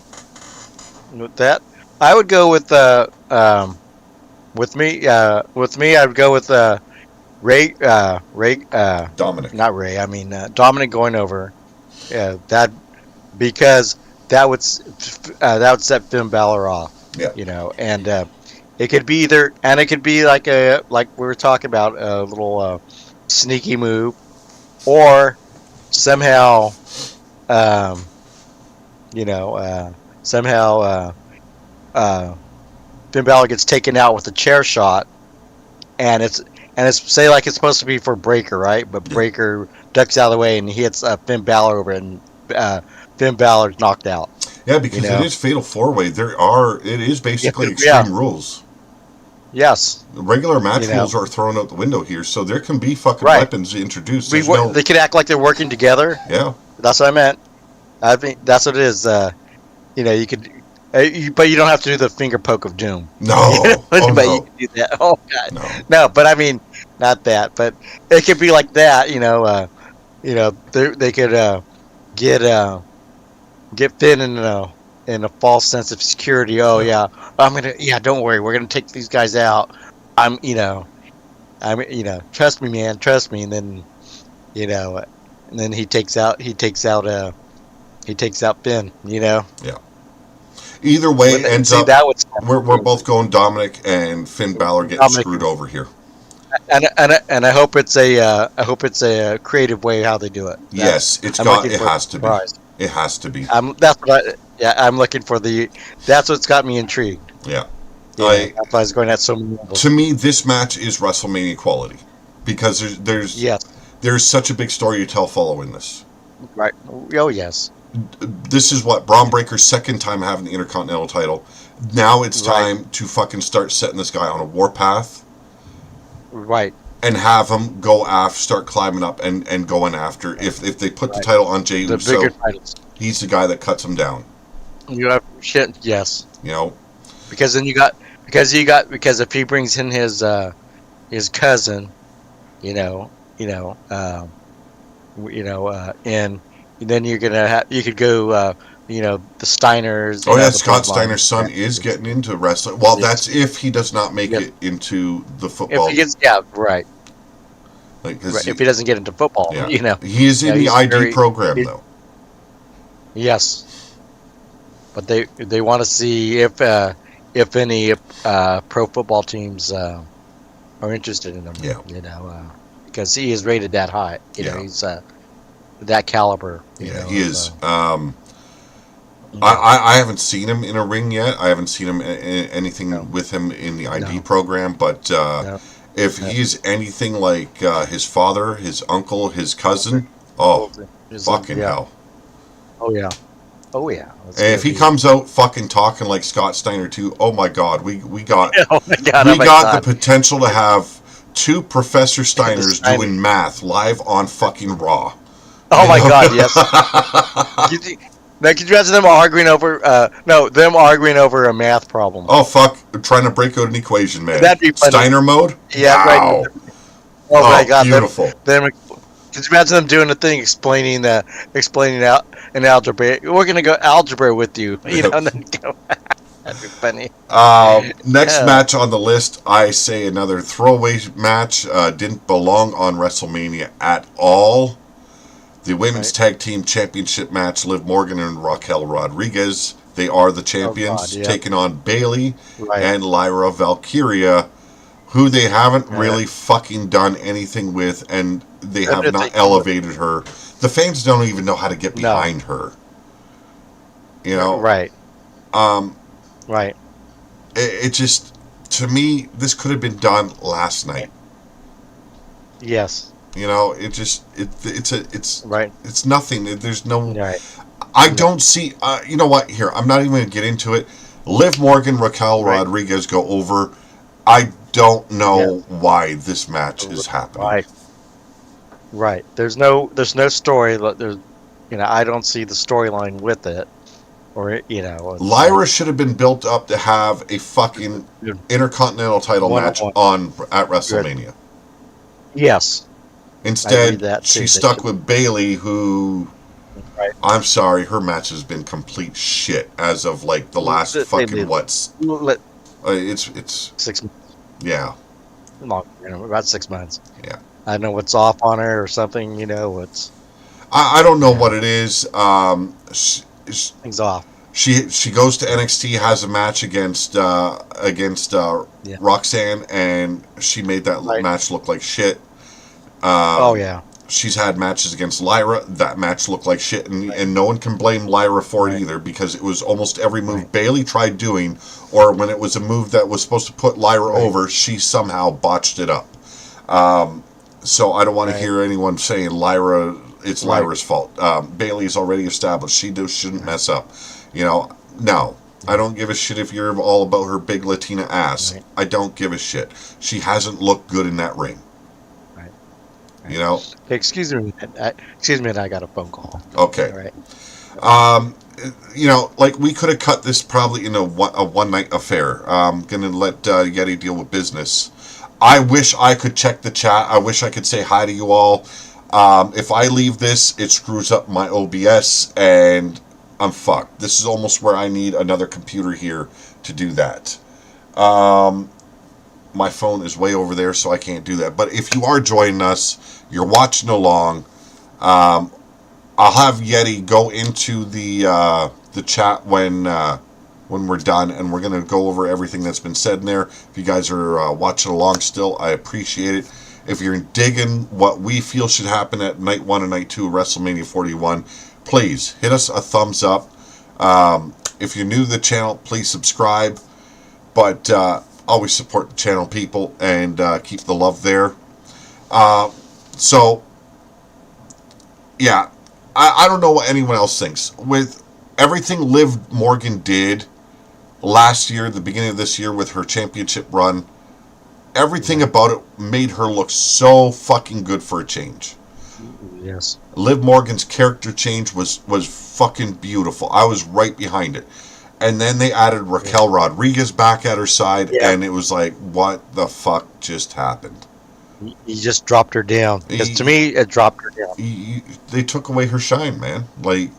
With that, I would go with with me I would go with Ray Dominic. not Ray, I mean Dominic going over. Yeah, because that would set Finn Balor off. Yeah. And it could be like we were talking about, a little sneaky move, or somehow somehow Finn Balor gets taken out with a chair shot, and it's say like it's supposed to be for Breaker, right? But Breaker ducks out of the way and he hits Finn Balor over, and Finn Balor's knocked out. Yeah, because it is Fatal 4-Way. It is basically Yeah. extreme rules. Yes, The regular match rules are thrown out the window here, so there can be fucking Right. weapons introduced. they could act like they're working together. Yeah. That's what I meant. I think that's what it is. You could, but you don't have to do the finger poke of doom. No. But Oh, you no. can do that. Oh god, No. no. But I mean, not that. But it could be like that. They could get Finn in a false sense of security. Oh yeah, don't worry, we're gonna take these guys out. Trust me, man, trust me. And then, and then he takes out Finn. Either way, it ends up that would we're both going Dominic and Finn Balor getting Dominic. screwed over here. and I hope it's a creative way how they do it. Yes, I'm it looking for has to be. surprise. It has to be. I'm looking for that's what's got me intrigued. Yeah. That's why I was going at so many levels. To me, this match is WrestleMania quality because Yes. there's such a big story to tell following this. Right. Oh yes. This is what Braun Breaker's second time having the Intercontinental title. Now it's time to fucking start setting this guy on a warpath. Right. And have him start climbing up and going after. If they put the title on Jey The Uso, bigger titles. he's the guy that cuts him down. You have shit. Yes. Because if he brings in his cousin, and then you could go, the Steiners. Oh yeah, the Scott Bloodline. Steiner's son is getting into wrestling. Well, that's if he does not make it into the football. If he gets, right. If he doesn't get into football, he is in the ID program though. Yes, but they want to see if any pro football teams are interested in him. Yeah. Because he is rated that high. He's that caliber. He is. I haven't seen him in a ring yet. I haven't seen him anything with him in the ID program. But if he's anything like his father, his uncle, his cousin, fucking hell. Oh yeah. Oh yeah, it's And gonna if he be. comes out fucking talking like Scott Steiner too, oh my god, we got Oh my god! Oh we my got the god! potential to have two Professor The Steiners Steiner. doing math live on fucking Raw. Oh You my know? god! Yes. Could you, now, could you imagine them arguing over? No, them arguing over a math problem. Oh fuck, I'm trying to break out an equation, man. That'd be funny. Steiner mode? Yeah, right. Wow. Oh my Oh, god! beautiful. Them. Could you imagine them doing a thing explaining out in algebra? We're gonna go algebra with you, and then go. That'd be funny. Next Uh, match on the list, I say another throwaway match. Didn't belong on WrestleMania at all. The Women's right. Tag Team Championship match, Liv Morgan and Raquel Rodriguez. They are the Oh god. champions, Yeah. taking on Bayley Right. and Lyra Valkyria, who they haven't Right. really fucking done anything with, and they Even have if not they could. elevated her. The fans don't even know how to get No. behind her. You know, Right. um, Right. it just, to me, this could have been done last night. Yes. You know, it's Right. it's nothing. There's no. Right. I don't see. You know what? Here, I'm not even going to get into it. Liv Morgan, Raquel Right. Rodriguez go over. I don't know Yes. why this match is happening. Right. Right. There's no story. There's, I don't see the storyline with it, or it's Lyra should have been built up to have a fucking like, Intercontinental title match one-on-one. at WrestleMania. Yes. I read Instead, that too. she's stuck with Bayley, who, Right. I'm sorry, her match has been complete shit as of like the last fucking what's. Let It's 6 months yeah. long, about 6 months. Yeah. I don't know what's off on her or something. What's I don't know yeah, what it is. things off. She goes to NXT, has a match against Yeah. Roxanne, and she made that Right. match look like shit. Oh yeah. She's had matches against Lyra. That match looked like shit, and no one can blame Lyra for it Right. either, because it was almost every move Right. Bayley tried doing, or when it was a move that was supposed to put Lyra Right. over, she somehow botched it up. So I don't want to Right. hear anyone saying it's Right. Lyra's fault. Bayley's already established shouldn't mess up. No. I don't give a shit if you're all about her big Latina ass. Right. I don't give a shit. She hasn't looked good in that ring. Right. You know? Hey, excuse me. I got a phone call. Okay. All right. Like we could have cut this probably in a one night affair. I'm gonna let Yeti deal with business. I wish I could check the chat. I wish I could say hi to you all. If I leave this, it screws up my OBS and I'm fucked. This is almost where I need another computer here to do that. My phone is way over there, so I can't do that. But if you are joining us, you're watching along. I'll have Yeti go into the chat when we're done, and we're gonna go over everything that's been said in there. If you guys are watching along still, I appreciate it. If you're digging what we feel should happen at night 1 and night 2 of WrestleMania 41, please hit us a thumbs up. If you're new to the channel, please subscribe. But always support the channel, people, and keep the love there. So, yeah, I don't know what anyone else thinks. With everything Liv Morgan did last year, the beginning of this year with her championship run, everything about it made her look so fucking good for a change. Yes. Liv Morgan's character change was fucking beautiful. I was right behind it. And then they added Raquel Rodriguez back at her side, and it was like, what the fuck just happened? You just dropped her down. Because to me, it dropped her down. They took away her shine, man. Like,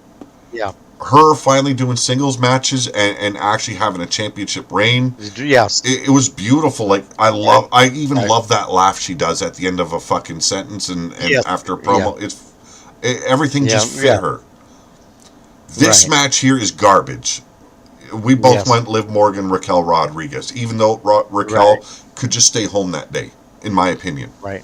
Yeah. her finally doing singles matches and actually having a championship reign. Yes. It was beautiful. Like, I even love that laugh she does at the end of a fucking sentence and Yes. after a promo. Everything just fit her. This match here is garbage. We both went Liv Morgan, Raquel Rodriguez, even though Raquel could just stay home that day, in my opinion. Right.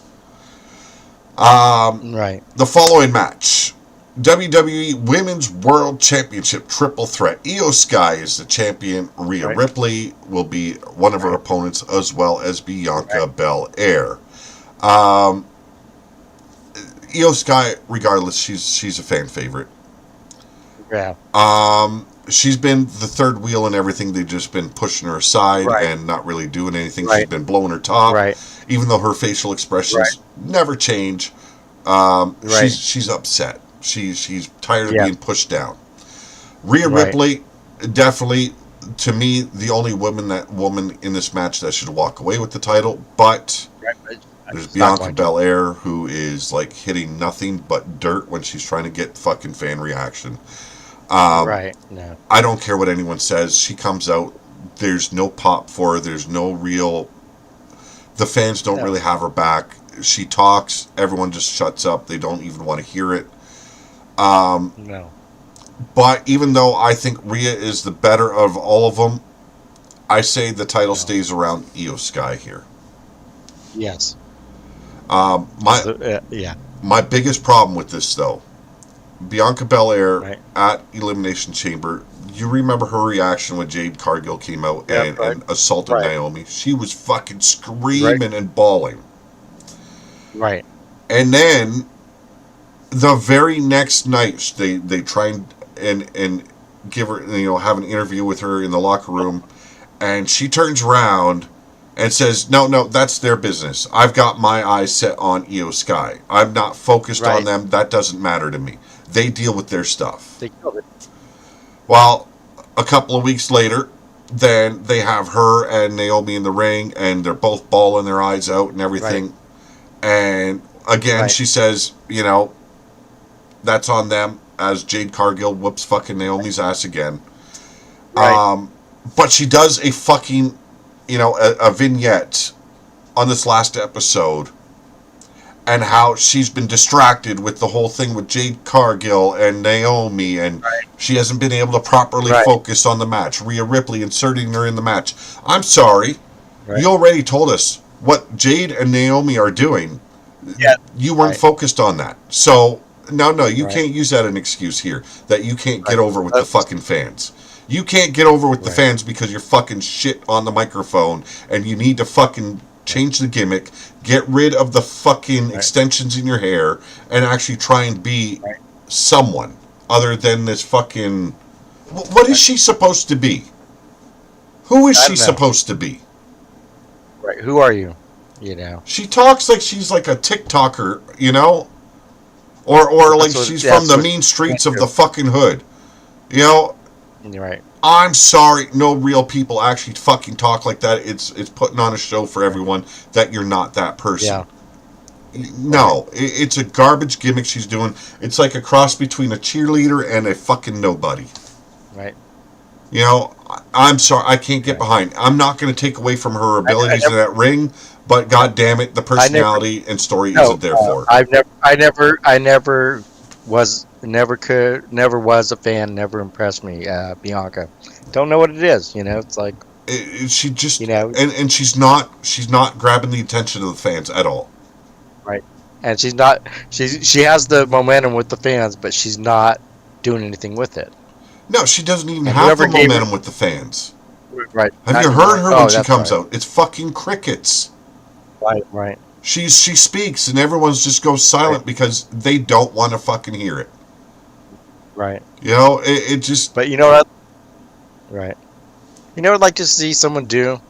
The following match, WWE Women's World Championship Triple Threat. Io Sky is the champion. Rhea Ripley will be one of her opponents, as well as Bianca Belair. Io Sky, regardless, she's a fan favorite. Yeah. She's been the third wheel and everything. They've just been pushing her aside Right. and not really doing anything. She's Right. been blowing her top, Right. even though her facial Right. expressions never change. Right. She's upset. She's tired of Yeah. being pushed down. Rhea Right. Ripley, definitely, to me, the only woman in this match that should walk away with the title. But Right. But there's it's not Bianca going to. Belair, who is like hitting nothing but dirt when she's trying to get fucking fan reaction. Right. No. I don't care what anyone says. She comes out. There's no pop for her. There's no real. The fans don't No. really have her back. She talks. Everyone just shuts up. They don't even want to hear it. No. But even though I think Rhea is the better of all of them, I say the title No. stays around Io Sky here. Yes. My Yeah. my biggest problem with this though, Bianca Belair Right. at Elimination Chamber. You remember her reaction when Jade Cargill came out Yeah. Right. and assaulted Right. Naomi? She was fucking Right. screaming and bawling. Right. And then the very next night, they try and give her, have an interview with her in the locker room, and she turns around and says, "No, that's their business. I've got my eyes set on Io Sky. I'm not focused on Right. them. That doesn't matter to me. They deal with their stuff." They killed it. Well, a couple of weeks later, then they have her and Naomi in the ring, and they're both bawling their eyes out and Right. everything. And again, Right. she says, that's on them, as Jade Cargill whoops fucking Naomi's ass again. Right. But she does a fucking, a vignette on this last episode, and how she's been distracted with the whole thing with Jade Cargill and Naomi, and Right. she hasn't been able to properly Right. focus on the match. Rhea Ripley inserting her in the match. I'm sorry, Right. you already told us what Jade and Naomi are doing. Yeah. You weren't Right. focused on that. So, no, you Right. can't use that as an excuse here, that you can't get Right. over with the fucking fans. You can't get over with the Right. fans because you're fucking shit on the microphone, and you need to fucking change the gimmick, get rid of the fucking Right. extensions in your hair, and actually try and be Right. someone other than this fucking. What is she supposed to be? Who is I she don't know. supposed to be? Right. Who are you? You know. She talks like she's like a TikToker, or like she's from the mean streets of the fucking hood. You're right. I'm sorry, no real people actually fucking talk like that. It's putting on a show for everyone that you're not that person. Yeah. No, it's a garbage gimmick she's doing. It's like a cross between a cheerleader and a fucking nobody. Right. I'm sorry, I can't get Right. behind. I'm not going to take away from her abilities in that ring, but god damn it, the personality and story No. isn't there for her. I never was a fan. Never impressed me. Bianca. Don't know what it is. It's like She just, you know. and she's not grabbing the attention of the fans at all. Right. And she's not. She has the momentum with the fans, but she's not doing anything with it. No, she doesn't even And have whoever the gave momentum her- with the fans. Right. Have you Not heard anymore. her when she That's comes right. out? It's fucking crickets. Right. Right. She speaks and everyone's just goes silent Right. because they don't want to fucking hear it. Right. It just. But you know what? Right. You know what I'd like to see someone do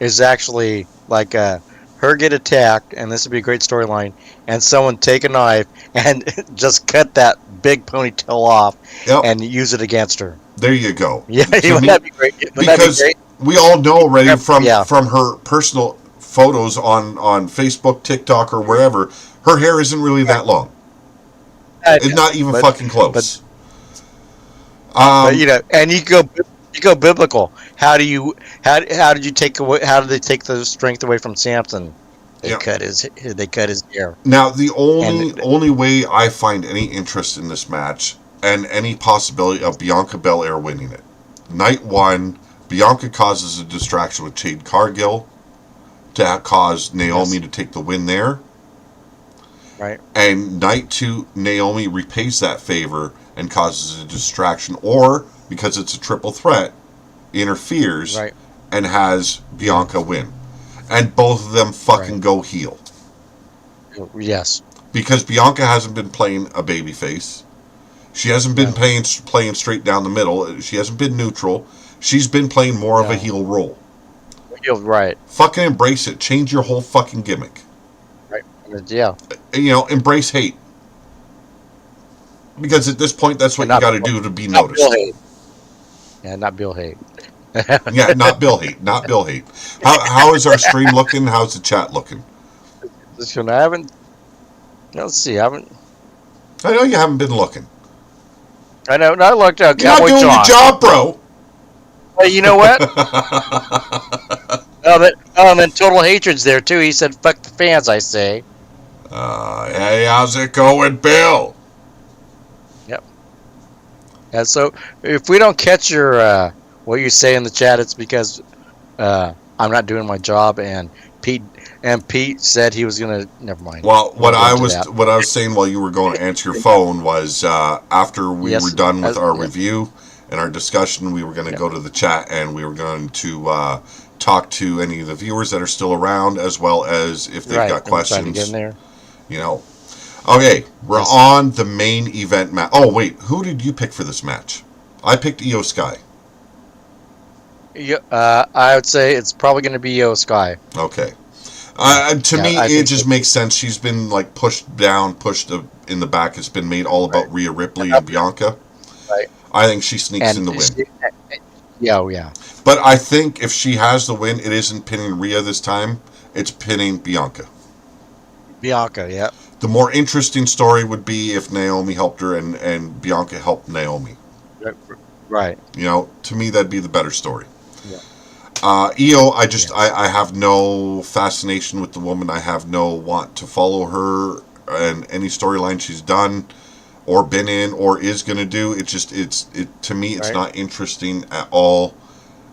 is actually like her get attacked, and this would be a great storyline, and someone take a knife and just cut that big ponytail off Yep, and use it against her. there you go. Yeah, To wouldn't me- that be great? Wouldn't that be because great? we all know already Yeah. from her personal photos on Facebook, TikTok, or wherever, her hair isn't really that long. It's not even but- fucking close. But and you go biblical. How did you take away? How did they take the strength away from Samson? They Yeah. cut his hair. Now, the only And- only way I find any interest in this match and any possibility of Bianca Belair winning it, night one, Bianca causes a distraction with Jade Cargill to cause Naomi to take the win there. Right. And night two, Naomi repays that favor and causes a distraction, or because it's a triple threat, interferes Right. and has Bianca win. And both of them fucking Right. go heel. Yes. Because Bianca hasn't been playing a babyface. She hasn't been No. playing straight down the middle. She hasn't been neutral. She's been playing more of a No. heel role. You're right. Fucking embrace it. Change your whole fucking gimmick. Right. Yeah. Embrace hate. Because at this point, that's And what you got to do to be not Bill noticed. Hate. Yeah, not Bill Hate. Yeah, not Bill hate. Not Bill hate. How is our stream looking? How's the chat looking? This one, I haven't. Let's see. I haven't. I know you haven't been looking. I know. I looked out. You're not Cowboy doing John. your job, bro. Well, you know what? And then Total Hatred's there too. He said, "Fuck the fans," I say. Hey, how's it going, Bill? Yep. And so, if we don't catch your what you say in the chat, it's because I'm not doing my job, and Pete said he was gonna. Never mind. Well, what I was that. saying while you were going to answer your phone was after we were done with our review and our discussion, we were going to go to the chat and we were going to talk to any of the viewers that are still around, as well as if they've got questions. To get in there. Okay, we're on the main event match. Oh wait, who did you pick for this match? I picked Io Sky. Yeah, I would say it's probably going to be Io Sky. Okay. To me, it just makes sense. She's been like pushed down, pushed in the back. It's been made all about Rhea Ripley and Bianca. Right. I think she sneaks in the win. Yeah. But I think if she has the win, it isn't pinning Rhea this time. It's pinning Bianca. Bianca, yeah. The more interesting story would be if Naomi helped her and Bianca helped Naomi. Right. To me, that'd be the better story. Yeah. Io, I have no fascination with the woman. I have no want to follow her and any storyline she's done or been in or is going to do. To me, it's not interesting at all.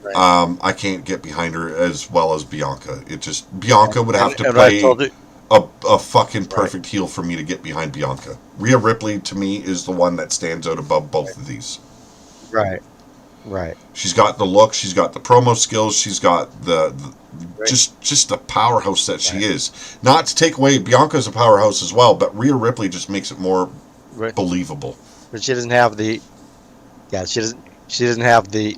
Right. I can't get behind her as well as Bianca. Bianca would have to play a fucking perfect heel for me to get behind Bianca. Rhea Ripley, to me, is the one that stands out above both of these. Right. She's got the look. She's got the promo skills. She's got the just a powerhouse that she is. Not to take away, Bianca's a powerhouse as well, but Rhea Ripley just makes it more believable. But she doesn't have the. Yeah, she doesn't have the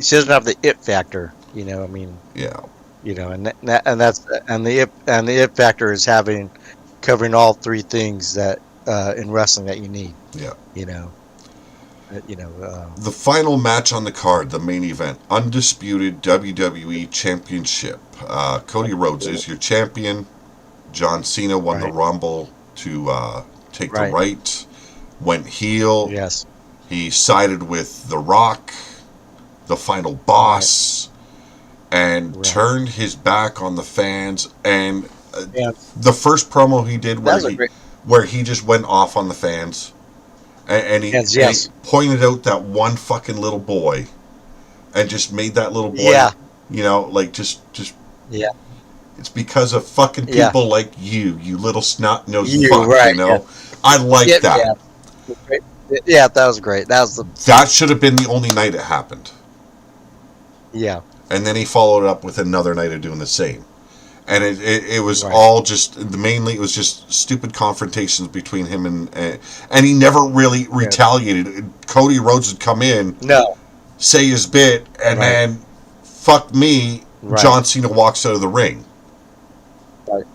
it factor. I mean. Yeah. And the it factor is covering all three things that in wrestling that you need. Yeah. The final match on the card, the main event, undisputed WWE Championship. Cody Rhodes is your champion. John Cena won the Rumble to take the right. Went heel. Yes. He sided with The Rock, the final boss, and turned his back on the fans. And the first promo he did where he just went off on the fans. And he pointed out that one fucking little boy, and just made that little boy, just It's because of fucking people like you little snot nosed fuck. I like that. Yeah, that was great. That should have been the only night it happened. Yeah. And then he followed up with another night of doing the same. And it was all just, mainly it was just stupid confrontations between him and he never really retaliated. Cody Rhodes would come in, say his bit, and then, fuck me, John Cena walks out of the ring. Right.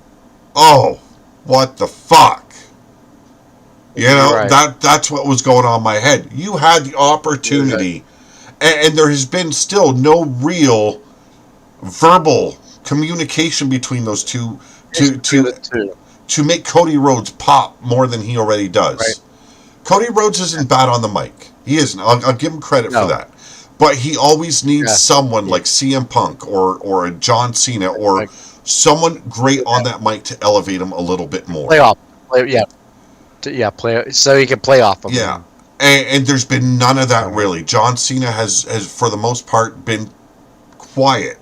Oh, what the fuck? That's what was going on in my head. You had the opportunity, and there has been still no real verbal communication between those two to make Cody Rhodes pop more than he already does. Right. Cody Rhodes isn't bad on the mic. He isn't. I'll give him credit for that. But he always needs someone like CM Punk or a John Cena or someone great on that mic to elevate him a little bit more. Play so he can play off of him. Yeah. And there's been none of that really. John Cena has for the most part been quiet.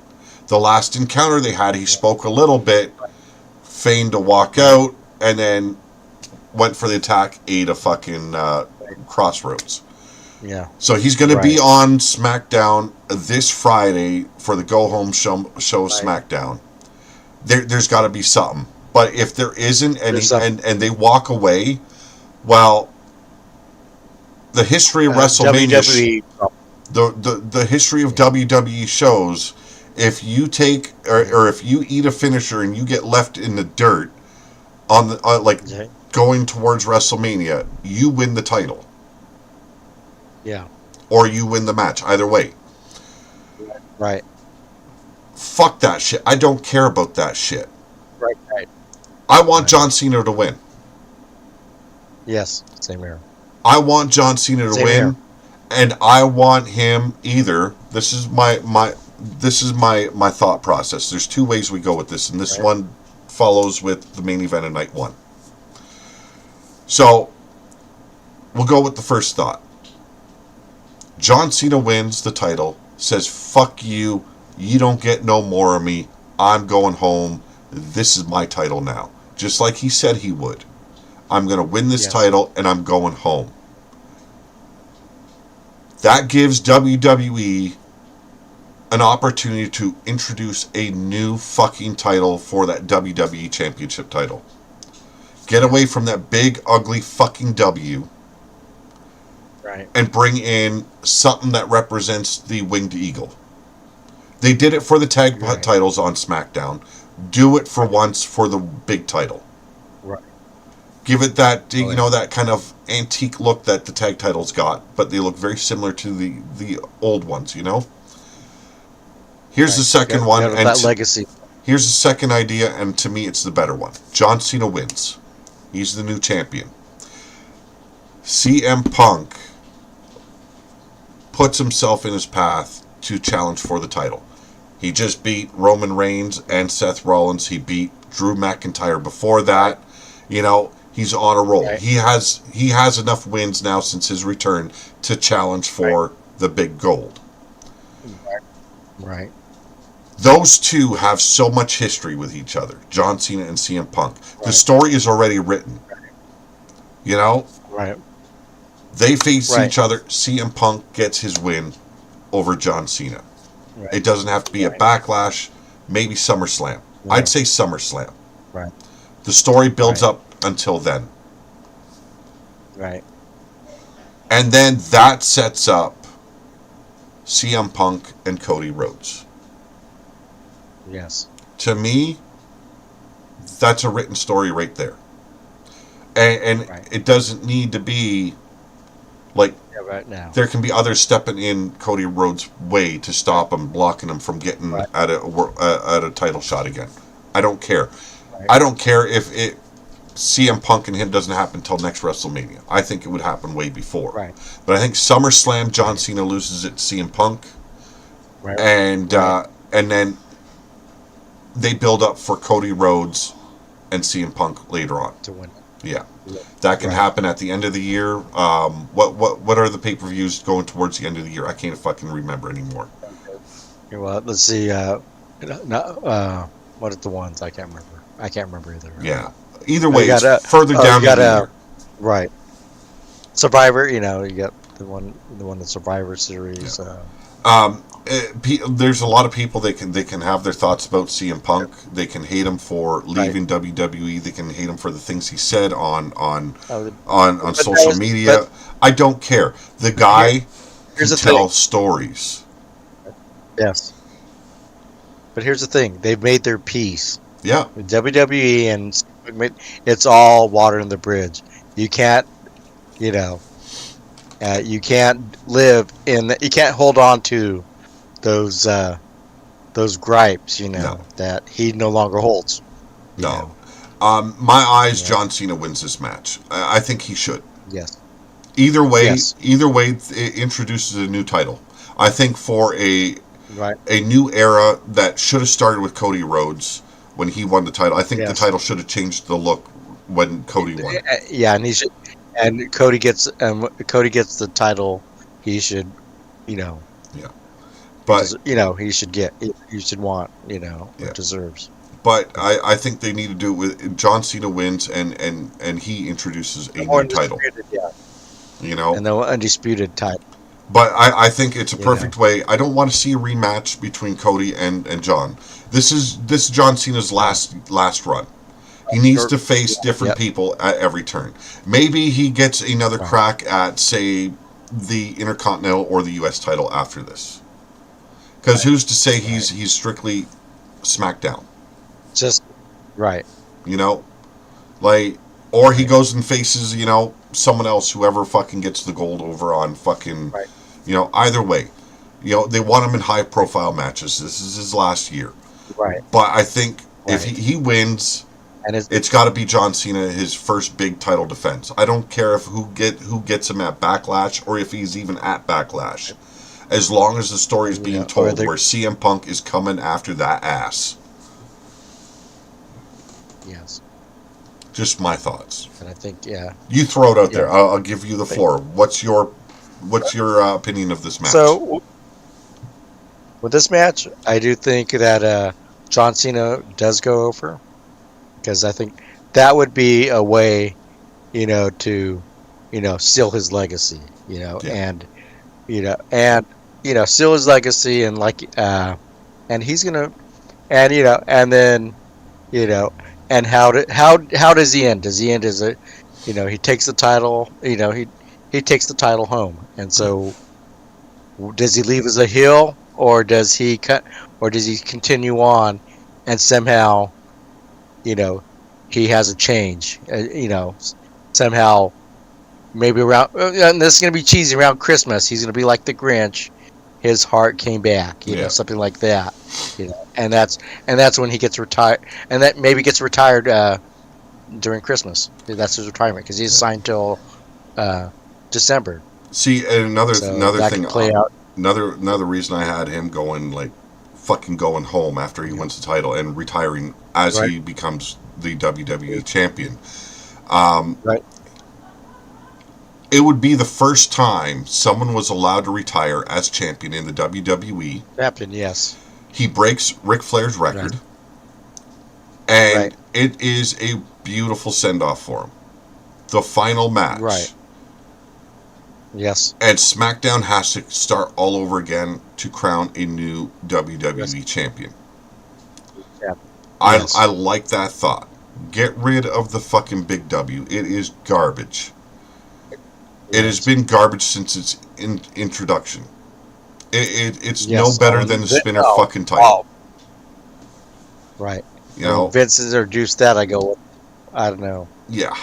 The last encounter they had, he spoke a little bit, feigned to walk out, and then went for the attack, ate a fucking crossroads. Yeah. So he's going to be on SmackDown this Friday for the go-home show SmackDown. There's got to be something. But if there isn't, and they walk away, well, the history of WrestleMania, WWE. the history of WWE shows, if you take or if you eat a finisher and you get left in the dirt on the like Okay. going towards WrestleMania, you win the title Yeah. or you win the match. Either way, Right. fuck that shit. I don't care about that shit. Right. Right. I want Right. John Cena to win. Yes. Same here. I want John Cena to Same win, here. and I want him either. This is my thought process. There's two ways we go with this, and this Right. one follows with the main event of night one. So we'll go with the first thought. John Cena wins the title, says fuck you, you don't get no more of me, I'm going home, this is my title now. Just like he said he would. I'm going to win this Yes. title and I'm going home. That gives WWE an opportunity to introduce a new fucking title for that WWE Championship title. Get away from that big, ugly fucking W Right. and bring in something that represents the Winged Eagle. They did it for the tag Right. titles on SmackDown. Do it for once for the big title. Right. Give it that, Oh, you know, that kind of antique look that the tag titles got, but they look very similar to the old ones, you know? Here's Right. the second Got- one, got and that legacy. here's the second idea, and to me it's the better one. John Cena wins. He's the new champion. CM Punk puts himself in his path to challenge for the title. He just beat Roman Reigns and Seth Rollins. He beat Drew McIntyre before that. You know, he's on a roll. Right. He has enough wins now since his return to challenge for the big gold. Right. Those two have so much history with each other, John Cena and CM Punk. The Right. story is already written. You know, Right. they face Right. each other. CM Punk gets his win over John Cena. Right. It doesn't have to be a Right. Backlash, maybe SummerSlam. Right. I'd say SummerSlam. Right. The story builds Right. up until then. Right. And then that sets up CM Punk and Cody Rhodes. Yes. To me, that's a written story right there. And Right. it doesn't need to be like Yeah. Right now. there can be others stepping in Cody Rhodes' way to stop him, blocking him from getting Right. at a title shot again. I don't care. Right. I don't care if it CM Punk and him doesn't happen until next WrestleMania. I think it would happen way before. Right. But I think SummerSlam, John Cena loses it to CM Punk, Right. and Right. and then they build up for Cody Rhodes and CM Punk later on. To win. Yeah, that can Right. happen at the end of the year. What are the pay-per-views going towards the end of the year? I can't fucking remember anymore. Okay, well, let's see. What are the ones? I can't remember. I can't remember either. Yeah. Either way, You it's got, further down you got in the year. right. Survivor. You know, you got the one the Survivor Series. There's a lot of people they can have their thoughts about CM Punk. They can hate him for leaving WWE. They can hate him for the things he said on But social there's- media. but- I don't care. The guy Here's can the thing. tell stories. Yes. But here's the thing: they've made their peace. Yeah, With WWE, and it's all water in the bridge. You can't, you know, you can't live in. You can't hold on to those gripes. You know No. that he no longer holds. you no. know. My eyes, Yeah. John Cena wins this match. I think he should. Yes. Either way, Yes. it introduces a new title. I think for a Right. new era that should have started with Cody Rhodes when he won the title. I think the Yes. title should have changed the look when Cody won. Yeah, and he should. And Cody gets the title. He should, you know. But he should get. He should want. Yeah. Deserves. but I think they need to do it with John Cena wins and he introduces a Or new title. undisputed, yeah. You know, And the undisputed title. but I think it's a perfect way. I don't want to see a rematch between Cody and John. This is John Cena's last run. He needs to face different Yep. people at every turn. Maybe he gets another Right. crack at, say, the Intercontinental or the U.S. title after this. Because who's to say right. he's strictly SmackDown? Just right, You know, like, or he right, goes and faces someone else, whoever fucking gets the gold over on fucking right, either way. They want him in high profile matches. This is his last year. right, But I think if right. he wins, And it's it's got to be John Cena, his first big title defense. I don't care if who gets him at Backlash or if he's even at Backlash. As long as the story is being or told the where CM Punk is coming after that ass. yes, Just my thoughts. and I think yeah, You throw it out yeah. there. I'll give you the Think, floor. What's your opinion of this match? so with this match, I do think that John Cena does go over because I think that would be a way, to, seal his legacy, Yeah, and seal his legacy and and he's gonna and then you know, and how does he end? Does he end as he takes the title, he takes the title home, and so does he leave as a heel, or does he cut, or does he continue on, and somehow, you know, he has a change, somehow maybe around, and this is gonna be cheesy around Christmas, he's gonna be like the Grinch, his heart came back, yeah. something like that, and that's when he gets retired, and that maybe gets retired during Christmas. That's his retirement because he's Yeah. signed till uh, December. See, and another So another that thing, could play out. another reason I had him going like fucking going home after he Yeah. wins the title and retiring as Right. he becomes the WWE Yes. champion. Right. It would be the first time someone was allowed to retire as champion in the WWE. Captain. Yes. He breaks Ric Flair's Right. record, Right. and it is a beautiful send off for him. The final Right. match. Yes. And SmackDown has to start all over again to crown a new Yes. WWE champion. Yeah. I Yes. like that thought. Get rid of the fucking big W. It is garbage. It has Yes. been garbage since its introduction. It's no Yes. better than the spinner Oh, fucking title. oh, right. You And when know? Vince introduced that, I go, I don't know. Yeah.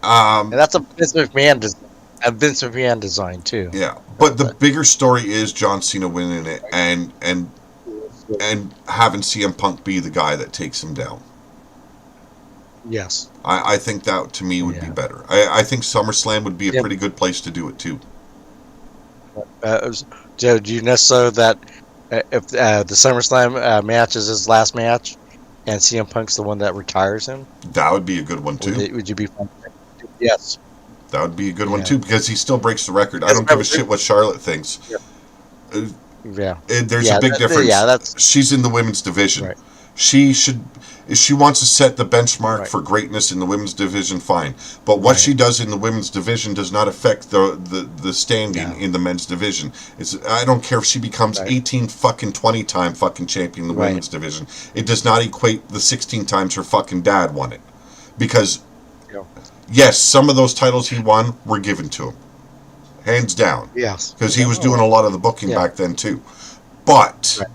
And that's a Vince McMahon design too. Yeah. So, But the bigger story is John Cena winning it and having CM Punk be the guy that takes him down. yes. I think that to me would be Yeah. better. I think SummerSlam would be a Yeah. pretty good place to do it too. Joe, do you know that if the SummerSlam match is his last match, and CM Punk's the one that retires him, That would be a good one too. would you be fine? Yes. That would be a good one Yeah. too because he still breaks the record. I Because don't give a shit what Charlotte thinks. yeah. Yeah. There's a Yeah. big difference. Yeah. That's She's in the women's division. right. She should, if she wants to set the benchmark Right. for greatness in the women's division, fine. But what Right. she does in the women's division does not affect the standing No. in the men's division. I don't care if she becomes Right. 18 fucking 20 time fucking champion in the Right. women's division. It does not equate the 16 times her fucking dad won it. Because Yeah. yes, some of those titles he won were given to him, hands down, Yes. because he was doing a lot of the booking Yeah. back then too. But Right.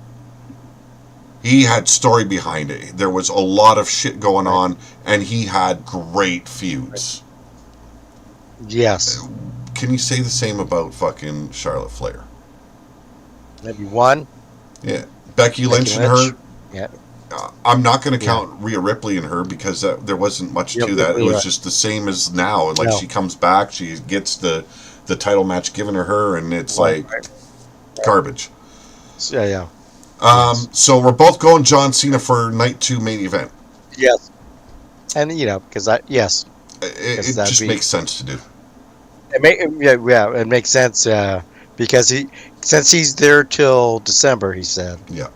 he had story behind it. There was a lot of shit going Right. on, and he had great feuds. Yes. Can you say the same about fucking Charlotte Flair? Maybe one. Yeah, Becky Lynch and Lynch. her. Yeah. I'm not going to Yeah. count Rhea Ripley and her because there wasn't much Yeah, to that. It Ripley, was right. just the same as now. Like No. she comes back, she gets the title match given to her, and it's Right. like garbage. Yeah. Yeah. Yes. So we're both going John Cena for night 2 main event. Yes. And because yes, It that'd just be makes sense to do. it makes sense because since he's there till December, he said, Yeah.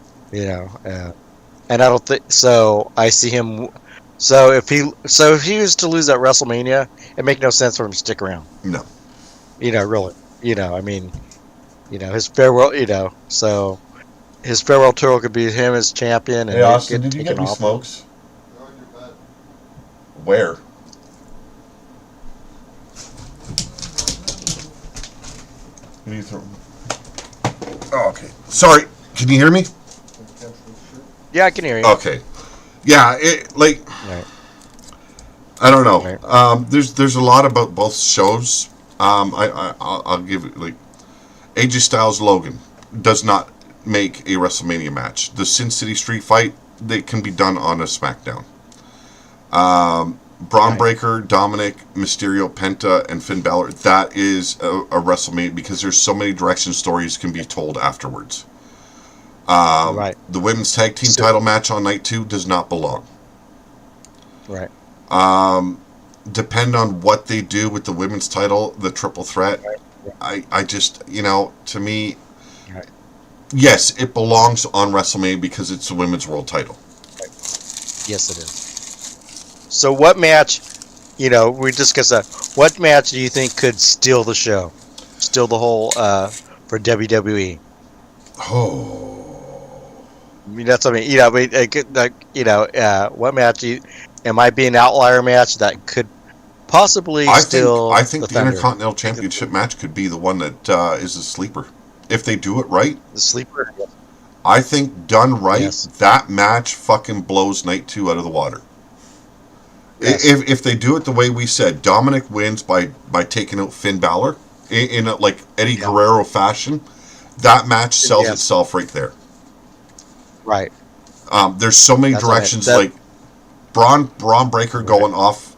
and I don't think so. I see him. So if he was to lose at WrestleMania, it make no sense for him to stick around. No. Really. I mean, his farewell. So his farewell tour could be him as champion, and Hey he'd Austin, get did you taken get me off. smokes? Where? Can you throw? Oh, okay. Sorry. Can you hear me? Yeah, I can hear you. Okay. Yeah. It like Right. I don't know. Right. There's a lot about both shows. I'll give it like AJ Styles Logan does not make a WrestleMania match. The Sin City Street fight they can be done on a SmackDown. Braun Right. Breaker, Dominic, Mysterio, Penta, and Finn Balor. That is a WrestleMania because there's so many direction stories can be told afterwards. Right. The women's tag team So, title match on night 2 does not belong. right. Depend on what they do with the women's title, the triple threat. Right. I just, to me, Right. yes, it belongs on WrestleMania because it's the women's world title. Yes, it is. So, what match? We discussed that. What match do you think could steal the show, steal the whole for WWE? Oh, I mean, that's what I mean. What match it might be an outlier match that could possibly I steal think the the thunder. Intercontinental Championship match could be the one that is a sleeper if they do it right. The sleeper. I think done right, Yes. that match fucking blows night 2 out of the water. Yes. If they do it the way we said, Dominic wins by taking out Finn Balor in a, like Eddie Yeah. Guerrero fashion. That match sells Yes. itself right there. Right. There's so many That's what directions, that- like Braun Breaker Right. going off,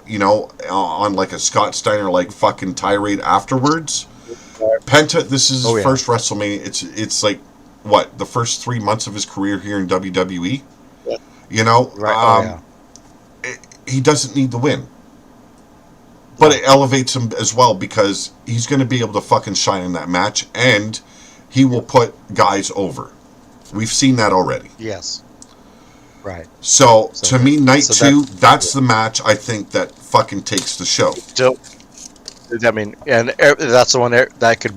on like a Scott Steiner like fucking tirade afterwards. Penta, this is his Oh, yeah. first WrestleMania. It's like what the first 3 months of his career here in WWE. Yeah. Right. He doesn't need the win, but it elevates him as well because he's going to be able to fucking shine in that match, and he will put guys over. We've seen that already. Yes. Right. So So to me, night so 2, that's the match I think that fucking takes the show. Still, I mean, and that's the one that could,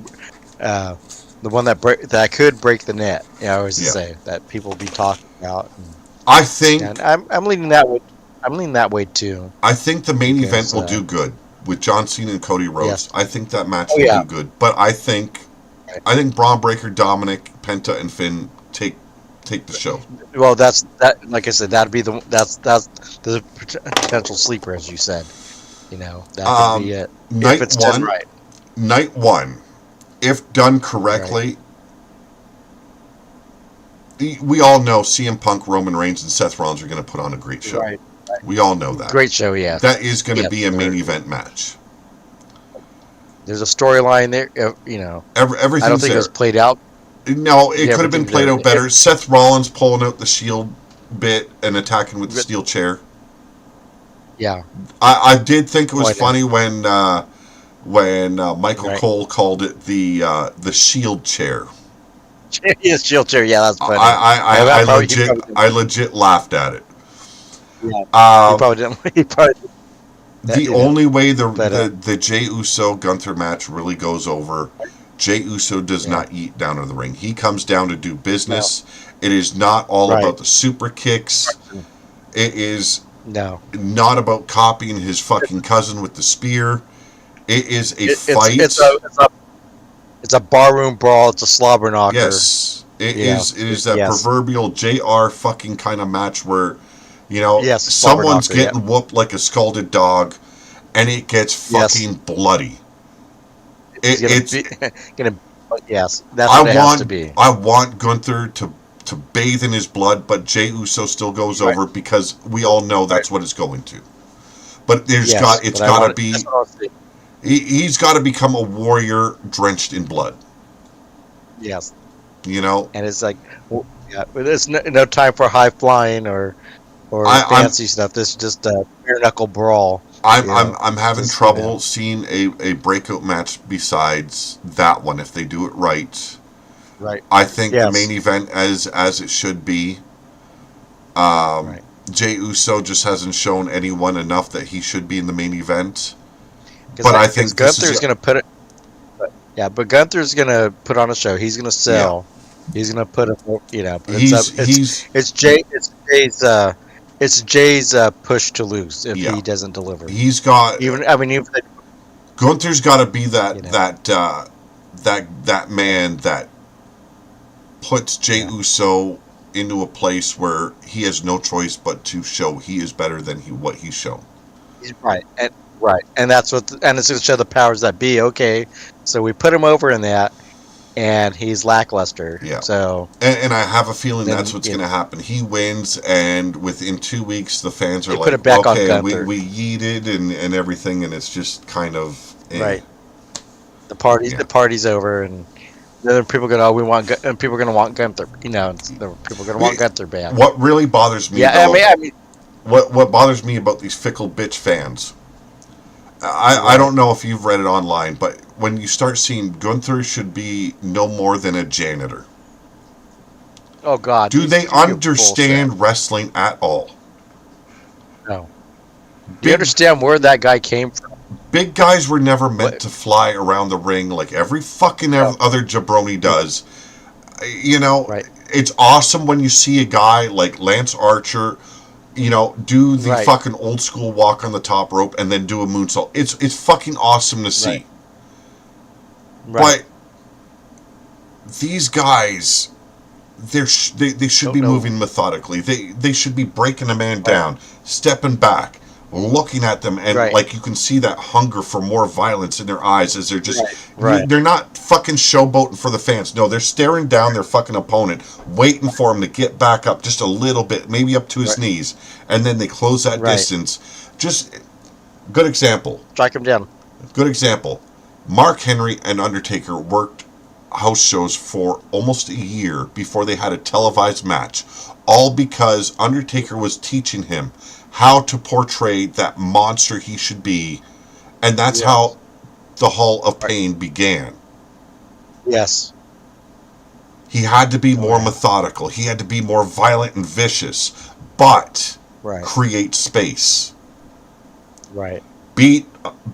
the one that could break the net. I always Yeah. say that people will be talking about. I think And I'm leaning that way. I'm leaning that way too. the main event Because, will do good with John Cena and Cody Rhodes. Yes. I think that match Oh, will yeah. do good, but I think Braun Breaker, Dominic, Penta, and Finn take the show. Well, that's that. Like I said, that'd be that's the potential sleeper, as you said. That could be it Night if it's done 1, right. night 1, if done correctly. We all know CM Punk, Roman Reigns, and Seth Rollins are going to put on a great show. Right. We all know that. Great show, yeah. That is going to Yeah, be a main sure. event match. There's a storyline there. Everything's I don't think there. it was played out. No, it Yeah, could have been everything's played there. out better. Seth Rollins pulling out the Shield bit and attacking with the But- steel chair. Yeah. I did think it was Oh, I know. funny when Michael Right. Cole called it the Shield chair. Yes, shield chair. Yeah, that's funny. I probably- he probably didn't- legit laughed at it. Yeah. He Um, probably didn't. He probably. the only way the But, the Jey Uso Gunther match really goes over, Jey Uso does not eat down in the ring. He comes down to do business. It is not all Right. about the super kicks. It is No. not about copying his fucking cousin with the spear. It is a fight. It's a barroom brawl. It's a slobber knocker. Yes, it Yeah. is. It is that Yes. proverbial JR fucking kind of match where, someone's slobber knocker, getting whooped like a scalded dog, and it gets Yes. fucking bloody. It's gonna. Yes, that's I what it has want to be. I want Gunther to bathe in his blood, but Jey Uso still goes Right. over because we all know that's what it's going to. But Yes, it's but I got to want- be. that's what I was thinking. He's got to become a warrior drenched in blood. Yes, You know, and it's like, yeah, but it's no time for high flying or I'm- fancy stuff. This is just a bare knuckle brawl. I'm Yeah, I'm having just, trouble seeing a breakout match besides that one if they do it right. Right. I think the Yes. main event as it should be. Jey Uso just hasn't shown anyone enough that he should be in the main event. But I think this Gunther's is- going to put it. Yeah, but Gunther's going to put on a show. He's going to sell. He's going to put a. But it's Jay's push to lose if Yeah. he doesn't deliver. he's got Even if Gunther's got to be that You know. that that man that puts Jey Yeah. Uso into a place where he has no choice but to show he is better than what he's shown. He's right, and that's and it's going to show the powers that be. Okay, so we put him over in that, and he's lackluster. Yeah. So And I have a feeling that's then what's going to happen. He wins, and within 2 weeks, the fans are they put it like, back on okay, Gunther. we yeeted and everything, and it's just kind of. Right. Yeah. The party's over, and then people are going, oh, and people are going to want Gunther. People are going to want Gunther back. What really bothers me, Yeah, though, I mean, what bothers me about these fickle bitch fans, I don't know if you've read it online, but when you start seeing Gunther should be no more than a janitor. oh God, Do they you're understand bullshit. wrestling at all? No. Do you Big, understand where that guy came from? big guys were never meant What? to fly around the ring like every fucking Oh, other jabroni does. You know, right, it's awesome when you see a guy like Lance Archer, do the right, fucking old school walk on the top rope and then do a moonsault. It's fucking awesome to right, see. right. But these guys, they should Don't be know. moving methodically. They should be breaking a man Right, down, stepping back, looking at them, and right, like you can see that hunger for more violence in their eyes as they're just. right, right, They're not fucking showboating for the fans. No, they're staring down their fucking opponent, waiting for him to get back up just a little bit, maybe up to his right, knees, and then they close that right. distance. Just good example. Strike him down. Good example. Mark Henry and Undertaker worked house shows for almost a year before they had a televised match, all because Undertaker was teaching him how to portray that monster he should be, and that's Yes. how the Hall of Right. Pain began. Yes. He had to be Oh more yeah. methodical, he had to be more violent and vicious, but Right. create space. Right. Beat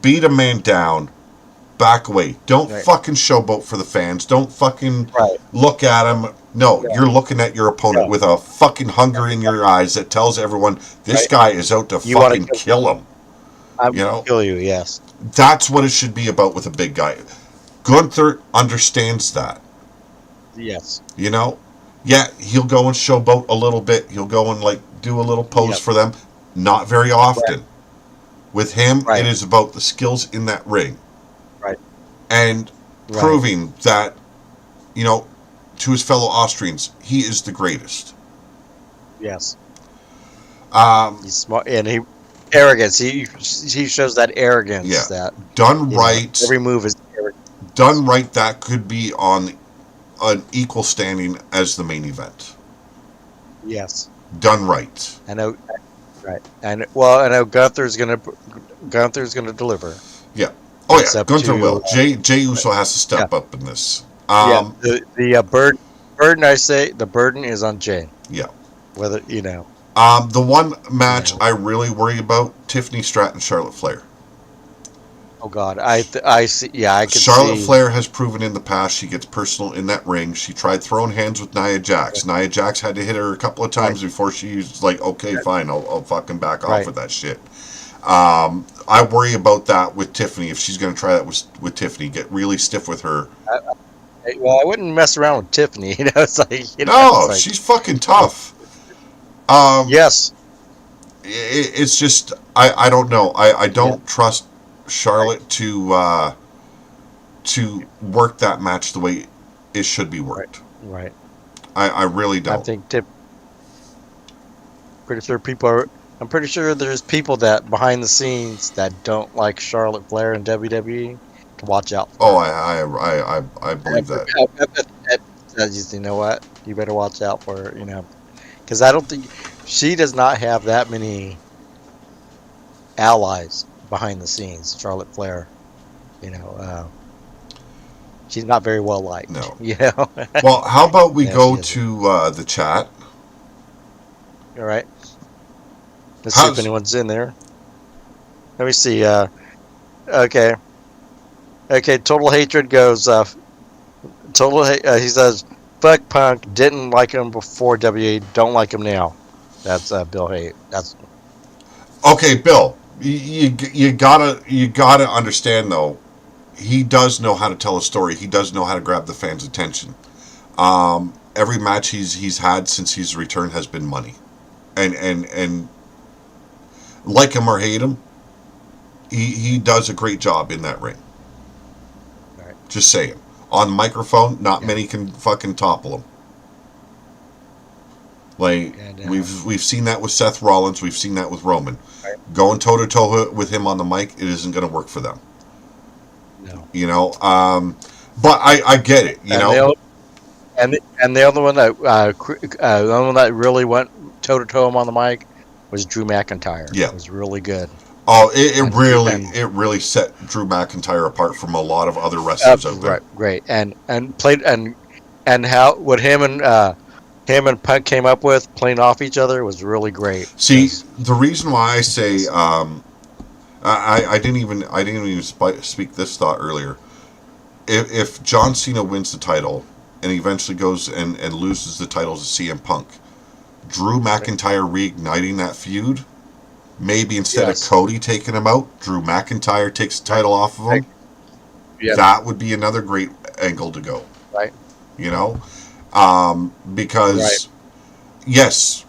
beat a man down, back away. Don't Right. fucking showboat for the fans. Don't fucking Right. look at him. No, Yeah. you're looking at your opponent Yeah. with a fucking hunger in your eyes that tells everyone this Right. guy is out to You want to fucking kill? kill him. I'm You gonna know, kill you. Yes. that's what it should be about with a big guy. Gunther understands that. Yes. You know, yeah, he'll go and showboat a little bit. He'll go and like do a little pose Yep. for them. Not very Right. often. With him, it Right. is about the skills in that ring Right. and Right. proving that, you know, to his fellow Austrians, he is the greatest. Yes. Um, He's smart, and arrogance. He shows that arrogance yeah, that done right, every move is arrogant. done right. That could be on an equal standing as the main event. Yes. Done right. I know. Right. And well, I know Gunther's gonna deliver. Yeah. Oh It's yeah, up Gunther to will. Jay Uso has to yeah. step up in this. Yeah. The burden. I say the burden is on Jay. Yeah. Whether The one match Yeah. I really worry about: Tiffany Stratton, Charlotte Flair. Oh God, I see. Yeah, I can Charlotte see. Flair has proven in the past she gets personal in that ring. She tried throwing hands with Nia Jax. Nia Jax had to hit her a couple of times Right. before she's like, okay, fine, I'll fucking back off Right. with that shit. I worry about that with Tiffany. If she's going to try that with Tiffany, get really stiff with her. Well, I wouldn't mess around with Tiffany. It's like No, it's like she's fucking tough. Um, yes. it's just I don't know. I don't trust Charlotte to work that match the way it should be worked. Right. I really I don't. think pretty sure people are. I'm pretty sure there's people that behind the scenes that don't like Charlotte Flair and WWE to watch out for. Oh, I believe that. You know what? You better watch out for her. Because I don't think she does not have that many allies behind the scenes. Charlotte Flair, she's not very well liked. No. All Well, how about we Yeah, go she to the chat? right. Let's see if How's anyone's in there. Let me see. Okay. Okay. Total hatred goes. He says, "Fuck Punk. Didn't like him before WWE. Don't like him now." That's Bill Hate. That's okay, Bill? You gotta understand though. he does know how to tell a story. He does know how to grab the fans' attention. Every match he's had since he's returned has been money, and like him or hate him, he does a great job in that ring. Right. Just saying. On microphone, not Yeah. many can fucking topple him. Like And, we've seen that with Seth Rollins, we've seen that with Roman. Right. Going toe to toe with him on the mic, it isn't going to work for them. No. You know, but I get it. You know, And the other one that the other one that really went toe to toe him on the mic was Drew McIntyre. Yeah. It was really good. oh, it really and- set Drew McIntyre apart from a lot of other wrestlers out there. Right, great, and played and how what him and Punk came up with playing off each other was really great. See, the reason why I say I didn't even speak this thought earlier. If John Cena wins the title and eventually goes and loses the title to CM Punk, Drew McIntyre reigniting that feud, maybe instead of Cody taking him out, Drew McIntyre takes the title off of him. Yeah. That would be another great angle to go. Right. You know, because yes,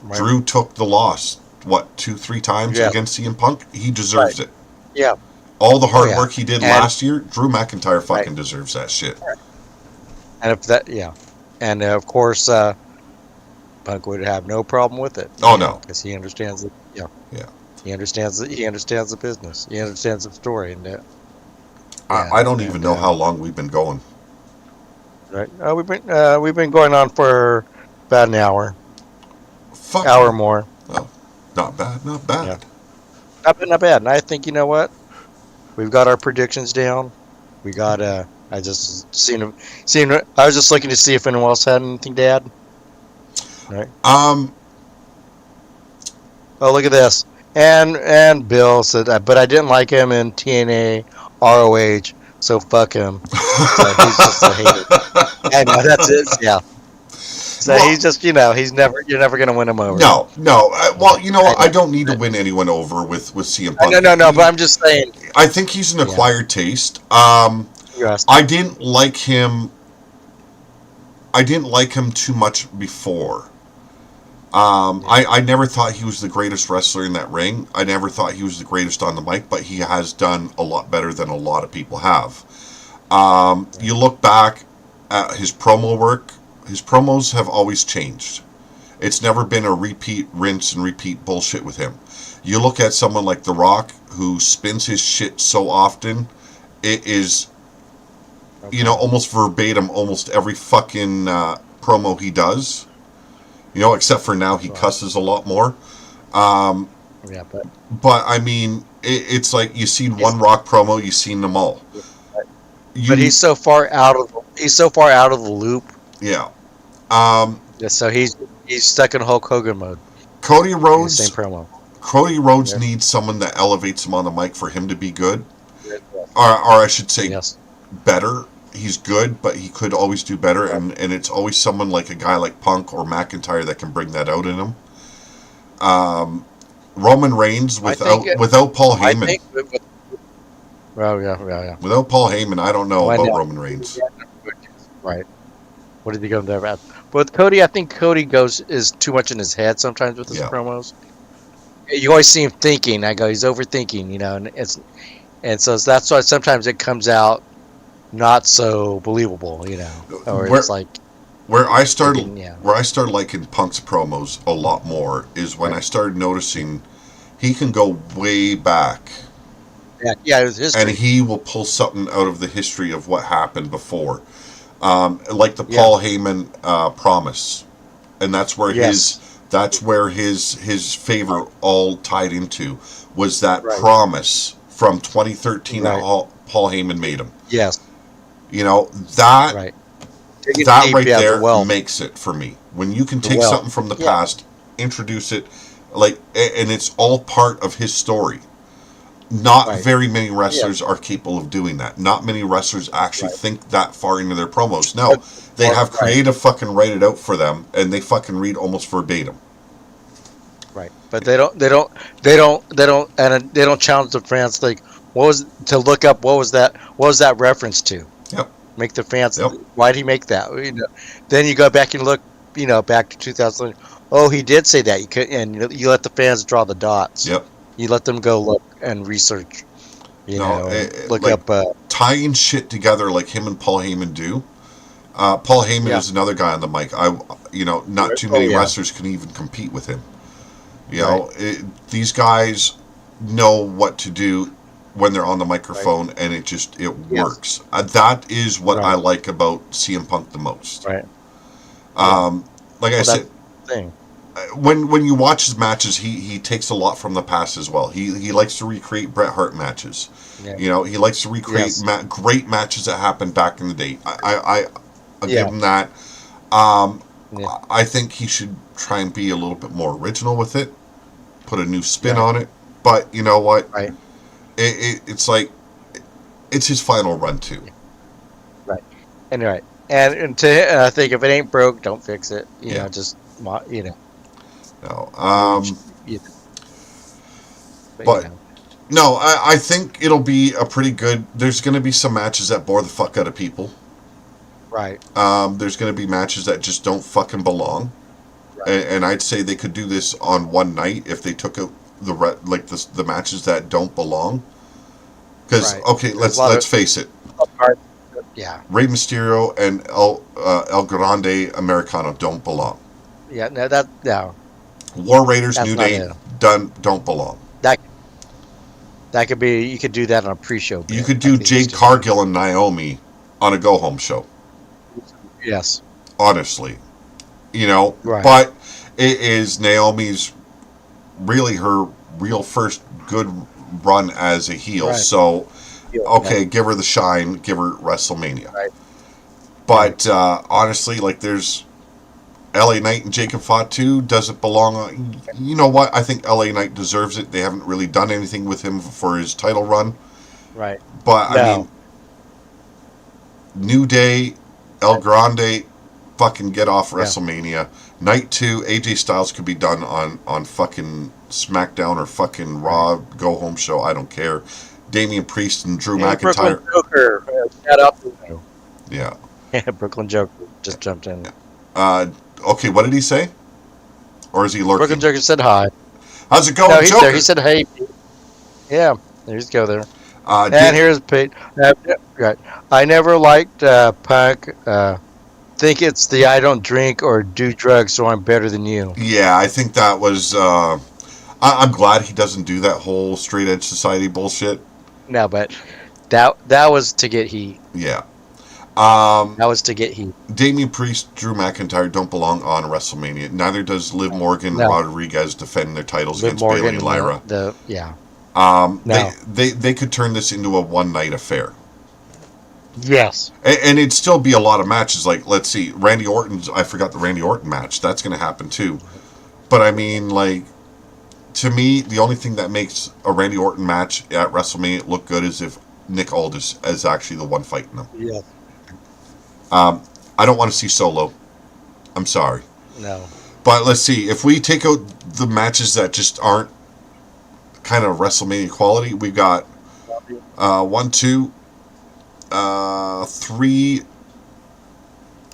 Right. Drew took the loss. What, 2-3 times against CM Punk? He deserves it. Yeah. All the hard work he did And- last year, Drew McIntyre fucking deserves that shit. And if that, and of course, Punk would have no problem with it. Oh no, because he understands it. Yeah. Yeah. He understands the business. He understands the story, and I don't even know how long we've been going. right. We've been going on for about an hour, Fuck. hour more. Oh, not bad, not bad. Yeah. Not bad. And I think, you know what? We've got our predictions down. We got I just seen I was just looking to see if anyone else had anything to add. Right. Oh, look at this. And Bill said, but I didn't like him in TNA ROH, so fuck him. So he's just a hater. I know, that's it. Yeah. So he's just, you're never gonna win him over. No. Well, you know what? I don't need to win anyone over with CM Punk. No. But I'm just saying. I think he's an acquired taste. Yes. I didn't like him. I didn't like him too much before. I never thought he was the greatest wrestler in that ring. I never thought he was the greatest on the mic, but he has done a lot better than a lot of people have. You look back at his promo work, his promos have always changed. It's never been a repeat, rinse, and repeat bullshit with him. You look at someone like The Rock, who spins his shit so often, it is, almost verbatim, almost every fucking promo he does. Except for now he cusses a lot more. But I mean, it's like you've seen one Rock promo, you've seen them all. But he's so far out of the loop. Yeah. So he's stuck in Hulk Hogan mode. Cody Rhodes. Same promo. Cody Rhodes needs someone that elevates him on the mic for him to be good, or I should say, better. He's good, but he could always do better, and it's always someone like a guy like Punk or McIntyre that can bring that out in him. Roman Reigns without Paul Heyman. Without Paul Heyman, I don't know about Roman Reigns. Right. What did he go there about? But with Cody, I think Cody is too much in his head sometimes with his promos. You always see him thinking. I go, he's overthinking, and so that's why sometimes it comes out not so believable, or it's like where I started liking Punk's promos a lot more is when I started noticing he can go way back. Yeah, it was history. And he will pull something out of the history of what happened before, like the Paul Heyman promise, and that's where his favor all tied into was that promise from 2013 that Paul Heyman made him. Yes. That right there makes it for me. When you can take something from the past, introduce it, and it's all part of his story. Not very many wrestlers are capable of doing that. Not many wrestlers actually think that far into their promos. No, they have creative fucking write it out for them, and they fucking read almost verbatim. Right, but they don't challenge the fans like, What was to look up? What was that? What was that reference to? Yep. Make the fans. Yep. Why did he make that? Then you go back and look. Back to 2000. Oh, he did say that. You could, and you let the fans draw the dots. Yep. You let them go look and research. No, And look like up. tying shit together like him and Paul Heyman do. Paul Heyman Yeah. is another guy on the mic. Not too Oh, many yeah. wrestlers can even compete with him. Right. These guys know what to do when they're on the microphone, and it Yes. works. That is what I Right. like about CM Punk the most. Right. Yeah. Like I Well, said, that's the thing. when you watch his matches, he takes a lot from the past as well. He likes to recreate Bret Hart matches. Yeah. He likes to recreate Yes. great matches that happened back in the day. I'll give Yeah. him that. Um, Yeah. I think he should try and be a little bit more original with it, put a new spin Right. on it. But you know what? Right. It's like it's his final run too. Right. And right. And I think if it ain't broke, don't fix it. Yeah. Just No. you know, But no, I think it'll be a pretty good. There's going to be some matches that bore the fuck out of people. right. There's going to be matches that just don't fucking belong. Right. And I'd say they could do this on one night if they took out the matches that don't belong. Because Right. okay, There's let's face it, Yeah. Rey Mysterio and El Grande Americano don't belong. Yeah. No. War Raiders, That's New not Day it. don't belong. That could be. You could do that on a pre-show. You bit, could like do they Jade used to do. Cargill and Naomi on a go home show. Yes. Honestly, Right. but it is Naomi's really her real first good run as a heel. Right. So Yeah. okay, give her the shine, give her WrestleMania. Right. But honestly, like there's LA Knight and Jacob Fatu doesn't belong. You know what? I think LA Knight deserves it. They haven't really done anything with him for his title run. Right. But I No. mean, New Day, El Grande, fucking get off Yeah. WrestleMania. Night 2, AJ Styles could be done on fucking SmackDown or fucking Raw go home show. I don't care. Damian Priest and Drew Hey, McIntyre. Brooklyn Joker. Shout out to you. Yeah. Brooklyn Joker just jumped in. Okay, what did he say? Or is he lurking? Brooklyn Joker said hi. How's it going, No, he's Joker? there. He said hey. Yeah. There's go there. Uh, And did- here's Pete. Right. I never liked Punk. Think it's the I don't drink or do drugs, so I'm better than you. yeah, I think that was. I'm glad he doesn't do that whole straight edge society bullshit. No, but that was to get heat. Yeah. That was to get heat. Damian Priest, Drew McIntyre don't belong on WrestleMania. Neither does Liv Morgan, No. Rodriguez defend their titles Liv against Bayley Morgan, and Lyra. yeah. No. No. They could turn this into a one night affair. Yes. And it'd still be a lot of matches. Like, let's see, Randy Orton's. I forgot the Randy Orton match. That's going to happen too. But I mean, like, to me, the only thing that makes a Randy Orton match at WrestleMania look good is if Nick Aldis is actually the one fighting them. Yes. I don't want to see Solo. I'm sorry. No. But let's see. If we take out the matches that just aren't kind of WrestleMania quality, we got 1, 2, 3,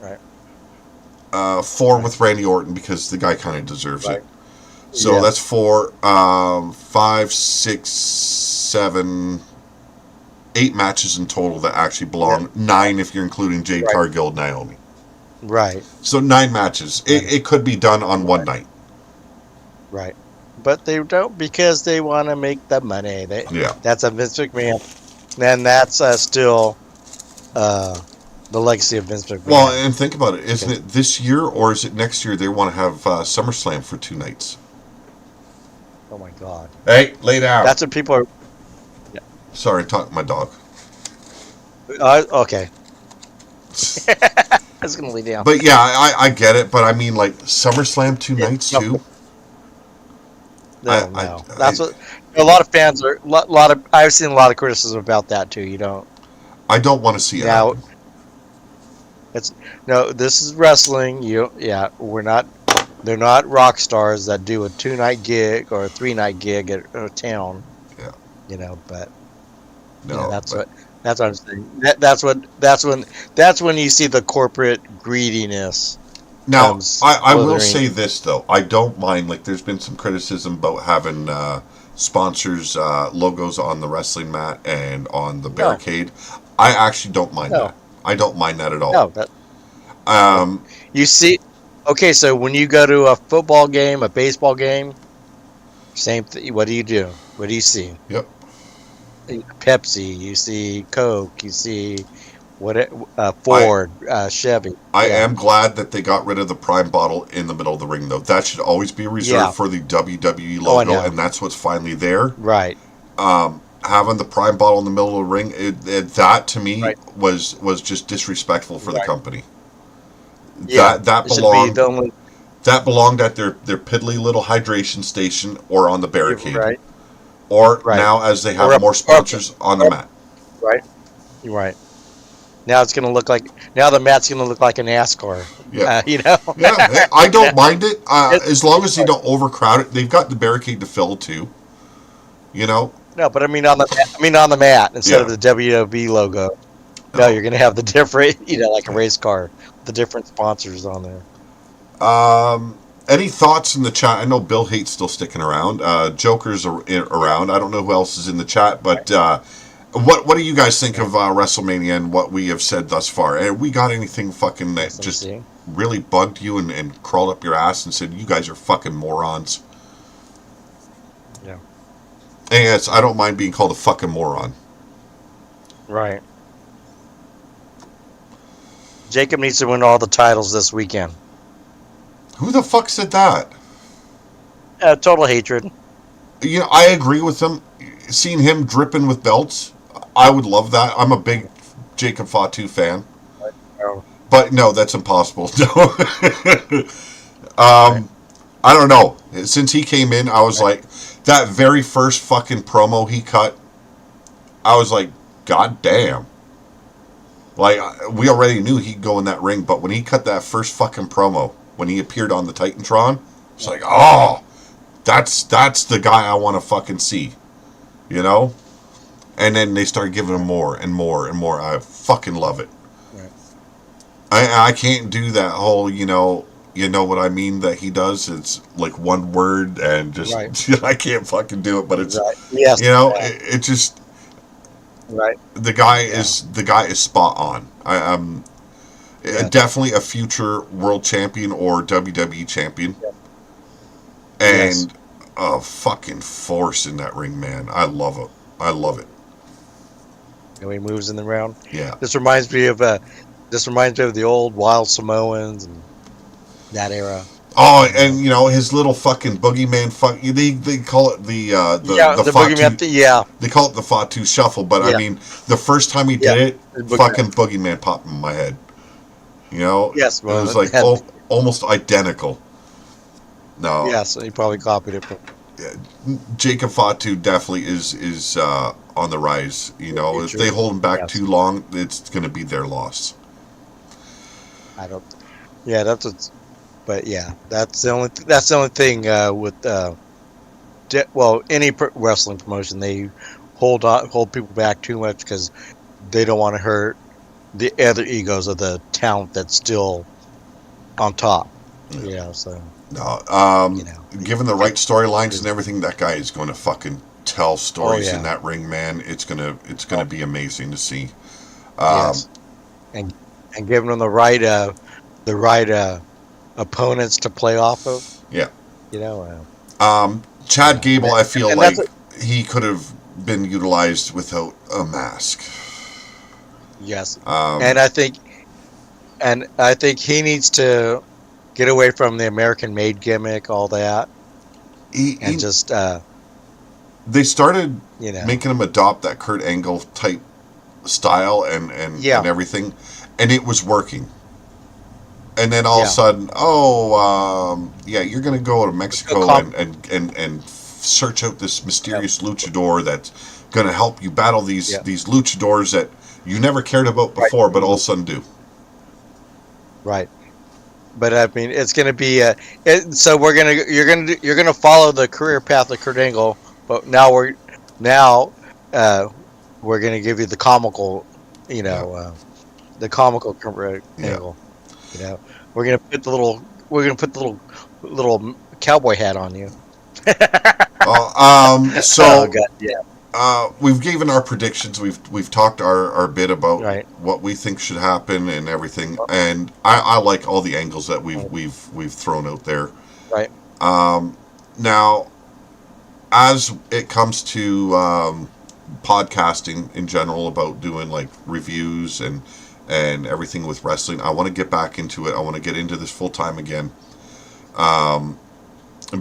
Right. 4 with Randy Orton because the guy kind of deserves Right. it. So Yeah. that's 4, 5, 6, 7, 8 matches in total that actually belong. 9 if you're including Jade Right. Cargill and Naomi. Right. So 9 matches. It could be done on one night. Right. But they don't because they want to make the money. Yeah. That's a Vince McMahon. And that's still the legacy of Vince McMahon. Well, and think about it. Isn't it this year or is it next year they want to have SummerSlam for 2 nights? Oh my God. Hey, lay down. That's what people are. Sorry, talk to my dog. Okay. I was gonna lay down. But yeah, I get it. But I mean, like SummerSlam 2 nights no. too. No. That's what a lot of fans are. Lot of I've seen a lot of criticism about that too. You don't. I don't want to see it. Now, this is wrestling. We're not. They're not rock stars that do a 2-night gig or a 3-night gig at a town. Yeah. But Yeah, No, but that's what I'm saying. That's when you see the corporate greediness now comes I will slithering. say this though. I don't mind. Like, there's been some criticism about having sponsors logos on the wrestling mat and on the No, barricade. I actually don't mind that. no, I don't mind that at all. no. Nope. Um, You see, okay, so when you go to a football game, a baseball game, same thing. What do you do? What do you see? yep. Pepsi. You see Coke. You see what? I Ford, Chevy. I Yeah, am glad that they got rid of the prime bottle in the middle of the ring, though. That should always be reserved yeah. for the WWE Oh, I logo, know. and that's what's finally there. Right, Having the prime bottle in the middle of the ring, that to me right, was just disrespectful for the right. company. Yeah, That it should be belonged the only. that belonged at their piddly little hydration station or on the You're barricade, right, or right. now as they Or have up, more or up, sponsors on the or up, mat. right. You're right. Now it's gonna look like now the mat's gonna look like a NASCAR. Yeah, You know. yeah. I You know. don't mind it It, as long as they don't overcrowd it. They've got the barricade to fill too. You know. no, but I mean on the mat instead of Yeah. the WWE logo. No, No. you're gonna have the different, like a race car, the different sponsors on there. Any thoughts in the chat? I know Bill Hate's still sticking around. Joker's around. I don't know who else is in the chat, but what do you guys think Yeah. of WrestleMania and what we have said thus far? And we got anything fucking that just SMC. really bugged you and crawled up your ass and said you guys are fucking morons? Yeah. And yes, I don't mind being called a fucking moron. Right. Jacob needs to win all the titles this weekend. Who the fuck said that? Total hatred. You know, I agree with him. Seeing him dripping with belts, I would love that. I'm a big Jacob Fatu fan. Oh, But no, that's impossible. No. right. I don't know. Since he came in, I was like, that very first fucking promo he cut, I was like, God damn. Like, we already knew he'd go in that ring, but when he cut that first fucking promo, when he appeared on the Titantron, it's like, oh, that's the guy I want to fucking see. You know? And then they started giving him more and more and more. I fucking love it. Right. I can't do that whole, you know what I mean that he does. It's like one word and Right. just I can't fucking do it, but it's Right. Yes. it just Right. Yeah. the guy is spot on. I'm Yes. definitely a future world champion or WWE champion, Yes. and a fucking force in that ring, man. I love it. I love it. The way he moves in the round. Yeah. This reminds me of the old Wild Samoans and that era. Oh, You and know. his little fucking boogeyman. They call it Yeah. the The boogeyman. Fatu. Yeah. They call it the Fatu Shuffle, but I Yeah. mean, the first time he Yeah. did it, The boogeyman. fucking boogeyman popped in my head. You know, Yes. it was Well, like almost identical. No, yes. He probably copied it from. Jacob Fatu definitely is on the rise. You The know, if they future. hold him back Yes. too long, it's going to be their loss. I don't. Yeah. That's what's. But yeah, that's the only thing with any wrestling promotion, they hold people back too much because they don't want to hurt the other egos of the talent that's still on top. Yeah. So No, you know, given the right storylines and everything, that guy is going to fucking tell oh stories in yeah, that ring, man. It's gonna oh, be amazing to see. Um, yes, and giving them the right opponents to play off of. yeah. You know, Chad yeah, Gable, I feel and that's like he could have been utilized without a mask. yes, Um, and I think he needs to get away from the American made gimmick, all that, and he just they started you know, making him adopt that Kurt Angle type style and yeah, everything, and it was working. And then all of a yeah, sudden, oh, yeah, you're going to go to feel Mexico comp- and search out this yeah, mysterious luchador that's going to help you battle yeah, these luchadors that you never cared about right, before, but all of a sudden do. right. But I mean, it's going to be so you're gonna follow the career path of Kurt Angle, but now we're gonna give you the comical, Yeah, the comical yeah. angle. You know, we're gonna put the little cowboy hat on you. Oh So god, yeah, we've given our predictions. We've talked our bit about right, what we think should happen and everything. And I like all the angles that right, we've thrown out there. right, Now, as it comes to podcasting in general about doing like reviews and everything with wrestling, I want to get back into it. I want to get into this full time again.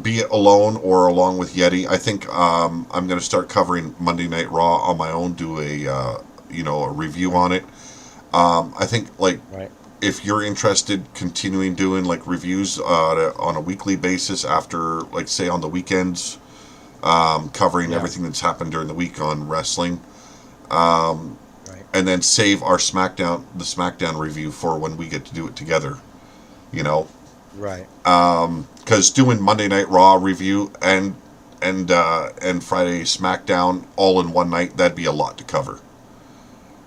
Be it alone or along with Yeti. I think I'm going to start covering Monday Night Raw on my own. Do a review right, on it. I think like right. if you're interested, continuing doing like reviews on a weekly basis after like say on the weekends, covering Yeah, everything that's happened during the week on wrestling, right, and then save our SmackDown review for when we get to do it together. You know, right, because doing Monday Night Raw review and Friday SmackDown all in one night, that'd be a lot to cover.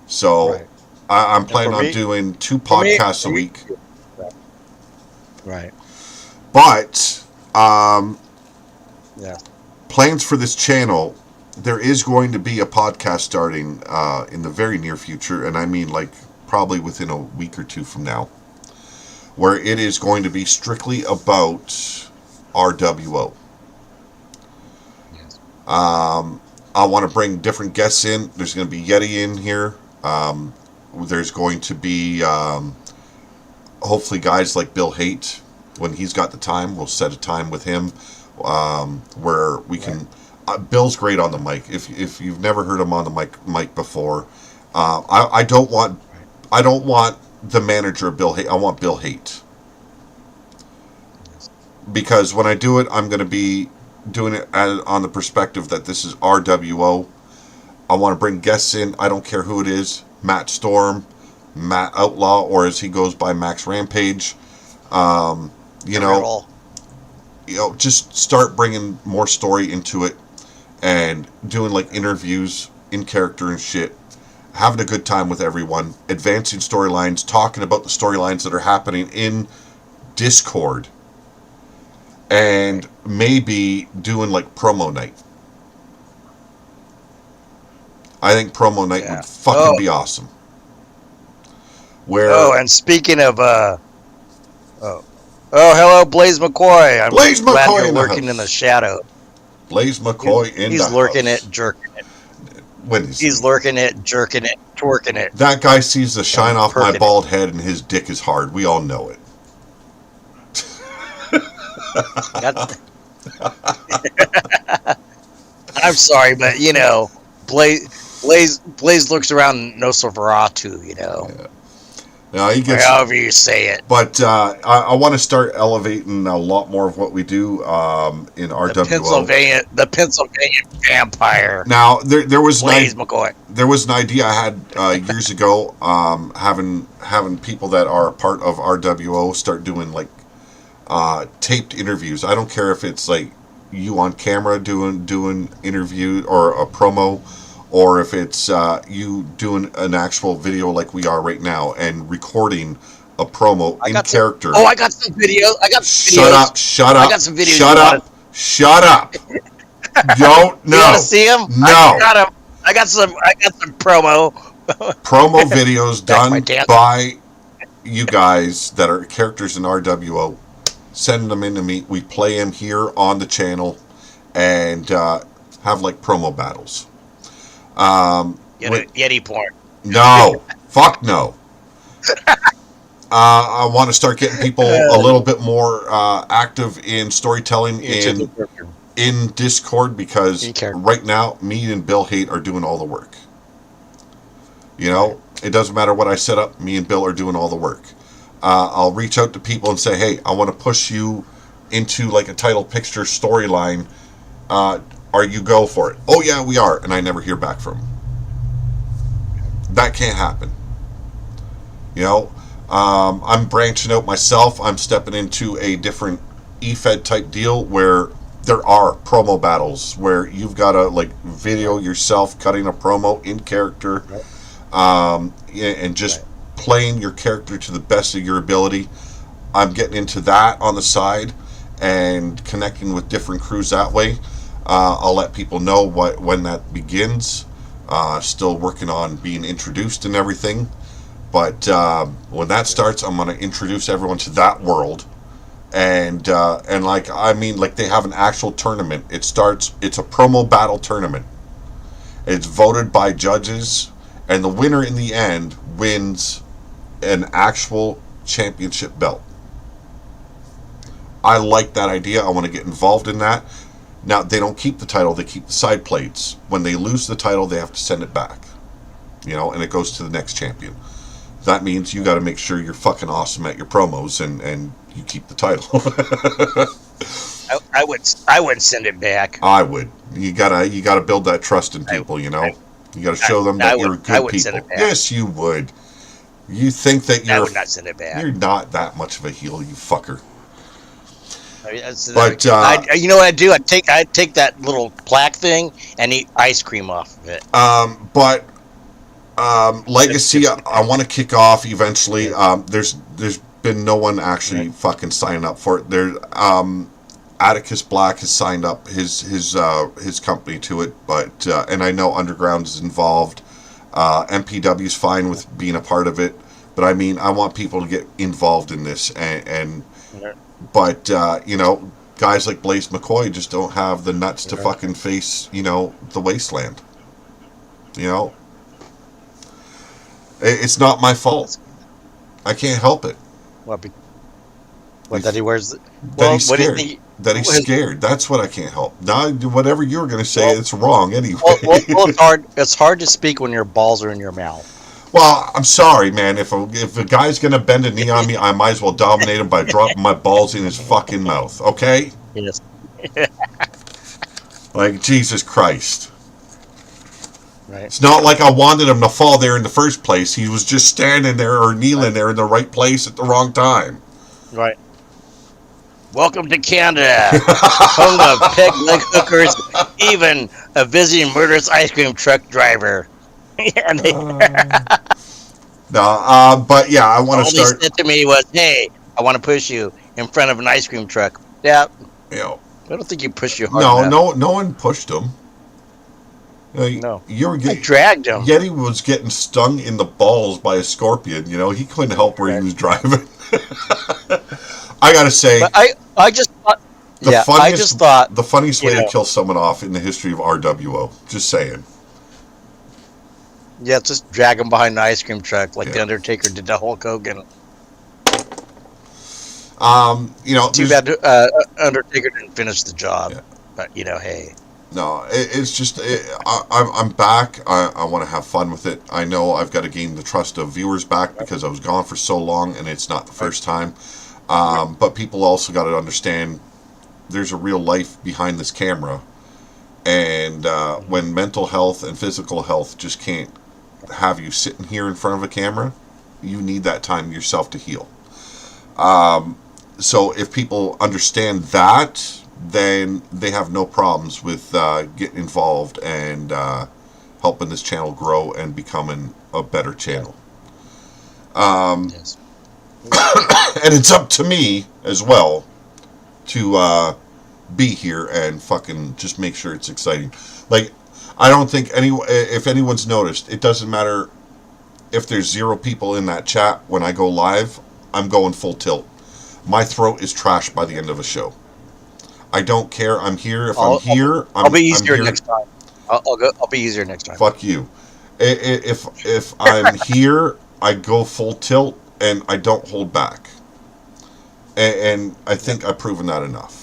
So right. I'm And planning on doing two for me, podcasts a for me, week, right, right, but yeah, plans for this channel. There is going to be a podcast starting in the very near future, and I mean like probably within a week or two from now, where it is going to be strictly about RWO. yes, I want to bring different guests in. There's going to be Yeti in here. There's going to be hopefully guys like Bill Haight. When he's got the time, we'll set a time with him where we right, can. Bill's great on the mic. If you've never heard him on the mic before, right, I don't want the manager of Bill Haight. I want Bill Haight, yes, because when I do it, I'm going to be doing it on the perspective that this is RWO. I want to bring guests in. I don't care who it is. Matt Storm, Matt Outlaw, or as he goes by, Max Rampage. You the know, riddle, just start bringing more story into it and doing like interviews in character and shit. Having a good time with everyone, advancing storylines, talking about the storylines that are happening in Discord, right, and maybe doing like promo night. I think promo night yeah. would fucking be awesome. Where And speaking of oh, hello, Blaze McCoy. I'm Blaze glad McCoy you're in the lurking in the house. shadow. Blaze McCoy in the He's lurking it, house. jerking it. When is He's lurking it, jerking it, twerking it, that guy sees the shine and off my perking it. bald head and his dick is hard. We all know it. That's, I'm sorry, but Blaze looks around Nosferatu, Yeah. Now he or gets, however you say it. but I want to start elevating a lot more of what we do in RWO. The Pennsylvania vampire, Now there was Blaze McCoy. there was an idea I had years ago, having people that are part of RWO start doing like taped interviews. I don't care if it's like you on camera doing interview or a promo, or if it's you doing an actual video like we are right now and recording a promo I in got some. character. Oh, I got some videos. I got some Shut videos. up! Shut I up! got some videos. Shut up! Shut up! Don't You want to know. see them? No. I got them. I got some. I got some promo. Promo videos Back my done dance. by you guys that are characters in RWO. Send them in to me. We play them here on the channel and have like promo battles. Yeti porn. No, fuck no. I want to start getting people a little bit more active in storytelling Into the in Discord, because in character. right now me and Bill Haight are doing all the work. You Right. know, it doesn't matter what I set up. Me and Bill are doing all the work. I'll reach out to people and say, hey, I want to push you into like a title picture storyline. Are you go for it? Oh yeah, we are. And I never hear back from them. That can't happen. You know, I'm branching out myself. I'm stepping into a different EFED type deal where there are promo battles where you've got to like video yourself cutting a promo in character, Right. and just Right. playing your character to the best of your ability. I'm getting into that on the side and connecting with different crews that way. I'll let people know when that begins. Still working on being introduced and everything, but when that starts, I'm going to introduce everyone to that world. And like I mean, like they have an actual tournament. It starts. It's a promo battle tournament. It's voted by judges, and the winner in the end wins an actual championship belt. I like that idea. I want to get involved in that. Now, they don't keep the title, they keep the side plates. When they lose the title, they have to send it back. And it goes to the next champion. That means you got to make sure you're fucking awesome at your promos and you keep the title. I would send it back. I would. You gotta build that trust in people, You got to show them that you're good would send people. it back. Yes, you would. You think that I would not send it back. you're not that much of a heel, you fucker. But you know what I'd do? I'd take that little plaque thing and eat ice cream off of it. But Legacy, I want to kick off eventually. There's been no one actually fucking signing up for it. Atticus Black has signed up his company to it, but and I know Underground is involved. MPW's fine with being a part of it, but I mean, I want people to get involved in this, but guys like Blaze McCoy just don't have the nuts to fucking face the wasteland. It's not my fault. I can't help it. What that he wears? That he's what do you scared. think? That he's scared. That's what I can't help. Now, whatever you were going to say, it's wrong anyway. Well, it's hard. It's hard to speak when your balls are in your mouth. Well, I'm sorry, man. If a guy's going to bend a knee on me, I might as well dominate him by dropping my balls in his fucking mouth. Okay? Yes. Like, Jesus Christ. Right. It's not like I wanted him to fall there in the first place. He was just standing there or kneeling there in the right place at the wrong time. Right. Welcome to Canada, home of peg leg hookers, even a visiting murderous ice cream truck driver. But yeah, I want to All start. they said to me was, "Hey, I want to push you in front of an ice cream truck." Yeah, I don't think you pushed you hard enough. No one pushed him. No. You were I dragged him. Yeti was getting stung in the balls by a scorpion. He couldn't help where he was driving. I gotta say, But I just thought, the funniest way to kill someone off in the history of RWO. Just saying. Yeah, just drag him behind the ice cream truck like the Undertaker did to Hulk Hogan. Too bad Undertaker didn't finish the job. Yeah. But hey. No, it's just I'm back. I want to have fun with it. I know I've got to gain the trust of viewers back because I was gone for so long, and it's not the first time. But people also got to understand there's a real life behind this camera, and when mental health and physical health just can't have you sitting here in front of a camera, you need that time yourself to heal. So if people understand that, then they have no problems with getting involved and helping this channel grow and becoming a better channel. Yes. And it's up to me as well to be here and fucking just make sure it's exciting. Like, I don't think if anyone's noticed, it doesn't matter if there's 0 people in that chat when I go live, I'm going full tilt. My throat is trash by the end of a show. I don't care. I'm here. If I'm here, I'll be easier next time. I'll be easier next time. Fuck you. If I'm here, I go full tilt and I don't hold back. And I think I've proven that enough.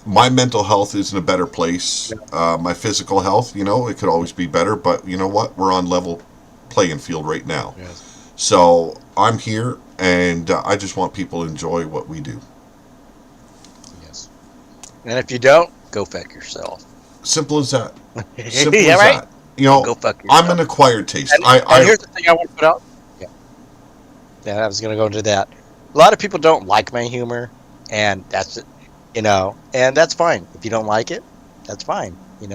My mental health is in a better place. My physical health, it could always be better. But you know what? We're on level playing field right now. Yes. So I'm here, and I just want people to enjoy what we do. Yes. And if you don't, go fuck yourself. Simple as that. Simple Yeah, as right? that. Go fuck yourself. I'm an acquired taste. And here's the thing I want to put out. Yeah, I was going to go into that. A lot of people don't like my humor, and that's it. and that's fine. If you don't like it, that's fine. I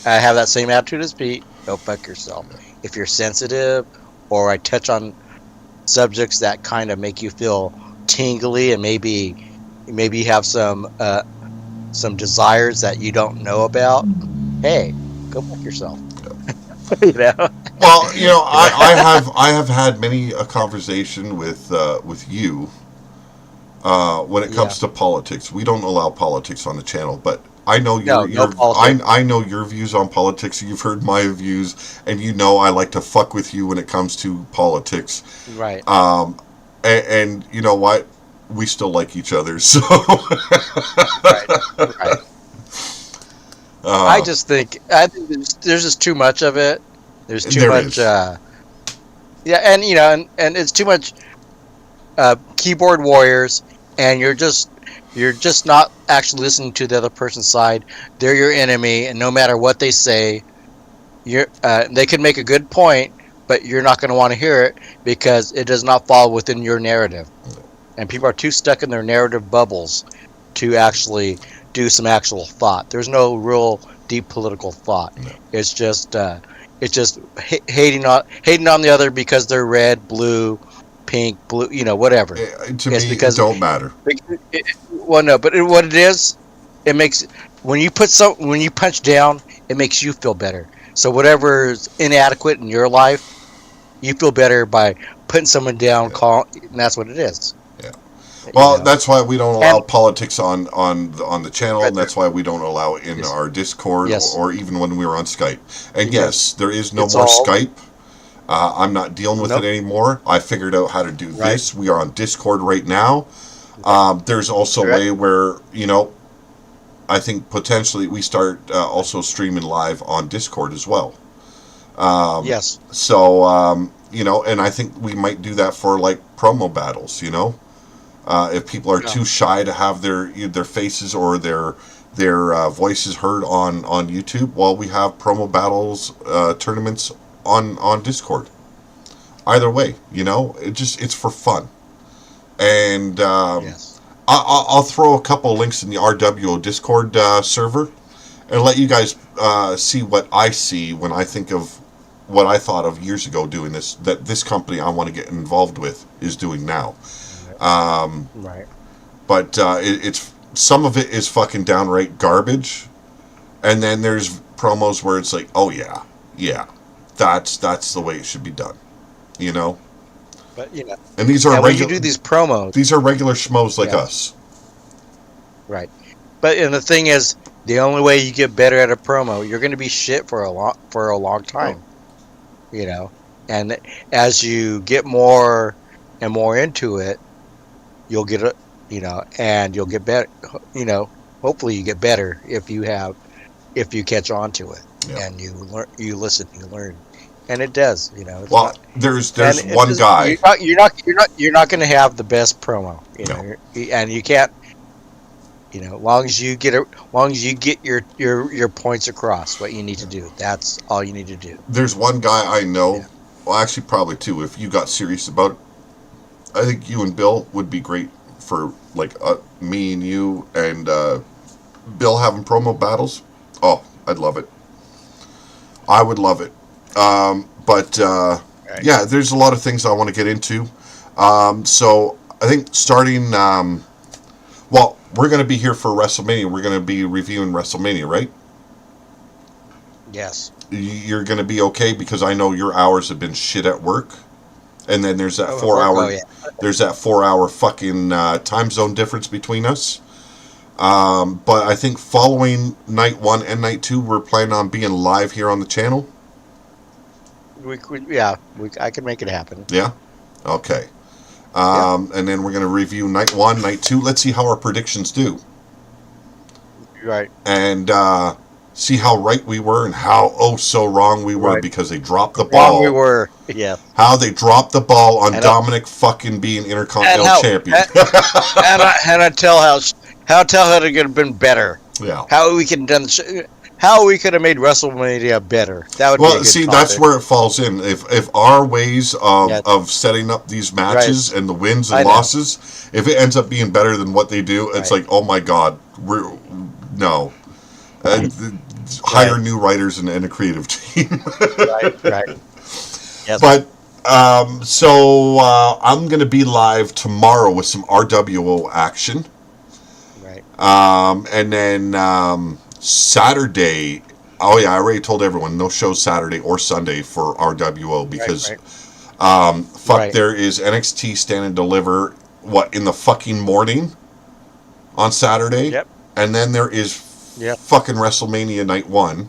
have that same attitude as Pete. Go fuck yourself. If you're sensitive, or I touch on subjects that kind of make you feel tingly, and maybe you have some desires that you don't know about. Hey, go fuck yourself. you know. Well, You know? I have had many a conversation with you when it Yeah. comes to politics. We don't allow politics on the channel, but I know No, no politics. I know your views on politics. You've heard my views, and I like to fuck with you when it comes to politics. Right. And you know what? We still like each other, so Right. Right. uh, I think there's just too much of it. There's too there much. is. Yeah, and and it's too much keyboard warriors, and you're just not actually listening to the other person's side. They're your enemy, and no matter what they say, they could make a good point, but you're not going to want to hear it because it does not fall within your narrative. And people are too stuck in their narrative bubbles to actually do some actual thought. There's no real deep political thought. No. It's just hating on the other because they're red, blue, pink, blue, whatever. To It's me, it because don't matter. well, no, but what it is, it makes when you punch down, it makes you feel better. So whatever's inadequate in your life, you feel better by putting someone down. Yeah. And that's what it is. Yeah. You Well, know. that's why we don't allow And politics on the channel, right and there. that's why we don't allow it in Yes. our Discord Yes. or even when we were on Skype. And Yes. yes, there is no It's more all Skype. I'm not dealing with it nope. anymore. I figured out how to do Right. this. We are on Discord right now. Right. There's also a Right. way where I think potentially we start also streaming live on Discord as well. Um, Yes. so and I think we might do that for like promo battles. If people are Yeah. too shy to have their faces or their voices heard on YouTube, well, we have promo battles tournaments on Discord. Either way, it's for fun, and Yes. I'll throw a couple links in the RWO Discord server and let you guys see what I see when I think of what I thought of years ago doing this. That this company I want to get involved with is doing now. Um, Right. but it's some of it is fucking downright garbage, and then there's promos where it's like, oh yeah, yeah, that's the way it should be done, you know. But And these are and when you regular do these promos, schmoes like yeah, us. right. And the thing is, the only way you get better at a promo, you're going to be shit for a long Oh, time. And as you get more and more into it, you'll get and you'll get better. Hopefully you get better if you catch on to it yeah. and you learn, you listen, you learn, and it does. It's Well, not, there's and one guy. you're not going to have the best promo. No. And you can't. Long as you get your points across, what you need to do. That's all you need to do. There's one guy I know. Yeah. Well, actually, probably two. If you got serious about it, I think you and Bill would be great for like me and you and Bill having promo battles. Oh, I'd love it. I would love it. But Right. yeah, there's a lot of things I want to get into. So I think starting. Well, we're going to be here for WrestleMania. We're going to be reviewing WrestleMania, right? Yes. You're going to be okay because I know your hours have been shit at work, and then there's that Oh, 4 hour. oh yeah. There's that 4 hour fucking time zone difference between us. But I think following night one and night two, we're planning on being live here on the channel. I can make it happen. Yeah. Okay. Yeah. And then we're going to review night one, night two. Let's see how our predictions do, Right. and see how right we were and how so wrong we were Right. because they dropped the Wrong we ball. were. Yeah. How they dropped the ball on And Dominic fucking being Intercontinental Champion. and I tell how it could have been better. Yeah. How we could have done the how we could have made WrestleMania better. That would be a Well, good see, topic. that's where it falls in. If our ways Yeah. of setting up these matches and the wins and I know. losses, if it ends up being better than what they do, it's Right. like, oh my god, we're no. Hire new writers and a creative team. Right. Yes. But so I'm going to be live tomorrow with some RWO action. Right. And then Saturday, oh yeah, I already told everyone no shows Saturday or Sunday for RWO because Right. there is NXT Stand and Deliver in the fucking morning on Saturday, Yep. and then there is Yep. fucking WrestleMania Night 1.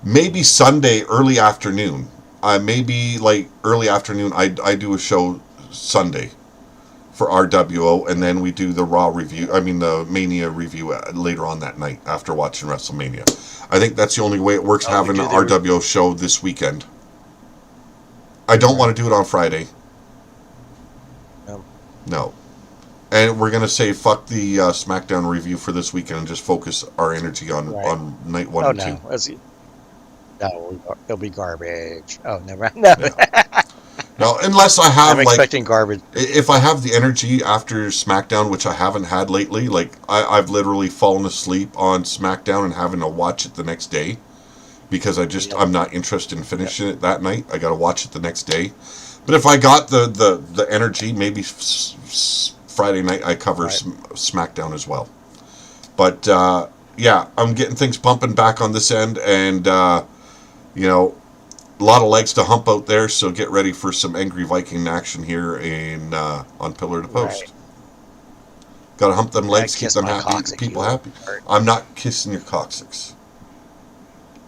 Maybe Sunday early afternoon. Maybe like early afternoon. I do a show Sunday for RWO, and then we do the Raw review. I mean the Mania review later on that night after watching WrestleMania. I think that's the only way it works having an RWO show this weekend. I don't want to do it on Friday. No. And we're gonna say fuck the SmackDown review for this weekend and just focus our energy on night 1 and 2. No, it'll be garbage. Oh, never mind. No. No, unless I have I'm expecting garbage. If I have the energy after SmackDown, which I haven't had lately, like I've literally fallen asleep on SmackDown and having to watch it the next day because I'm not interested in finishing it that night. I got to watch it the next day. But if I got the energy, maybe Friday night I cover SmackDown as well. But yeah, I'm getting things pumping back on this end, and you know, a lot of legs to hump out there. So get ready for some Angry Viking action here on Pillar to Post. Right. Got to hump them legs, keep them happy, coccyx, people happy. I'm not kissing your coccyx.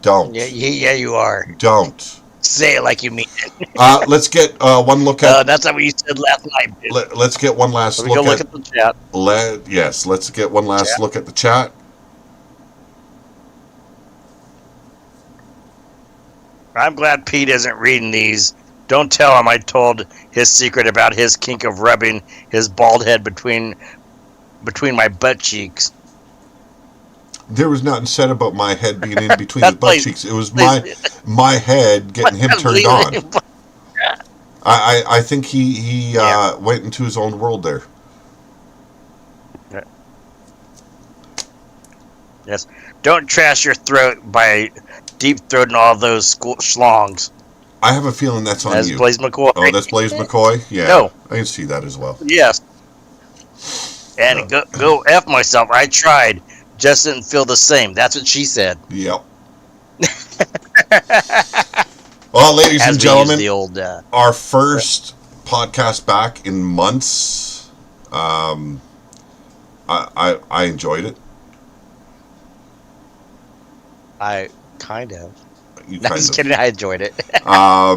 Don't. Yeah, you are. Don't. Say it like you mean it. Let's get one look at. That's not what you said last night, dude. Let's get one last Let me go look at the chat. Yes, let's get one last look at the chat. I'm glad Pete isn't reading these. Don't tell him I told his secret about his kink of rubbing his bald head between my butt cheeks. There was nothing said about my head being in between his butt cheeks. It was my head getting him turned on. I think he went into his own world there. Yes. Don't trash your throat by deep throating all those schlongs. I have a feeling that's on you. Blaze McCoy. Oh, that's Blaze McCoy? Yeah. No. I can see that as well. Yes. And go F myself. I tried. Just didn't feel the same. That's what she said. Yep. Well, ladies and gentlemen, the old, our first podcast back in months. I enjoyed it. I kind of. Just kidding. I enjoyed it. I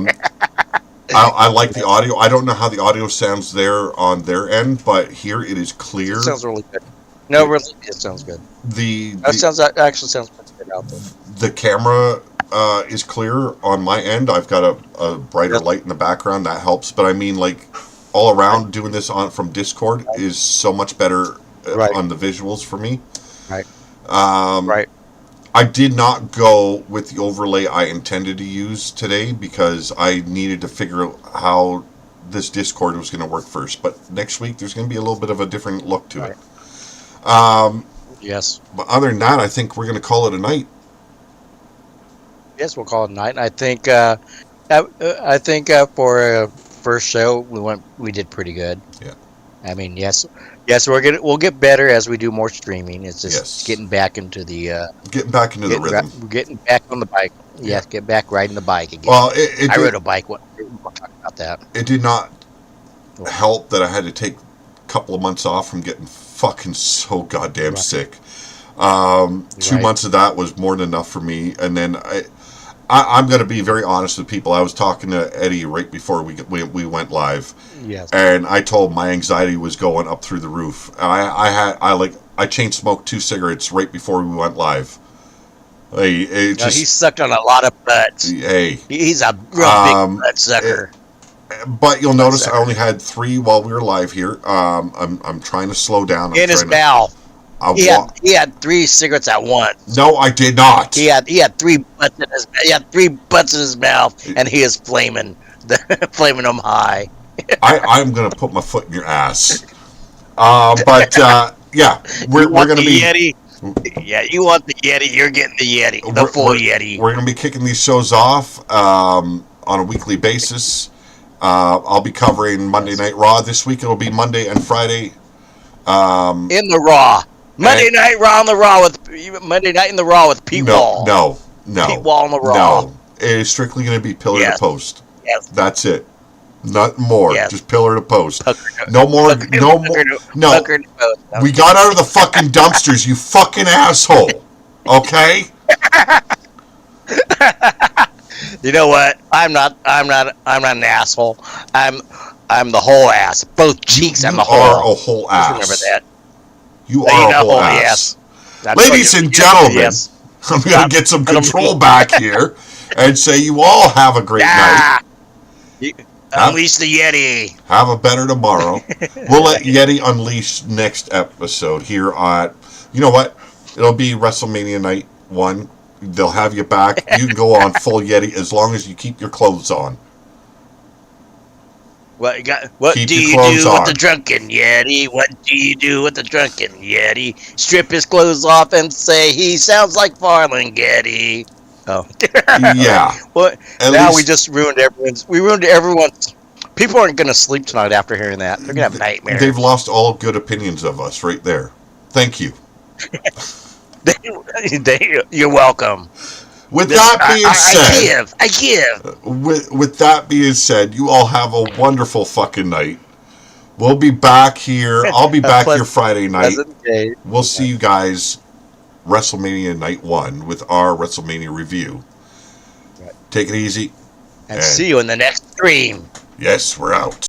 like the audio. I don't know how the audio sounds there on their end, but here it is clear. It sounds really good. No, really, it sounds good. That actually sounds pretty good out there. The camera is clear on my end. I've got a brighter light in the background. That helps. But I mean, like, all around doing this from Discord is so much better on the visuals for me. Right. Right. I did not go with the overlay I intended to use today because I needed to figure out how this Discord was going to work first. But next week, there's going to be a little bit of a different look to it. Yes. But other than that, I think we're going to call it a night. Yes, we'll call it a night. I think for a first show, we did pretty good. Yeah. I mean, yes, we'll get better as we do more streaming. It's just getting back into the the rhythm. Getting back on the bike. Yes, get back riding the bike again. Well, I rode a bike. We'll talk about that. It did not help that I had to take a couple of months off from getting fucking so goddamn sick. 2 months of that was more than enough for me, and then I'm going to be very honest with people. I was talking to Eddie right before we went live. Yes. And I told him my anxiety was going up through the roof. I chain smoked 2 cigarettes right before we went live. He sucked on a lot of butts. Hey, he's a real big butt sucker. But you'll notice I only had 3 while we were live here. I'm trying to slow down. In his mouth. He had 3 cigarettes at once. No, I did not. He had 3 butts in his mouth, and he is flaming them high. I'm gonna put my foot in your ass. But yeah, we're gonna be Yeti. Yeah, you want the Yeti? You're getting the Yeti, the full Yeti. We're gonna be kicking these shows off on a weekly basis. I'll be covering Monday Night Raw this week. It'll be Monday and Friday. In the Raw. Monday Night Raw in the Raw with Pete Wall. No. Pete Wall on the Raw. No. It is strictly going to be pillar to post. Yes. That's it. Not more. Yes. Just pillar to post. No. We got out of the fucking dumpsters, you fucking asshole. Okay? You know what? I'm not an asshole. I'm the whole ass. Both cheeks. I'm the whole. You are a whole ass. Just remember that. You are a whole ass. Ladies and gentlemen, I'm going to get some control back here and say you all have a great night. Unleash the Yeti. Have a better tomorrow. We'll let Yeti unleash next episode here on, you know what? It'll be WrestleMania Night 1. They'll have you back. You can go on full Yeti as long as you keep your clothes on. What do you do with the drunken Yeti? What do you do with the drunken Yeti? Strip his clothes off and say he sounds like Farlinghetti. Oh. Yeah. Well, now we just ruined everyone's. People aren't going to sleep tonight after hearing that. They're going to have nightmares. They've lost all good opinions of us right there. Thank you. You're welcome. With that being said, I give. With that being said, you all have a wonderful fucking night. We'll be back here. I'll be back here Friday night. We'll see you guys WrestleMania Night 1 with our WrestleMania review. Take it easy. And see you in the next stream. Yes, we're out.